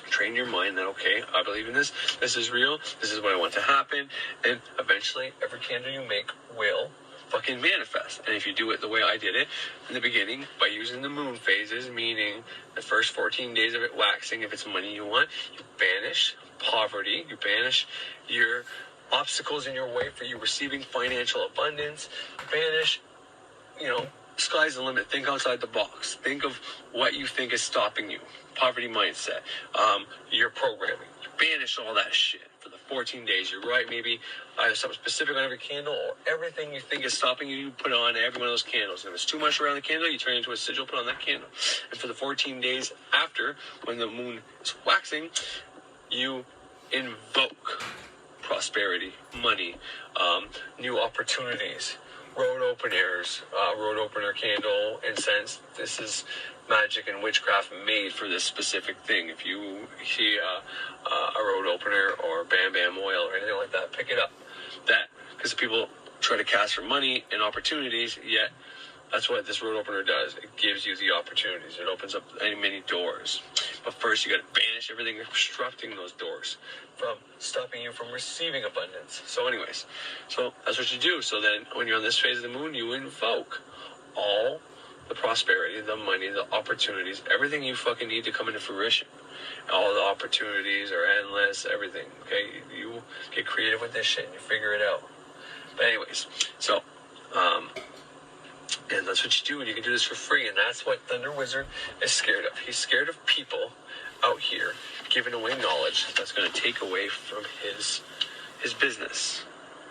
train your mind that, okay, I believe in this. This is real. This is what I want to happen. And eventually, every candle you make will fucking manifest. And if you do it the way I did it in the beginning, by using the moon phases, meaning the first 14 days of it waxing, if it's money you want, you banish poverty. You banish your obstacles in your way for you receiving financial abundance. Banish, you know, sky's the limit. Think outside the box. Think of what you think is stopping you. Poverty mindset. Your programming. You banish all that shit for the 14 days. You're right, maybe either something specific on every candle or everything you think is stopping you, you put on every one of those candles. And if it's too much around the candle, you turn it into a sigil, put on that candle. And for the 14 days after, when the moon is waxing, you invoke prosperity, money, new opportunities, road openers, road opener candle, incense. This is magic and witchcraft made for this specific thing. If you see a road opener or Bam Bam oil or anything like that, pick it up. That, because people try to cast for money and opportunities, yet that's what this road opener does. It gives you the opportunities. It opens up many doors. But first, you got to banish everything obstructing those doors from stopping you from receiving abundance. So anyways, so that's what you do. So then when you're on this phase of the moon, you invoke all the prosperity, the money, the opportunities, everything you fucking need to come into fruition. All the opportunities are endless, everything. Okay, you get creative with this shit and you figure it out. But anyways, so and that's what you do, and you can do this for free, and that's what Thunder Wizard is scared of. He's scared of people out here giving away knowledge that's going to take away from his business.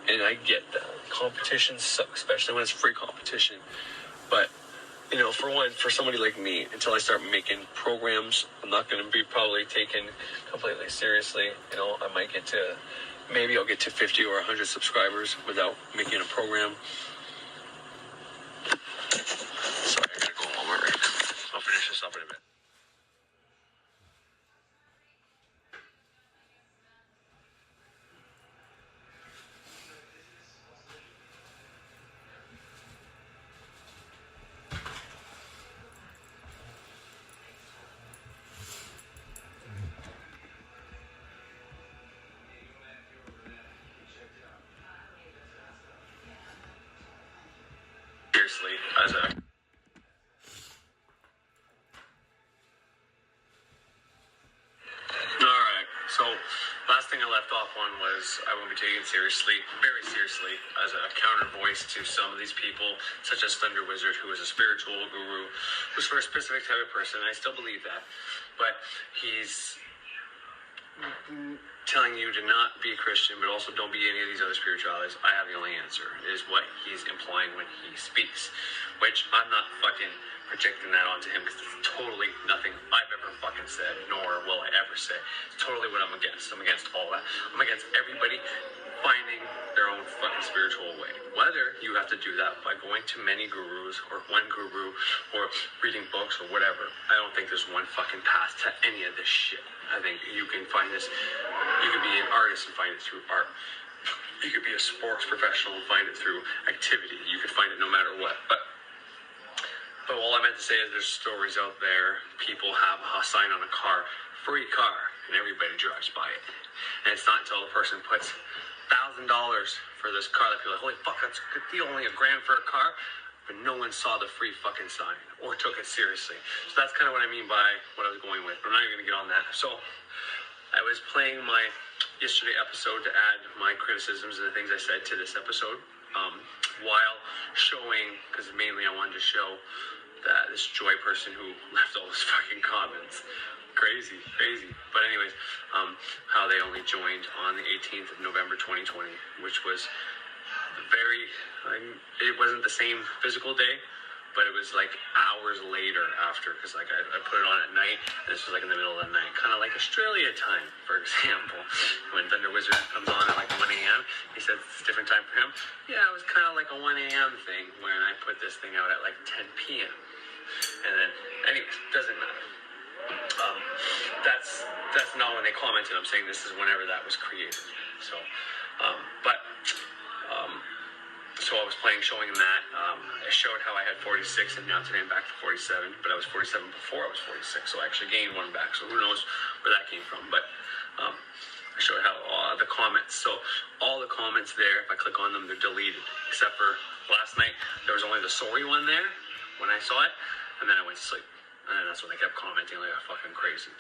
And I get that. Competition sucks, especially when it's free competition. But, you know, for one, for somebody like me, until I start making programs, I'm not going to be probably taken completely seriously. You know, I might get to, maybe I'll get to 50 or 100 subscribers without making a program. Sorry, I gotta go home already. I'll finish this up in a bit. Seriously, as a So, last thing I left off on was I will be taken seriously, very seriously, as a counter voice to some of these people, such as Thunder Wizard, who is a spiritual guru, who's for a specific type of person, and I still believe that. But he's telling you to not be a Christian, but also don't be any of these other spiritualities, I have the only answer, is what he's implying when he speaks. Which I'm not fucking projecting that onto him, because it's totally nothing I've ever fucking said, nor will I ever say. It's totally what I'm against. I'm against all that. I'm against everybody finding their own fucking spiritual way. Whether you have to do that by going to many gurus, or one guru, or reading books, or whatever, I don't think there's one fucking path to any of this shit. I think you can find this, you could be an artist and find it through art. You could be a sports professional and find it through activity. You could find it no matter what. But all I meant to say is there's stories out there, people have a sign on a car, free car, and everybody drives by it. And it's not until the person puts $1,000 for this car that people are like, holy fuck, that's a good deal, only $1,000 for a car. But no one saw the free fucking sign or took it seriously. So that's kind of what I mean by what I was going with. But I'm not even going to get on that. So I was playing my yesterday episode to add my criticisms and the things I said to this episode, while showing, because mainly I wanted to show that this Joy person who left all those fucking comments. Crazy. But anyways, how they only joined on the 18th of November 2020, which was it wasn't the same physical day, but it was like hours later after, because like I put it on at night, and this was like in the middle of the night, kind of like Australia time, for example, when Thunder Wizard comes on at like 1 a.m. He says it's a different time for him. Yeah, it was kind of like a 1 a.m. thing when I put this thing out at like 10 p.m. And then, anyways, doesn't matter. That's not when they commented. I'm saying this is whenever that was created. So, so I was showing him that. I showed how I had 46, and now today I'm back to 47. But I was 47 before I was 46, so I actually gained one back. So who knows where that came from? But I showed how the comments. So all the comments there, if I click on them, they're deleted, except for last night. There was only the sorry one there when I saw it, and then I went to sleep. And that's when they kept commenting like fucking crazy.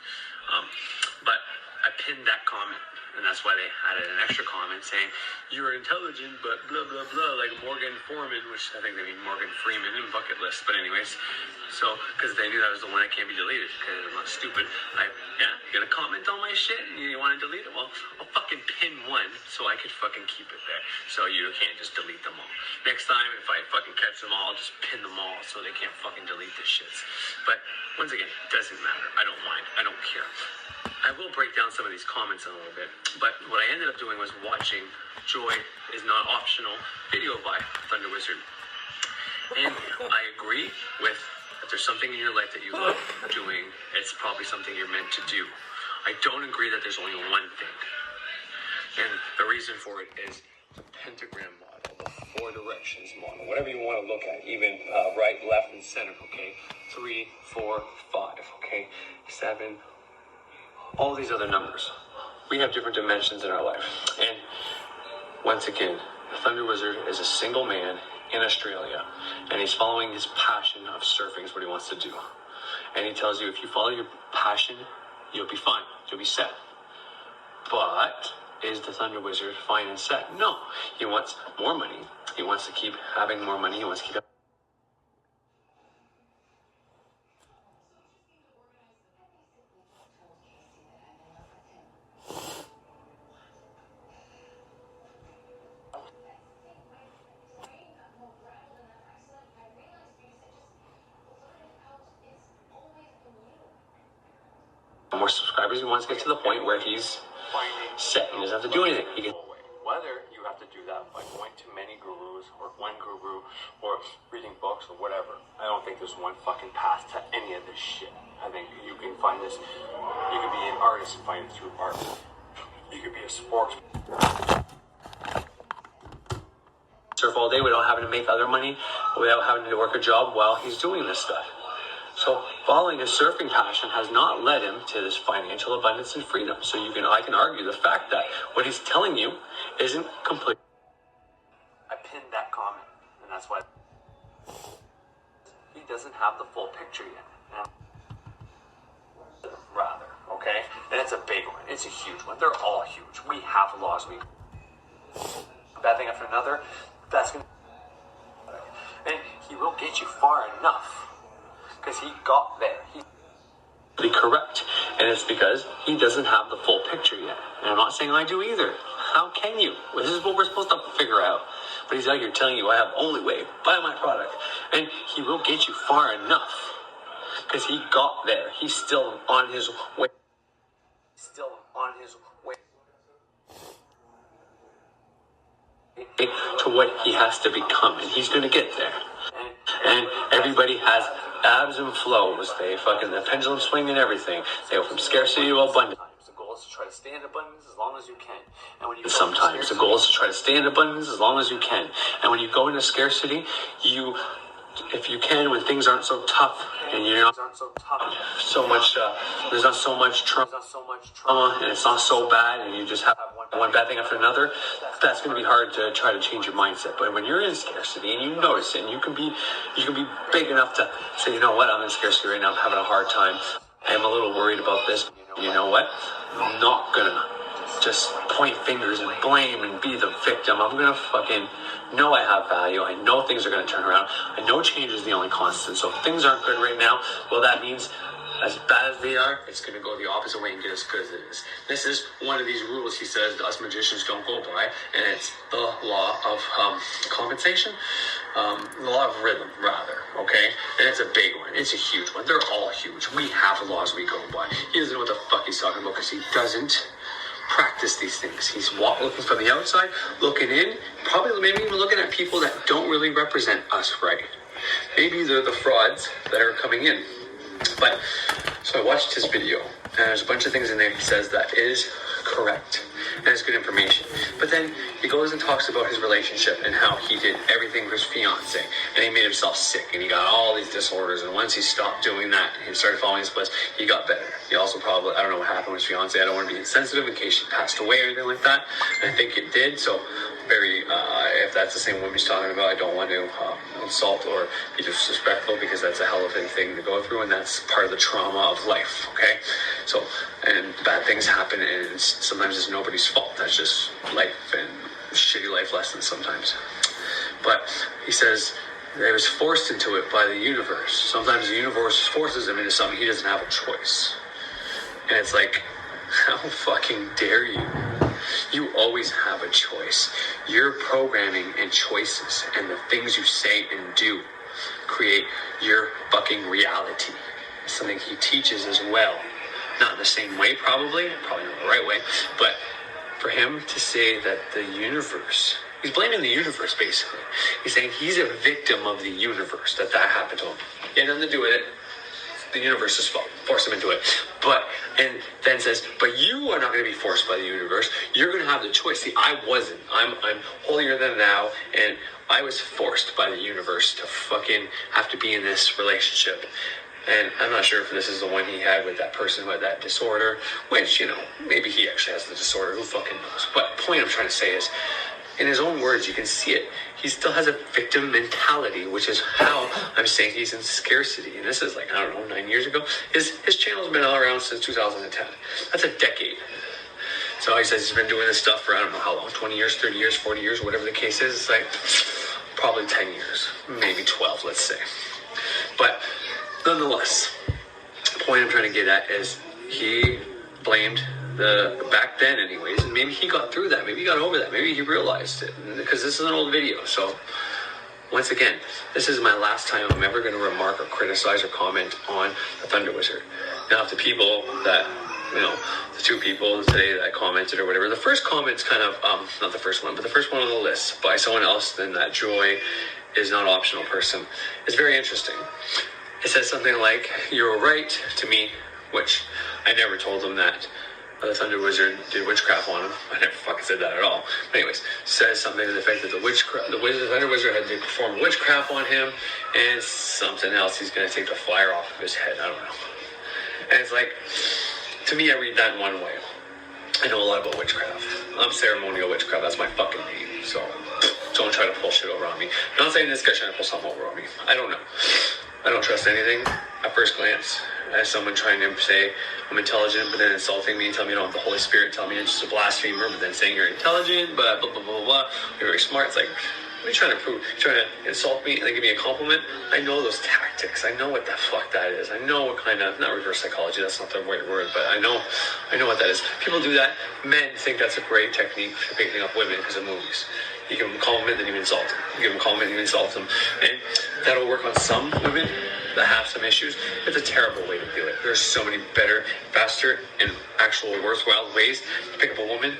But I pinned that comment, and that's why they added an extra comment saying, you're intelligent, but blah, blah, blah, like Morgan Foreman, which I think they mean Morgan Freeman in Bucket List. But anyways, so, because they knew that was the one that can't be deleted, because I'm not stupid. You're gonna comment on my shit, and you want to delete it? Well, I'll fucking pin one, so I could fucking keep it there. So you can't just delete them all. Next time, if I fucking catch them all, I'll just pin them all, so they can't fucking delete this shit. But, once again, it doesn't matter. I don't mind. I don't care. I will break down some of these comments in a little bit, but what I ended up doing was watching Joy is Not Optional video by Thunder Wizard. And I agree with, if there's something in your life that you love doing, it's probably something you're meant to do. I don't agree that there's only one thing. And the reason for it is the pentagram model, the 4 directions model, whatever you want to look at, even right, left, and center, okay? 3, 4, 5, okay? 7, all these other numbers. We have different dimensions in our life. And once again, Thunder Wizard is a single man in Australia, and he's following his passion of surfing is what he wants to do. And he tells you, if you follow your passion, you'll be fine. You'll be set. But is the Thunder Wizard fine and set? No. He wants more money. He wants to keep having more money. He wants to keep more subscribers. He wants to get to the point where he's set. He doesn't have to do anything. He can, whether you have to do that by going to many gurus, or one guru, or reading books, or whatever, I don't think there's one fucking path to any of this shit. I think you can find this, you could be an artist and find it through art. You could be a sports surf all day without having to make other money, without having to work a job while he's doing this stuff. So following his surfing passion has not led him to this financial abundance and freedom. So I can argue the fact that what he's telling you isn't complete. I pinned that comment, and that's why he doesn't have the full picture yet. Rather, okay? And it's a big one. It's a huge one. They're all huge. We have laws. Bad thing after another. That's gonna, and he will get you far enough. Because he got there. He's correct. And it's because he doesn't have the full picture yet. And I'm not saying I do either. How can you? Well, this is what we're supposed to figure out. But he's out here telling you, I have only way, buy my product. And he will get you far enough. Because he got there. He's still on his way. Still on his way to what he has to become. And he's going to get there. And everybody has ebbs and flows. The pendulum swing and everything. They go from scarcity to abundance. The goal is to try to stay in abundance as long as you can. And when you sometimes the goal is to try to stay in abundance as long as you can. And when you go into scarcity, if you can, when things aren't so tough and you're not so much, there's not so much trauma, and it's not so bad, and you just have one bad thing after another, that's going to be hard to try to change your mindset. But when you're in scarcity and you notice it, and you can be big enough to say, you know what, I'm in scarcity right now, I'm having a hard time, I'm a little worried about this. You know what? I'm not gonna just point fingers and blame and be the victim. I'm gonna fucking know I have value. I know things are gonna turn around. I know change is the only constant. So if things aren't good right now, well, that means as bad as they are, it's gonna go the opposite way and get as good as it is. This is one of these rules he says us magicians don't go by, and it's the law of compensation. The law of rhythm, rather, okay? And it's a big one. It's a huge one. They're all huge. We have laws we go by. He doesn't know what the fuck he's talking about because he doesn't practice these things. He's looking from the outside, looking in, probably maybe even looking at people that don't really represent us right. Maybe they're the frauds that are coming in. But, so I watched his video, and there's a bunch of things in there he says that is correct, and it's good information. But then he goes and talks about his relationship and how he did everything for his fiance, and he made himself sick, and he got all these disorders, and once he stopped doing that and started following his bliss, he got better. He also probably, I don't know what happened with his fiance, I don't want to be insensitive in case she passed away or anything like that. I think it did, so if that's the same woman he's talking about, I don't want to insult or be disrespectful, because that's a hell of a thing to go through, and that's part of the trauma of life, okay? So, and bad things happen, and sometimes it's nobody's fault. That's just life and shitty life lessons sometimes. But he says they was forced into it by the universe. Sometimes the universe forces him into something he doesn't have a choice. And it's like, how fucking dare you? You always have a choice. Your programming and choices and the things you say and do create your fucking reality. It's something he teaches as well. Not in the same way, probably not the right way, but for him to say that the universe, he's blaming the universe basically. He's saying he's a victim of the universe, that happened to him. He had nothing to do with it. The universe's fault. Force him into it. And then says, but you are not going to be forced by the universe. You're going to have the choice. See, I wasn't. I'm holier than thou, and I was forced by the universe to fucking have to be in this relationship. And I'm not sure if this is the one he had with that person who had that disorder, which, maybe he actually has the disorder. Who fucking knows? But the point I'm trying to say is, in his own words, you can see it. He still has a victim mentality, which is how I'm saying he's in scarcity. And this is 9 years ago. His channel's been all around since 2010. That's a decade. So he says he's been doing this stuff for, I don't know how long, 20 years, 30 years, 40 years, whatever the case is. It's probably 10 years, maybe 12, let's say. But nonetheless, the point I'm trying to get at is he blamed the back then anyways, and maybe he got through that, maybe he got over that, maybe he realized it, because this is an old video. So once again, this is my last time I'm ever going to remark or criticize or comment on the Thunder Wizard. Now, if the people that, the two people today that commented or whatever, the first comment's kind of, not the first one, but the first one on the list by someone else, then that joy is not optional person, is very interesting. It says something like, you're right to me, which I never told them that the Thunder Wizard did witchcraft on him. I never fucking said that at all. But anyways, says something to the effect that the Thunder Wizard had to perform witchcraft on him, and something else, he's going to take the fire off of his head. I don't know. And it's like, to me, I read that in one way. I know a lot about witchcraft. I'm ceremonial witchcraft. That's my fucking name. So don't try to pull shit over on me. I'm not saying this guy's trying to pull something over on me. I don't know. I don't trust anything at first glance. As someone trying to say I'm intelligent, but then insulting me and telling me I don't have the Holy Spirit, telling me I'm just a blasphemer, but then saying you're intelligent, but blah, blah, blah, blah, you're very smart. It's like, What are you trying to prove? You're trying to insult me and then give me a compliment? I know those tactics. I know what the fuck that is. I know what kind of, not reverse psychology, that's not the right word, but I know what that is. People do that. Men think that's a great technique for picking up women because of movies. You give them a compliment, then you insult them. You give them a compliment, you insult them. And that'll work on some women that have some issues. It's a terrible way to do it. There's so many better, faster, and actual worthwhile ways to pick up a woman,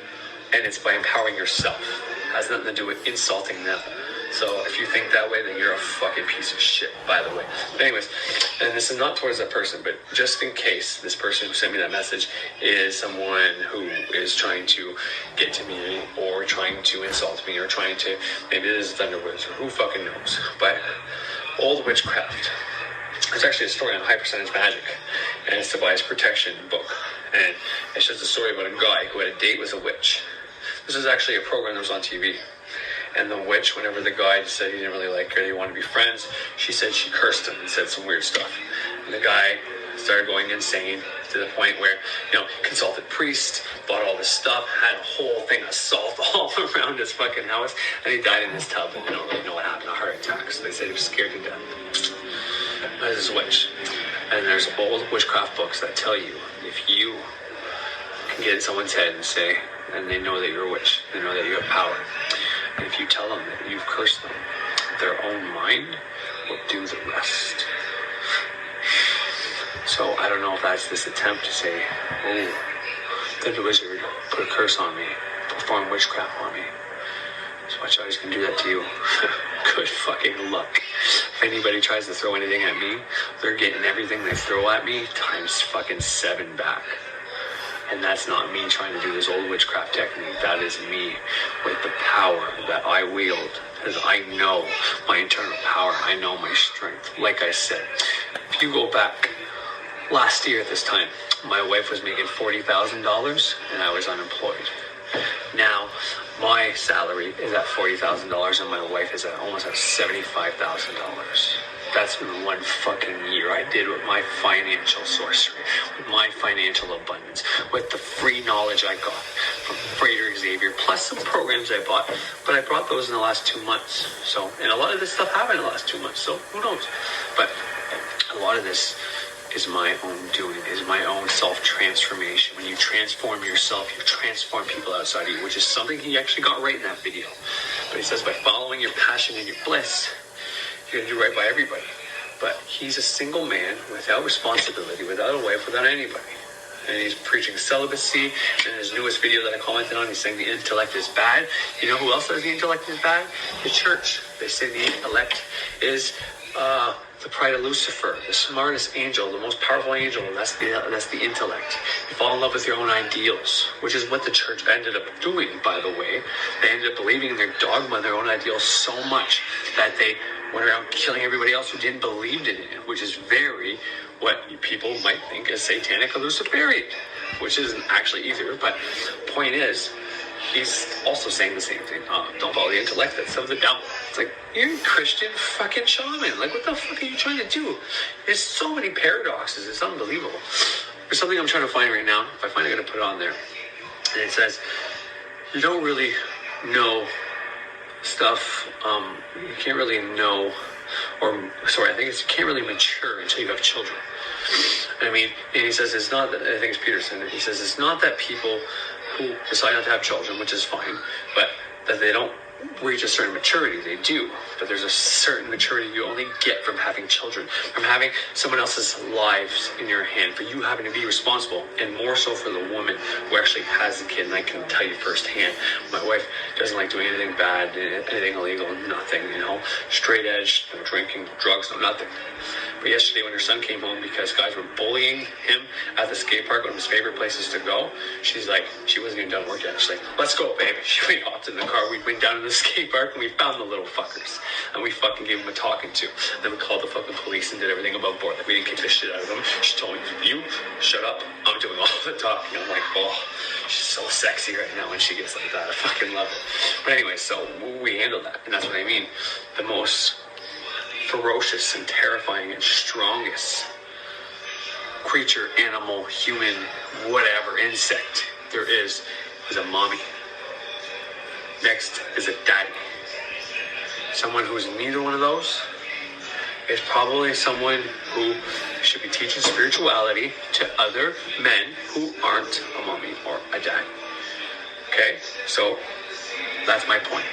and it's by empowering yourself. It has nothing to do with insulting them. So if you think that way, then you're a fucking piece of shit, by the way. But anyways, and this is not towards that person, but just in case this person who sent me that message is someone who is trying to get to me or trying to insult me or trying to, maybe it is Thunderwoods or who fucking knows. But old witchcraft. There's actually a story on high percentage magic, and it's the Bias Protection book. And it's just a story about a guy who had a date with a witch. This is actually a program that was on TV. And the witch, whenever the guy said he didn't really like her, they wanted to be friends, she said she cursed him and said some weird stuff. And the guy started going insane to the point where, consulted priests, bought all this stuff, had a whole thing of salt all around his fucking house, and he died in his tub, and they don't really know what happened, a heart attack. So they said he was scared to death. But this is a witch. And there's old witchcraft books that tell you if you can get in someone's head and say, and they know that you're a witch, they know that you have power. And if you tell them that you've cursed them, their own mind will do the rest. So I don't know if that's this attempt to say, oh, the wizard put a curse on me, perform witchcraft on me. So watch out, he's going to do that to you. Good fucking luck. If anybody tries to throw anything at me, they're getting everything they throw at me times fucking 7 back. And that's not me trying to do this old witchcraft technique. That is me with the power that I wield. Because I know my internal power. I know my strength. Like I said, if you go back last year at this time, my wife was making $40,000 and I was unemployed. Now, my salary is at $40,000 and my wife is at almost at $75,000. That's in one fucking year I did with my financial sorcery, with my financial abundance, with the free knowledge I got from Frater Xavier, plus some programs I bought. But I brought those in the last 2 months. So, and a lot of this stuff happened in the last 2 months, so who knows? But a lot of this is my own doing, is my own self-transformation. When you transform yourself, you transform people outside of you, which is something he actually got right in that video. But he says by following your passion and your bliss, you're going to do right by everybody. But he's a single man without responsibility, without a wife, without anybody. And he's preaching celibacy. And in his newest video that I commented on, he's saying the intellect is bad. You know who else says the intellect is bad? The church. They say the intellect is the pride of Lucifer, the smartest angel, the most powerful angel. That's the intellect. You fall in love with your own ideals, which is what the church ended up doing, by the way. They ended up believing in their dogma, their own ideals so much that they went around killing everybody else who didn't believe in it, which is very what people might think is satanic or Luciferian, which isn't actually either. But point is, he's also saying the same thing. Don't follow the intellect, that's of the devil. It's like, you're a Christian fucking shaman. Like, what the fuck are you trying to do? There's so many paradoxes. It's unbelievable. There's something I'm trying to find right now. If I find it, I'm going to put it on there. And it says, you don't really know stuff. You can't really know, I think it's you can't really mature until you have children. I mean, and he says it's not that, I think it's Peterson, he says it's not that people who decide not to have children, which is fine, but that they don't reach a certain maturity. They do, but there's a certain maturity you only get from having children, from having someone else's lives in your hand, for you having to be responsible, and more so for the woman who actually has the kid. And I can tell you firsthand, my wife doesn't like doing anything bad, anything illegal, nothing, straight edge, no drinking, drugs, no nothing. But yesterday when her son came home because guys were bullying him at the skate park, one of his favorite places to go, she's like, she wasn't even done work yet. She's like, let's go, babe. We hopped in the car, we went down to the skate park, and we found the little fuckers. And we fucking gave them a talking to. Then we called the fucking police and did everything above board. Like, we didn't kick the shit out of them. She told me, you shut up, I'm doing all the talking. I'm like, oh, she's so sexy right now when she gets like that. I fucking love it. But anyway, so we handled that. And that's what I mean. The most ferocious and terrifying and strongest creature, animal, human, whatever, insect there is a mommy. Next is a daddy. someone who's neither one of those is probably someone who should be teaching spirituality to other men who aren't a mommy or a dad. Okay? So that's my point.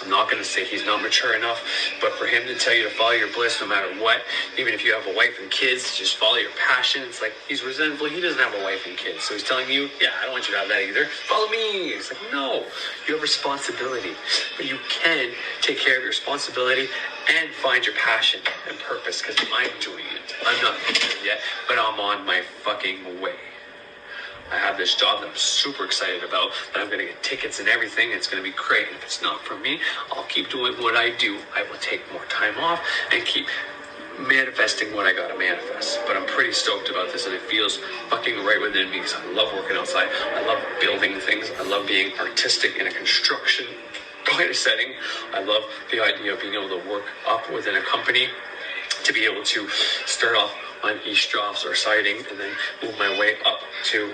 I'm not going to say he's not mature enough, but for him to tell you to follow your bliss no matter what, even if you have a wife and kids, just follow your passion. It's like he's resentful. He doesn't have a wife and kids. So he's telling you, yeah, I don't want you to have that either. Follow me. It's like, no, you have responsibility. But you can take care of your responsibility and find your passion and purpose, because I'm doing it. I'm not there yet, but I'm on my fucking way. I have this job that I'm super excited about, that I'm going to get tickets and everything. It's going to be great. And if it's not for me, I'll keep doing what I do. I will take more time off and keep manifesting what I got to manifest. But I'm pretty stoked about this, and it feels fucking right within me, because I love working outside. I love building things. I love being artistic in a construction kind of setting. I love the idea of being able to work up within a company, to be able to start off on east jobs or siding and then move my way up to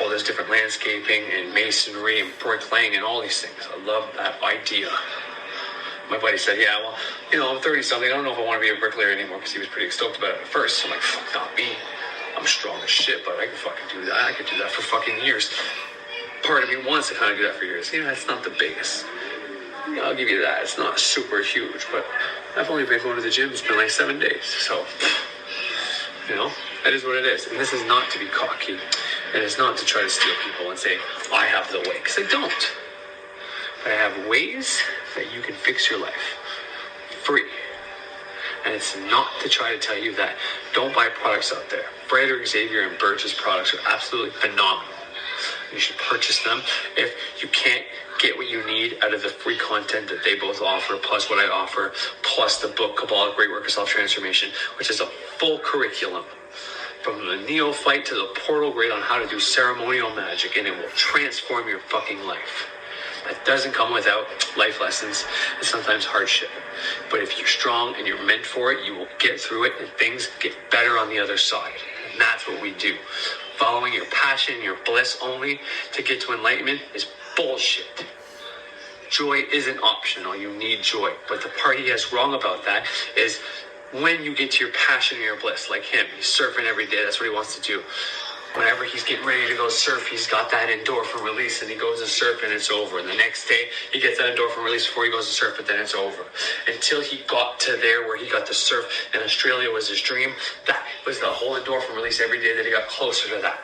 all this different landscaping and masonry and bricklaying and all these things. I love that idea. My buddy said, yeah, well, you know, I'm 30 something. I don't know if I want to be a bricklayer anymore, because he was pretty stoked about it at first. So I'm like, fuck, not me. I'm strong as shit, but I can fucking do that. I could do that for fucking years. Part of me wants to kind of do that for years. You know, it's not the biggest. Yeah, I'll give you that. It's not super huge, but I've only been going to the gym. It's been like 7 days. So, you know, that is what it is. And this is not to be cocky. And it's not to try to steal people and say, I have the way, because I don't. But I have ways that you can fix your life free. And it's not to try to tell you that don't buy products out there. Frater Xavier and Birch's products are absolutely phenomenal. You should purchase them. If you can't get what you need out of the free content that they both offer, plus what I offer, plus the book Kabbalah, Great Work of Self-Transformation, which is a full curriculum from the neophyte to the portal grade on how to do ceremonial magic, and it will transform your fucking life. That doesn't come without life lessons and sometimes hardship. But if you're strong and you're meant for it, you will get through it, and things get better on the other side. And that's what we do. Following your passion, your bliss only to get to enlightenment is bullshit. Joy isn't optional. You need joy. But the part he has wrong about that is when you get to your passion and your bliss, like him, he's surfing every day. That's what he wants to do. Whenever he's getting ready to go surf, he's got that endorphin release, and he goes to surf, and it's over. And the next day, he gets that endorphin release before he goes to surf, but then it's over. Until he got to there where he got to surf, and Australia was his dream, that was the whole endorphin release every day that he got closer to that.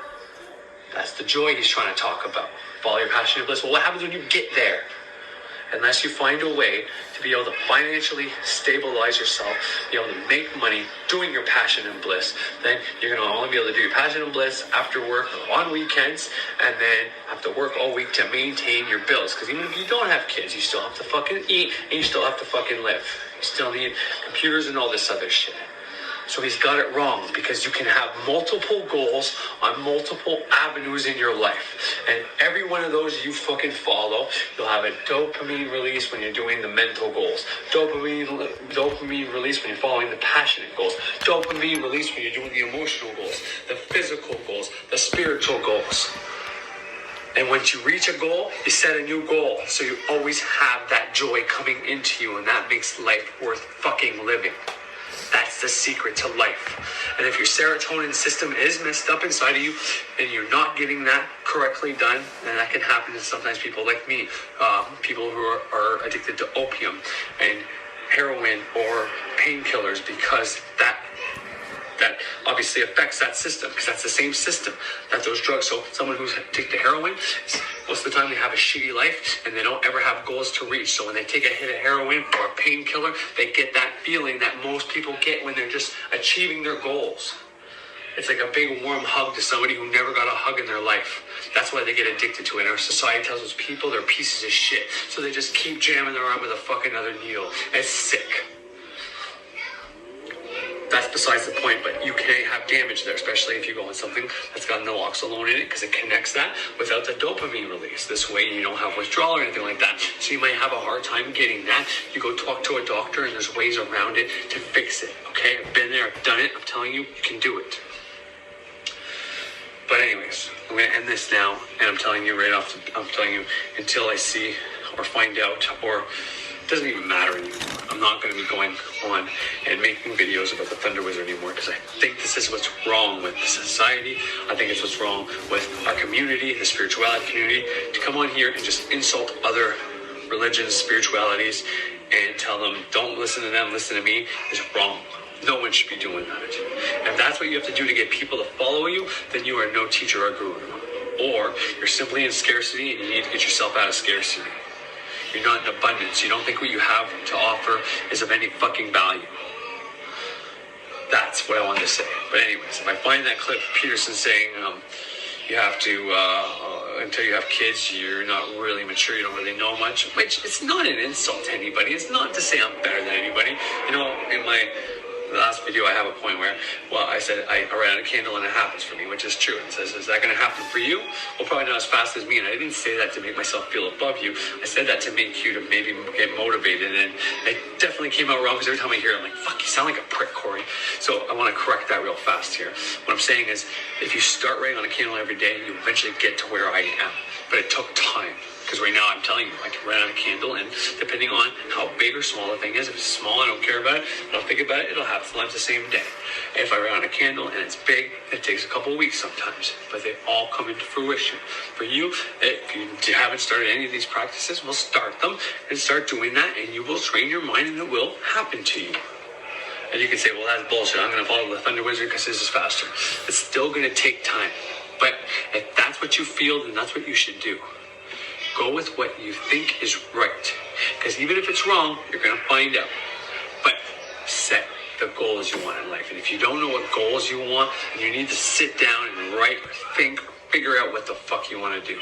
That's the joy he's trying to talk about. Follow your passion and bliss. Well, what happens when you get there? Unless you find a way to be able to financially stabilize yourself, be able to make money doing your passion and bliss, then you're going to only be able to do your passion and bliss after work or on weekends, and then have to work all week to maintain your bills. Because even if you don't have kids, you still have to fucking eat, and you still have to fucking live. You still need computers and all this other shit. So he's got it wrong, because you can have multiple goals on multiple avenues in your life. And every one of those you fucking follow, you'll have a dopamine release when you're doing the mental goals. Dopamine release when you're following the passionate goals. Dopamine release when you're doing the emotional goals, the physical goals, the spiritual goals. And once you reach a goal, you set a new goal. So you always have that joy coming into you, and that makes life worth fucking living. That's the secret to life. And if your serotonin system is messed up inside of you and you're not getting that correctly done, and that can happen to sometimes people like me, people who are addicted to opium and heroin or painkillers, because that obviously affects that system, because that's the same system that those drugs. So someone who's addicted to heroin, most of the time they have a shitty life and they don't ever have goals to reach. So when they take a hit of heroin or a painkiller, they get that feeling that most people get when they're just achieving their goals. It's like a big warm hug to somebody who never got a hug in their life. That's why they get addicted to it. And our society tells us people they're pieces of shit. So they just keep jamming their arm with a fucking other needle. It's sick. That's besides the point, but you can have damage there, especially if you go on something that's got naloxone in it, because it connects that without the dopamine release. This way you don't have withdrawal or anything like that. So you might have a hard time getting that. You go talk to a doctor, and there's ways around it to fix it. Okay, I've been there, I've done it. I'm telling you, you can do it. But anyways, I'm going to end this now, and I'm telling you right off, I'm telling you, until I see or find out or doesn't even matter anymore. I'm not going to be going on and making videos about the Thunder Wizard anymore because I think this is what's wrong with society. I think it's what's wrong with our community, the spirituality community, to come on here and just insult other religions, spiritualities, and tell them, don't listen to them, listen to me, is wrong. No one should be doing that. If that's what you have to do to get people to follow you, then you are no teacher or guru. Or you're simply in scarcity and you need to get yourself out of scarcity. You're not in abundance. You don't think what you have to offer is of any fucking value. That's what I wanted to say. But anyways, if I find that clip of Peterson saying you have to, until you have kids, you're not really mature, you don't really know much, which it's not an insult to anybody. It's not to say I'm better than anybody. You know, in my last video, I have a point where, well, I said I ran out of candle and it happens for me, which is true. It says, is that going to happen for you? Well, probably not as fast as me. And I didn't say that to make myself feel above you. I said that to make you to maybe get motivated. And it definitely came out wrong because every time I hear it, I'm like, fuck, you sound like a prick, Corey. So I want to correct that real fast here. What I'm saying is, if you start writing on a candle every day, you eventually get to where I am. But it took time. Because right now I'm telling you, I can run out a candle, and depending on how big or small the thing is, if it's small, I don't care about it, I don't think about it, it'll happen sometimes the same day. If I run out a candle and it's big, it takes a couple of weeks sometimes, but they all come into fruition. For you, if you haven't started any of these practices, we'll start them and start doing that, and you will train your mind, and it will happen to you. And you can say, well, that's bullshit. I'm going to follow the Thunder Wizard because this is faster. It's still going to take time. But if that's what you feel, then that's what you should do. Go with what you think is right. Because even if it's wrong, you're going to find out. But set the goals you want in life. And if you don't know what goals you want, then you need to sit down and write or think, figure out what the fuck you want to do.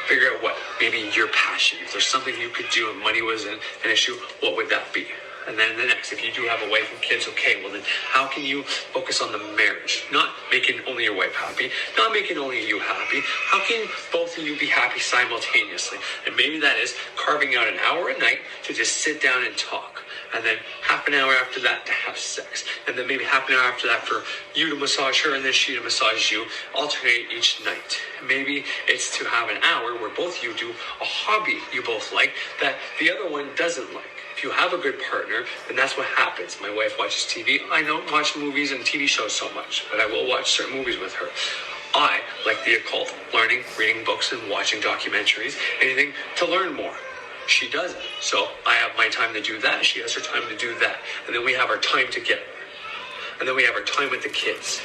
Figure out what, maybe your passion. If there's something you could do and money was an issue, what would that be? And then the next, if you do have a wife and kids, okay, well then how can you focus on the marriage? Not making only your wife happy, not making only you happy. How can both of you be happy simultaneously? And maybe that is carving out an hour a night to just sit down and talk. And then half an hour after that to have sex. And then maybe half an hour after that for you to massage her and then she to massage you. Alternate each night. Maybe it's to have an hour where both of you do a hobby you both like that the other one doesn't like. If you have a good partner, then that's what happens. My wife watches TV. I don't watch movies and TV shows so much, but I will watch certain movies with her. I like the occult, learning, reading books, and watching documentaries, anything to learn more. She doesn't. So I have my time to do that. She has her time to do that. And then we have our time together. And then we have our time with the kids.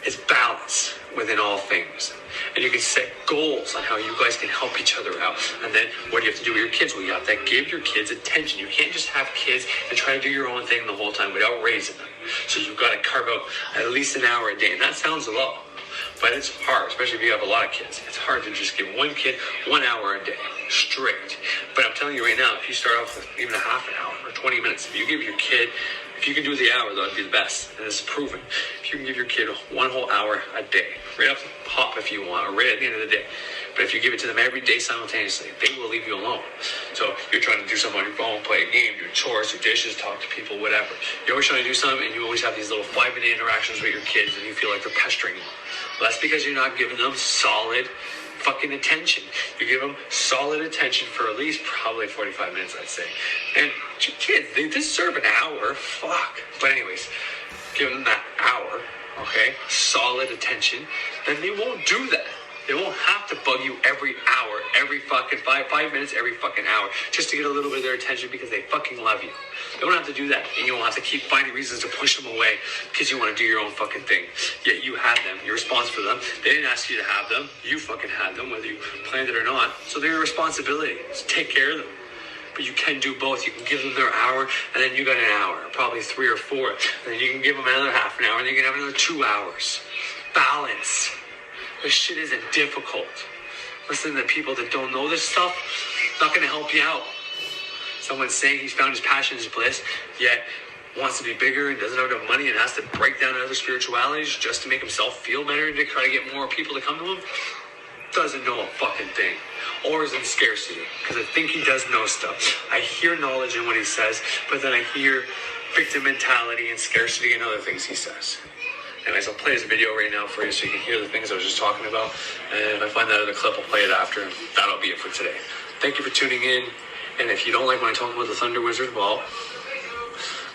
It's balance within all things. And you can set goals on how you guys can help each other out. And then what do you have to do with your kids? Well, you have to give your kids attention. You can't just have kids and try to do your own thing the whole time without raising them. So you've got to carve out at least an hour a day. And that sounds low, but it's hard, especially if you have a lot of kids. It's hard to just give one kid 1 hour a day straight. But I'm telling you right now, if you start off with even a half an hour or 20 minutes, if you give your kid, if you can do the hour, that would be the best. And it's proven. If you can give your kid 1 whole hour a day, right off the pop if you want, or right at the end of the day. But if you give it to them every day simultaneously, they will leave you alone. So you're trying to do something on your phone, play a game, do chores, do dishes, talk to people, whatever. You're always trying to do something, and you always have these little 5-minute interactions with your kids, and you feel like they're pestering you. Well, that's because you're not giving them solid fucking attention. You give them solid attention for at least probably 45 minutes, I'd say. And kids, they deserve an hour. Fuck. But anyways, give them that hour, okay? Solid attention. Then they won't do that. They won't have to bug you every hour, every fucking 5 minutes, every fucking hour, just to get a little bit of their attention because they fucking love you. They don't have to do that, and you won't have to keep finding reasons to push them away because you want to do your own fucking thing. Yet you had them. You're responsible for them. They didn't ask you to have them. You fucking had them, whether you planned it or not. So they're your responsibility. So take care of them. But you can do both. You can give them their hour, and then you got an hour, probably 3 or 4. And then you can give them another half an hour, and then you can have another 2 hours. Balance. This shit isn't difficult. Listening to people that don't know this stuff, not going to help you out. Someone's saying he's found his passion, his bliss, yet wants to be bigger and doesn't have enough money and has to break down other spiritualities just to make himself feel better and to try to get more people to come to him. Doesn't know a fucking thing. Or is in scarcity, because I think he does know stuff. I hear knowledge in what he says, but then I hear victim mentality and scarcity and other things he says. Anyways, I'll play this video right now for you so you can hear the things I was just talking about. And if I find that other clip, I'll play it after. And that'll be it for today. Thank you for tuning in. And if you don't like when I talk about the Thunder Wizard, well,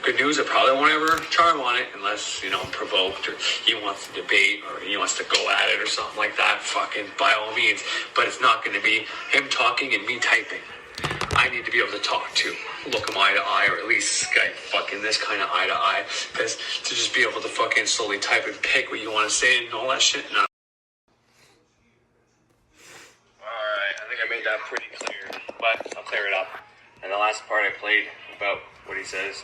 good news, I probably won't ever charm on it unless, I'm provoked or he wants to debate or he wants to go at it or something like that. Fucking by all means. But it's not going to be him talking and me typing. I need to be able to talk to, look him eye to eye, or at least Skype fucking this kind of eye to eye. Because to just be able to fucking slowly type and pick what you want to say and all that shit, no. Alright, I think I made that pretty clear, but I'll clear it up. And the last part I played about what he says.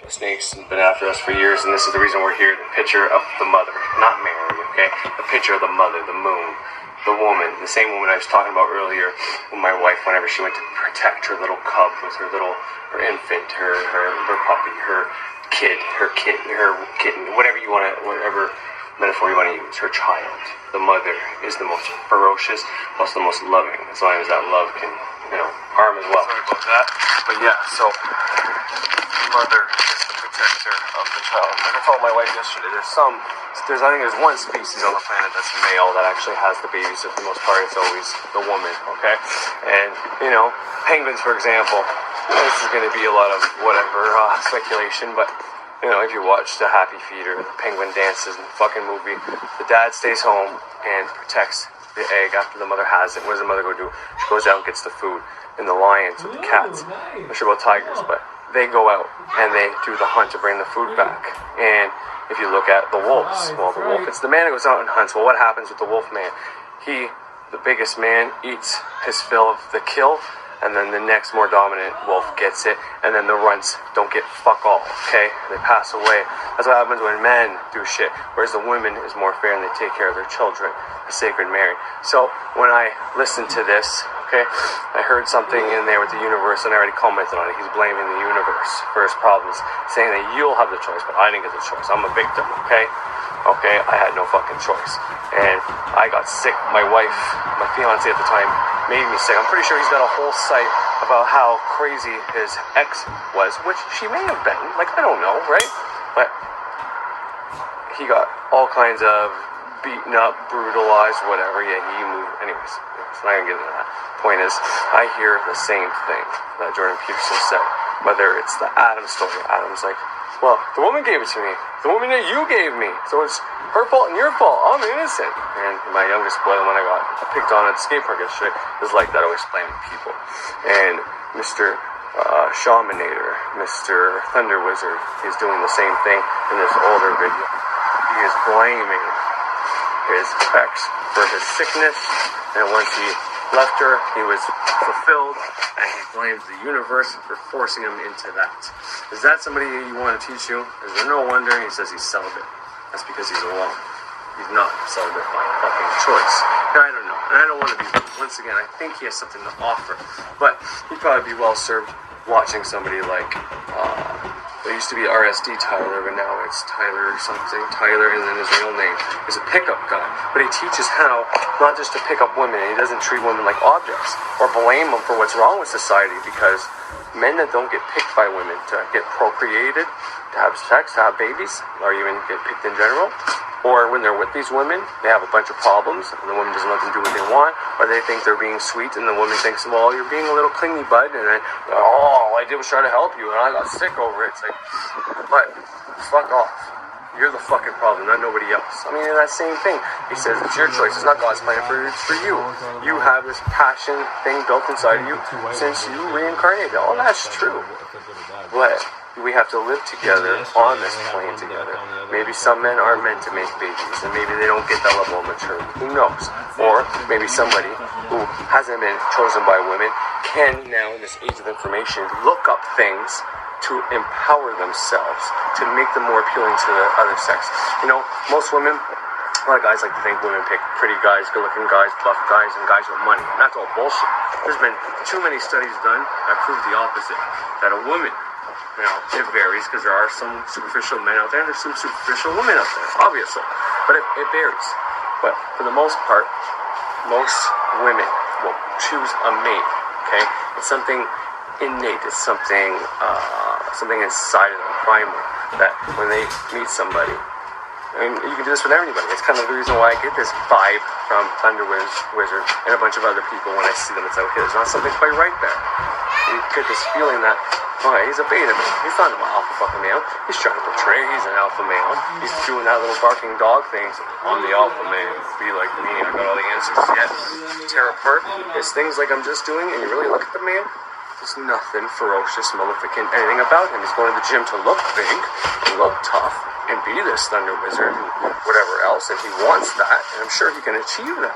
The snakes have been after us for years, and this is the reason we're here. The picture of the mother, not Mary, okay? The picture of the mother, the moon, the woman, the same woman I was talking about earlier with my wife whenever she went to protect her little cub with her infant, her puppy, her kitten, whatever you want to, whatever metaphor you want to use, her child. The mother is the most ferocious, also the most loving, as long as that love can, harm as well. Sorry about that. But yeah, so mother is the protector of the child. Like I told my wife yesterday, I think there's one species on the planet that's male that actually has the babies. For the most part, it's always the woman, okay? And, penguins, for example, this is going to be a lot of whatever speculation, but, if you watch the Happy Feet or the Penguin Dances in the fucking movie, the dad stays home and protects the egg after the mother has it. What does the mother go do? She goes out and gets the food. And the lions or the cats, I'm not sure about tigers, but they go out and they do the hunt to bring the food back. And if you look at the wolves, well, the wolf, it's the man that goes out and hunts. Well, what happens with the wolf man? He, the biggest man, eats his fill of the kill, and then the next more dominant wolf gets it, and then the runts don't get fuck all, okay? They pass away. That's what happens when men do shit, whereas the women is more fair and they take care of their children, the Sacred Mary. So when I listened to this, okay, I heard something in there with the universe, and I already commented on it. He's blaming the universe for his problems, saying that you'll have the choice, but I didn't get the choice. I'm a victim, okay? Okay, I had no fucking choice. And I got sick. My wife, my fiance at the time, made me sick. I'm pretty sure he's got a whole site about how crazy his ex was, which she may have been. Like, I don't know, right? But he got all kinds of beaten up, brutalized, whatever. Yeah, he moved. Anyways, so I'm not gonna get into that. Point is, I hear the same thing that Jordan Peterson said. Whether it's the Adam story, Adam's like, well, the woman gave it to me. The woman that you gave me. So it's her fault and your fault. I'm innocent. And my youngest boy, when I got picked on at the skate park yesterday, was like that, always blaming people. And Mr. Shaminator, Mr. Thunder Wizard, he's doing the same thing in this older video. He is blaming his ex for his sickness, and once he left her, he was fulfilled, and he blames the universe for forcing him into that. Is that somebody you want to teach you? Is there no wonder he says he's celibate? That's because he's alone. He's not celibate by fucking choice. Now, I don't know, and I don't want to be, once again, I think he has something to offer, but he'd probably be well served watching somebody like, it used to be RSD Tyler, but now it's Tyler or something. Tyler, and then his real name is a pickup guy. But he teaches how not just to pick up women, and he doesn't treat women like objects or blame them for what's wrong with society, because men that don't get picked by women to get procreated, to have sex, to have babies, or even get picked in general, or when they're with these women, they have a bunch of problems, and the woman doesn't let them do what they want, or they think they're being sweet, and the woman thinks, well, you're being a little clingy, bud, and then, all I did was try to help you, and I got sick over it. It's like, but fuck off. You're the fucking problem, not nobody else. I mean, in that same thing, he says it's your choice. It's not God's plan for you. It's for you. You have this passion thing built inside of you since you reincarnated. All that's true. But we have to live together on this plane together. Maybe some men are meant to make babies, and maybe they don't get that level of maturity. Who knows? Or maybe somebody who hasn't been chosen by women can now, in this age of information, look up things to empower themselves, to make them more appealing to the other sex. Most women, a lot of guys like to think women pick pretty guys, good-looking guys, buff guys, and guys with money. And that's all bullshit. There's been too many studies done that prove the opposite. That a woman, it varies, because there are some superficial men out there, and there's some superficial women out there, obviously. But it varies. But for the most part, most women will choose a mate, okay? It's something innate. It's something inside of them, primal, that when they meet somebody, I mean, you can do this with anybody. It's kind of the reason why I get this vibe from Thunder Wizard and a bunch of other people when I see them. It's like, okay, there's not something quite right there. get this feeling that, okay, he's a beta male. He's not an alpha fucking male. He's trying to portray he's an alpha male. He's doing that little barking dog thing. I'm the alpha male. Be like me. I got all the answers. Yet, tear apart. It's things like I'm just doing, and you really look at the man. There's nothing ferocious, maleficent, anything about him. He's going to the gym to look big, and look tough, and be this Thunder Wizard, and whatever else. And he wants that, and I'm sure he can achieve that.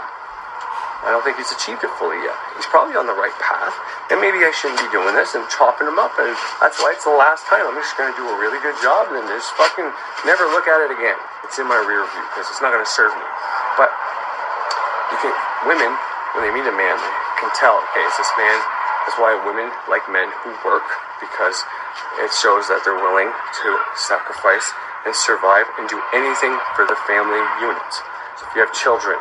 I don't think he's achieved it fully yet. He's probably on the right path, and maybe I shouldn't be doing this and chopping him up, and that's why it's the last time. I'm just going to do a really good job, and then just fucking never look at it again. It's in my rear view, because it's not going to serve me. But women, when they meet a man, they can tell, okay, it's this man. That's why women like men who work, because it shows that they're willing to sacrifice and survive and do anything for the family unit. So if you have children,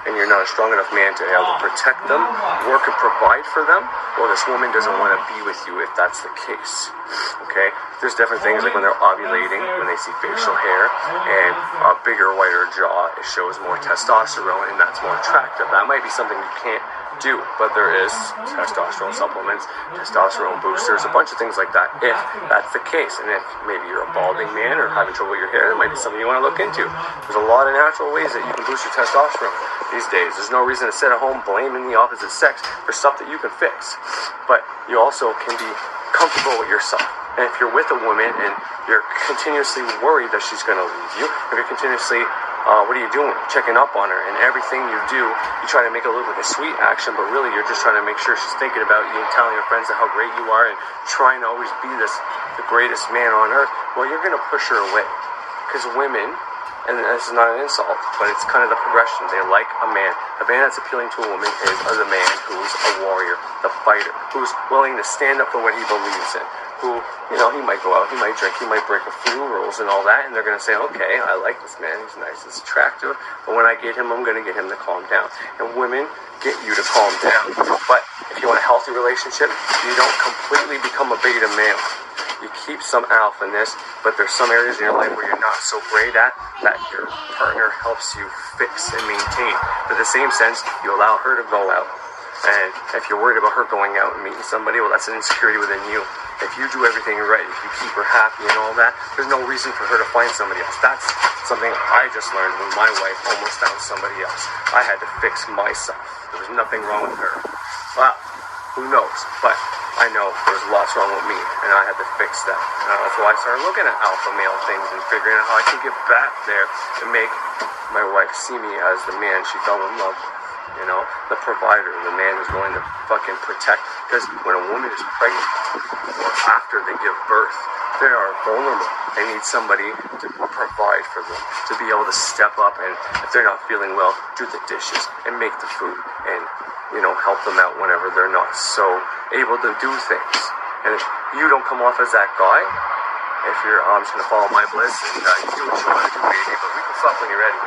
and you're not a strong enough man to be able to protect them, work and provide for them, well, this woman doesn't want to be with you if that's the case. Okay? There's different things, like when they're ovulating, when they see facial hair and a bigger, whiter jaw, it shows more testosterone, and that's more attractive. That might be something you can't do, but there is testosterone supplements, testosterone boosters, a bunch of things like that, if that's the case. And if maybe you're a balding man or having trouble with your hair, that might be something you want to look into. There's a lot of natural ways that you can boost your testosterone these days. There's no reason to sit at home blaming the opposite sex for stuff that you can fix. But you also can be comfortable with yourself. And if you're with a woman and you're continuously worried that she's going to leave you, if you're continuously what are you doing? Checking up on her, and everything you do, you try to make it look like a sweet action, but really you're just trying to make sure she's thinking about you and telling her friends how great you are and trying to always be the greatest man on earth. Well, you're going to push her away, because women, and this is not an insult, but it's kind of the progression. They like a man. A man that's appealing to a woman is a man who's a warrior, the fighter, who's willing to stand up for what he believes in. Who, you know, he might go out, he might drink, he might break a few rules and all that, and they're going to say, okay, I like this man, he's nice, he's attractive, but when I get him, I'm going to get him to calm down. And women get you to calm down. But if you want a healthy relationship, you don't completely become a beta male. You keep some alpha-ness, but there's some areas in your life where you're not so great at that your partner helps you fix and maintain. But in the same sense, you allow her to go out. And if you're worried about her going out and meeting somebody, well, that's an insecurity within you. If you do everything right, if you keep her happy and all that, there's no reason for her to find somebody else. That's something I just learned when my wife almost found somebody else. I had to fix myself. There was nothing wrong with her. Well, who knows? But I know there's lots wrong with me, and I had to fix that. That's why I started looking at alpha male things and figuring out how I could get back there and make my wife see me as the man she fell in love with. You know, the provider, the man who's willing to fucking protect. Because when a woman is pregnant or after they give birth, they are vulnerable. They need somebody to provide for them, to be able to step up, and if they're not feeling well, do the dishes and make the food and, you know, help them out whenever they're not so able to do things. And if you don't come off as that guy, if you're, I'm just going to follow my bliss and you do what you want to do, baby, but we can stop when you're ready.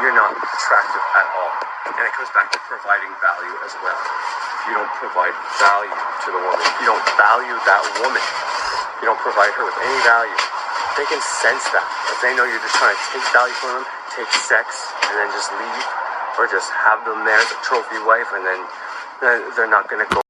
You're not attractive at all. And it comes back to providing value as well. If you don't provide value to the woman, you don't value that woman, you don't provide her with any value, they can sense that. If they know you're just trying to take value from them, take sex, and then just leave, or just have them there as a trophy wife, and then they're not going to go